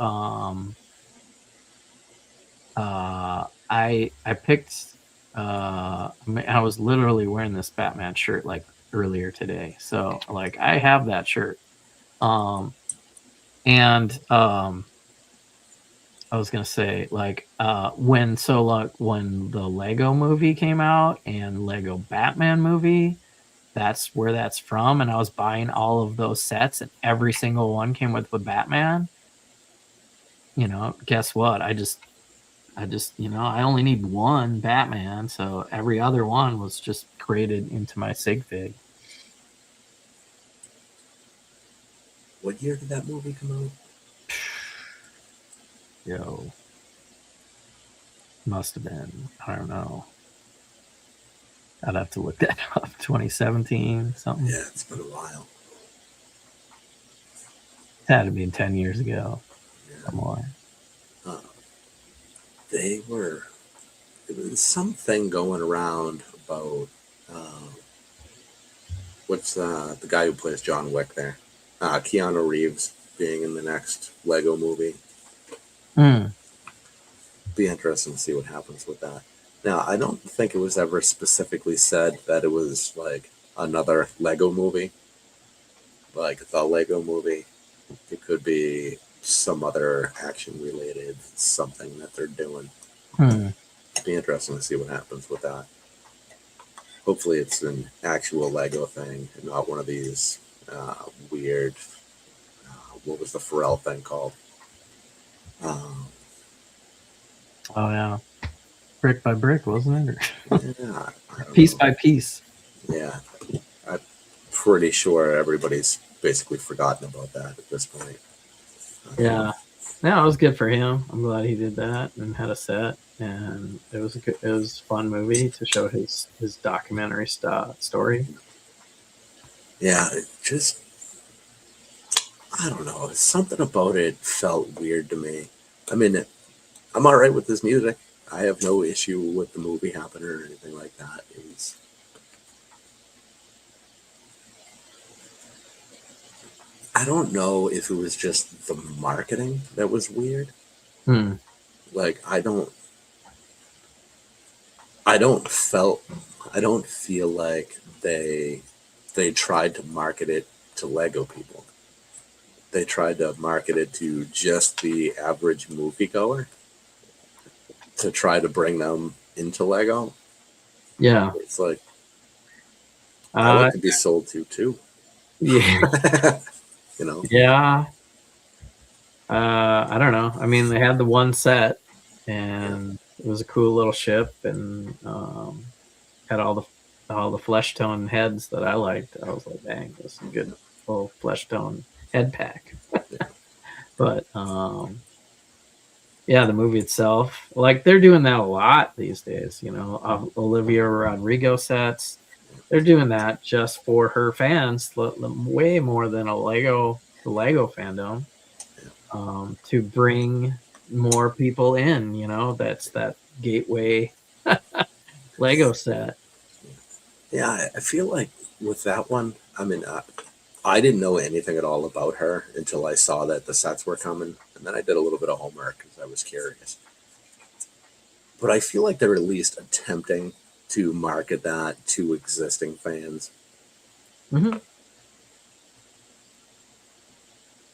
I picked I was literally wearing this Batman shirt like earlier today, so like I have that shirt. I was gonna say, like, when the Lego movie came out and Lego Batman movie, that's where that's from. And I was buying all of those sets, and every single one came with the Batman. You know, guess what? I just, you know, I only need one Batman, so every other one was just created into my sig fig. What year did that movie come out? Yo, must have been, I don't know. I'd have to look that up. 2017, something. Yeah, it's been a while. It had to be 10 years ago. Yeah. More. There was something going around about what's the guy who plays John Wick there? Keanu Reeves being in the next Lego movie. Be interesting to see what happens with that. Now, I don't think it was ever specifically said that it was like another Lego movie, like the Lego movie. It could be some other action-related something that they're doing. Be interesting to see what happens with that. Hopefully, it's an actual Lego thing and not one of these weird. What was the Pharrell thing called? Oh yeah, brick by brick, wasn't it? Yeah, piece by piece. Yeah, I'm pretty sure everybody's basically forgotten about that at this point. Yeah, it was good for him. I'm glad he did that and had a set, and it was a fun movie to show his documentary story. Yeah, it just, I don't know, something about it felt weird to me. I mean, I'm all right with this music. I have no issue with the movie happening or anything like that. It was, I don't know if it was just the marketing that was weird. Like, I don't feel like they tried to market it to Lego people. They tried to market it to just the average moviegoer to try to bring them into Lego. Yeah. It's like, I like to be sold to too. Yeah. You know? Yeah. I don't know. I mean, they had the one set, and it was a cool little ship, and had all the flesh tone heads that I liked. I was like, dang, this is a good little flesh tone head pack. But Yeah, the movie itself. Like they're doing that a lot these days. You know, Olivia Rodrigo sets. They're doing that just for her fans, way more than the Lego fandom, to bring more people in. You know, that's that gateway Lego set. Yeah, I feel like with that one, I mean, I didn't know anything at all about her until I saw that the sets were coming, and then I did a little bit of homework because I was curious. But I feel like they're at least attempting to market that to existing fans. Mm-hmm.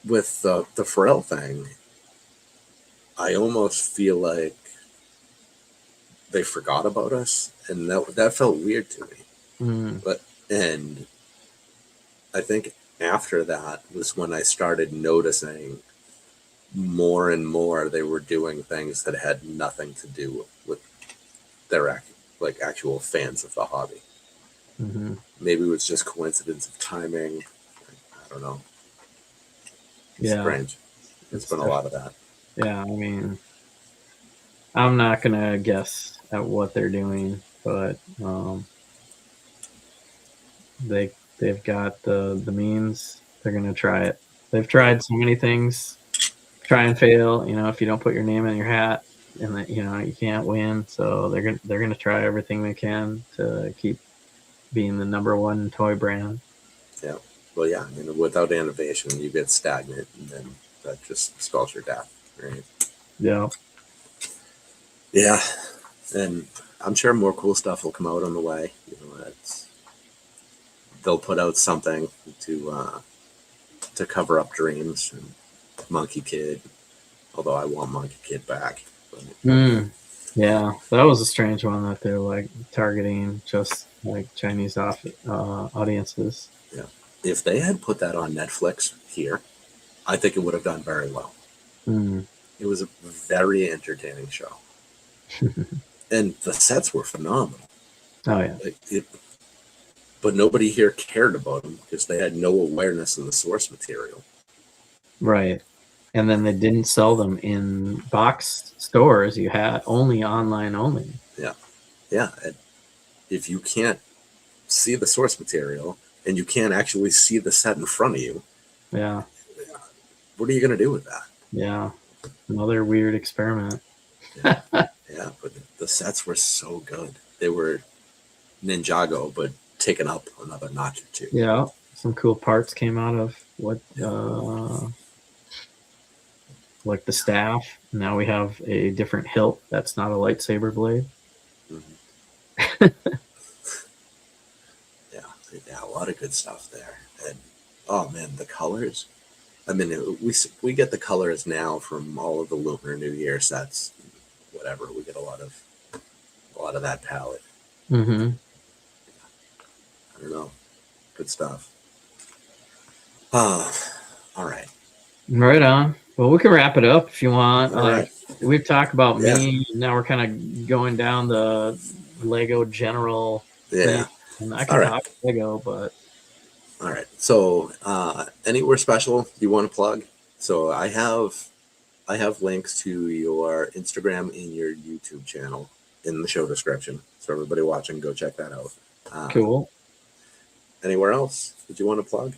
With the Pharrell thing, I almost feel like they forgot about us, and that felt weird to me. Mm. But and I think after that was when I started noticing more and more they were doing things that had nothing to do with their like actual fans of the hobby. Mm-hmm. Maybe it was just coincidence of timing. I don't know. Yeah, Strange. It's been a lot of that. yeah. I mean, I'm not gonna guess at what they're doing, but they've got the means. They're gonna try it. They've tried so many things, try and fail. You know, if you don't put your name in your hat, and that you know you can't win, so they're gonna try everything they can to keep being the number one toy brand. Yeah. Well, yeah. I mean, without innovation, you get stagnant, and then that just spells your death, right? Yeah. Yeah. And I'm sure more cool stuff will come out on the way. You know, they'll put out something to cover up dreams and Monkey Kid. Although I want Monkey Kid back. But, Yeah, that was a strange one that they're like targeting just like Chinese audiences. yeah. If they had put that on Netflix here, I think it would have done very well. Mm. It was a very entertaining show. And the sets were phenomenal. Oh yeah. But nobody here cared about them because they had no awareness of the source material. Right. And then they didn't sell them in box stores. You had only online only. Yeah. Yeah. And if you can't see the source material and you can't actually see the set in front of you, Yeah. what are you going to do with that? Yeah. Another weird experiment. Yeah. Yeah. But the sets were so good. They were Ninjago, but taken up another notch or two. Yeah. Some cool parts came out of what like the staff. Now we have a different hilt that's not a lightsaber blade. Mm-hmm. Yeah, a lot of good stuff there. And oh man, the colors. I mean, we get the colors now from all of the Lunar New Year sets. Whatever, we get a lot of that palette. Mm-hmm. I don't know, good stuff. All right. Right on. Well, we can wrap it up if you want. All right. We've talked about Yeah. me. Now we're kind of going down the Lego general Yeah. thing. And I can All right. talk Lego, but All right. So, anywhere special you want to plug? So I have links to your Instagram and your YouTube channel in the show description. So everybody watching, go check that out. cool. Anywhere else that you want to plug?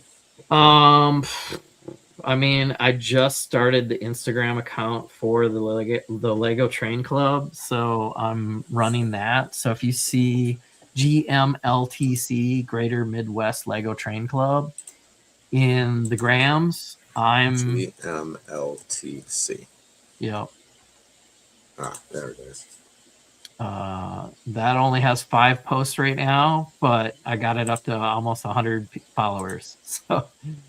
I mean, I just started the Instagram account for the Lego Train Club, so I'm running that. So if you see GMLTC, Greater Midwest Lego Train Club, in the grams, I'm GMLTC. Yep. There it is. That only has 5 posts right now, but I got it up to almost 100 followers. So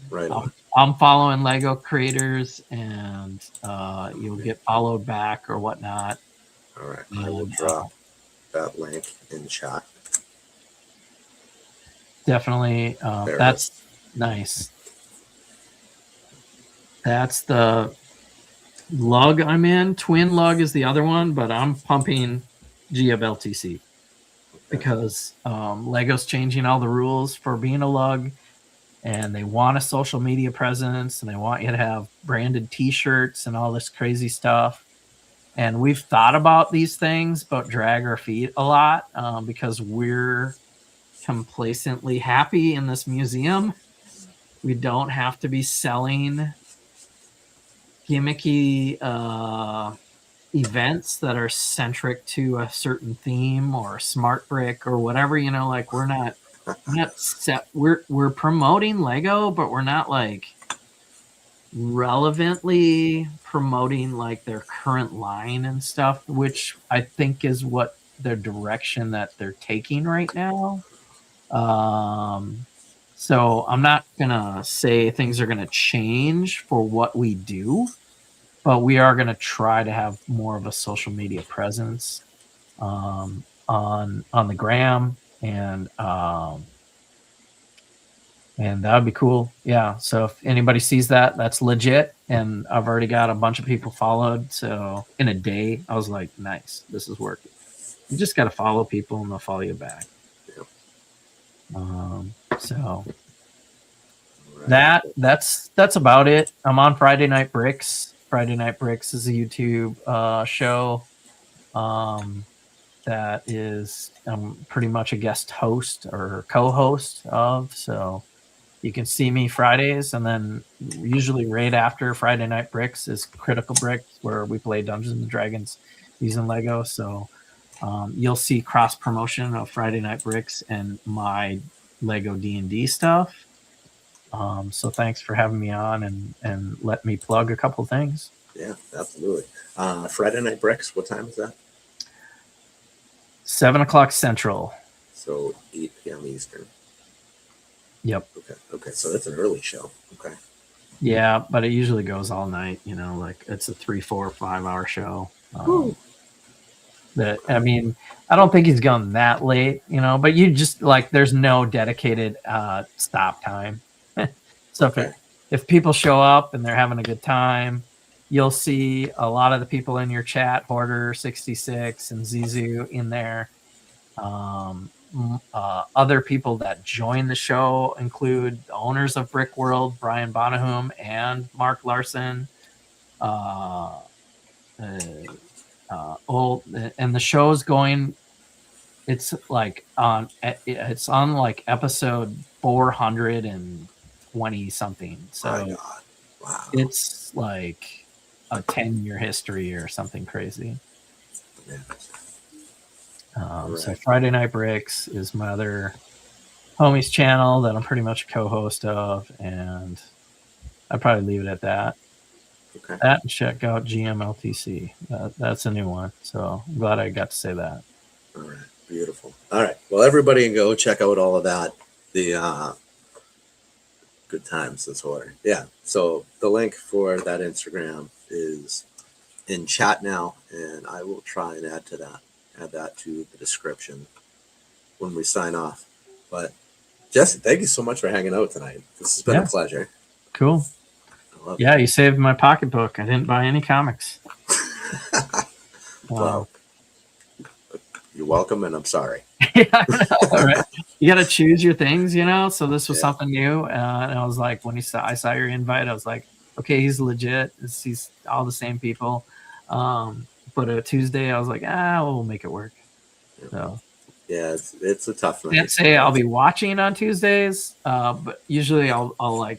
Right on. I'm following Lego creators, and you'll get followed back or whatnot. All right. I will drop that link in chat. Definitely. That's nice. That's the lug I'm in. Twin lug is the other one, but I'm pumping GFLTC because Lego's changing all the rules for being a lug, and they want a social media presence, and they want you to have branded T-shirts and all this crazy stuff. And we've thought about these things, but drag our feet a lot because we're complacently happy in this museum. We don't have to be selling gimmicky events that are centric to a certain theme or smart brick or whatever, like we're not set. We're promoting Lego, but we're not like relevantly promoting like their current line and stuff, which I think is what their direction that they're taking right now. So I'm not gonna say things are gonna change for what we do, but we are gonna try to have more of a social media presence on the gram, and that would be cool. Yeah. So if anybody sees that, that's legit. And I've already got a bunch of people followed. So in a day, I was like, nice, this is working. You just got to follow people and they'll follow you back. So that's about it. I'm on Friday Night Bricks. Friday Night Bricks is a YouTube show that is pretty much a guest host or co-host of. So you can see me Fridays, and then usually right after Friday Night Bricks is Critical Bricks, where we play Dungeons and Dragons using Lego. So you'll see cross promotion of Friday Night Bricks and my Lego D&D stuff. So thanks for having me on and let me plug a couple things. Yeah, absolutely. Friday Night Bricks, what time is that? 7:00 Central. So 8 p.m. Eastern. Yep. Okay. So that's an early show. Okay. Yeah, but it usually goes all night. Like it's a 3, 4, 5 hour show. That I mean, I don't think he's gone that late. But you just like there's no dedicated stop time. So if people show up and they're having a good time, you'll see a lot of the people in your chat, Hoarder 66 and Zizu in there. Other people that join the show include the owners of Brick World, Brian Bonahum and Mark Larson. And the show's going. It's on like episode 420 something. So wow. It's like a 10-year history or something crazy. Yeah. So Friday Night Bricks is my other homie's channel that I'm pretty much a co-host of, and I'd probably leave it at that. Okay. That and check out GMLTC. That's a new one, so I'm glad I got to say that. All right, beautiful. All right, well, everybody can go check out all of that. The good times this order. Yeah, so the link for that Instagram is in chat now, and I will try and add that to the description when we sign off. But Jesse, thank you so much for hanging out tonight. This has been a pleasure. Cool. Yeah, you saved my pocketbook. I didn't buy any comics. Well, you're welcome, and I'm sorry. Yeah, all right. You got to choose your things, So this was something new, and I was like, when I saw your invite, I was like, okay, he's legit. He's all the same people. But a Tuesday, I was like, we'll make it work. So yeah, it's a tough night. Can't say I'll be watching on Tuesdays, but usually I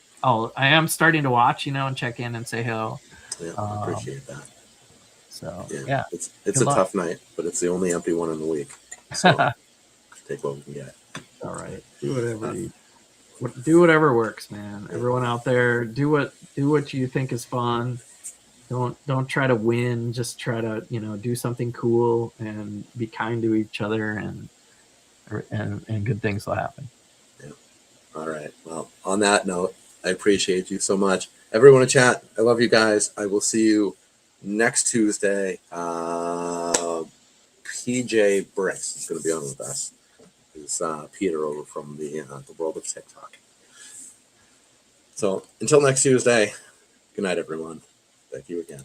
am starting to watch, and check in and say hello. Yeah, I appreciate that. So yeah. It's a tough night, but it's the only empty one in the week. So take what we can get. All right, do whatever works, man. Everyone out there, do what you think is fun. Don't try to win. Just try to do something cool and be kind to each other, and good things will happen. Yeah. All right. Well, on that note, I appreciate you so much, everyone in chat. I love you guys. I will see you next Tuesday. PJ Bricks is going to be on with us. It's Peter over from the world of TikTok. So until next Tuesday, good night, everyone. Thank you again.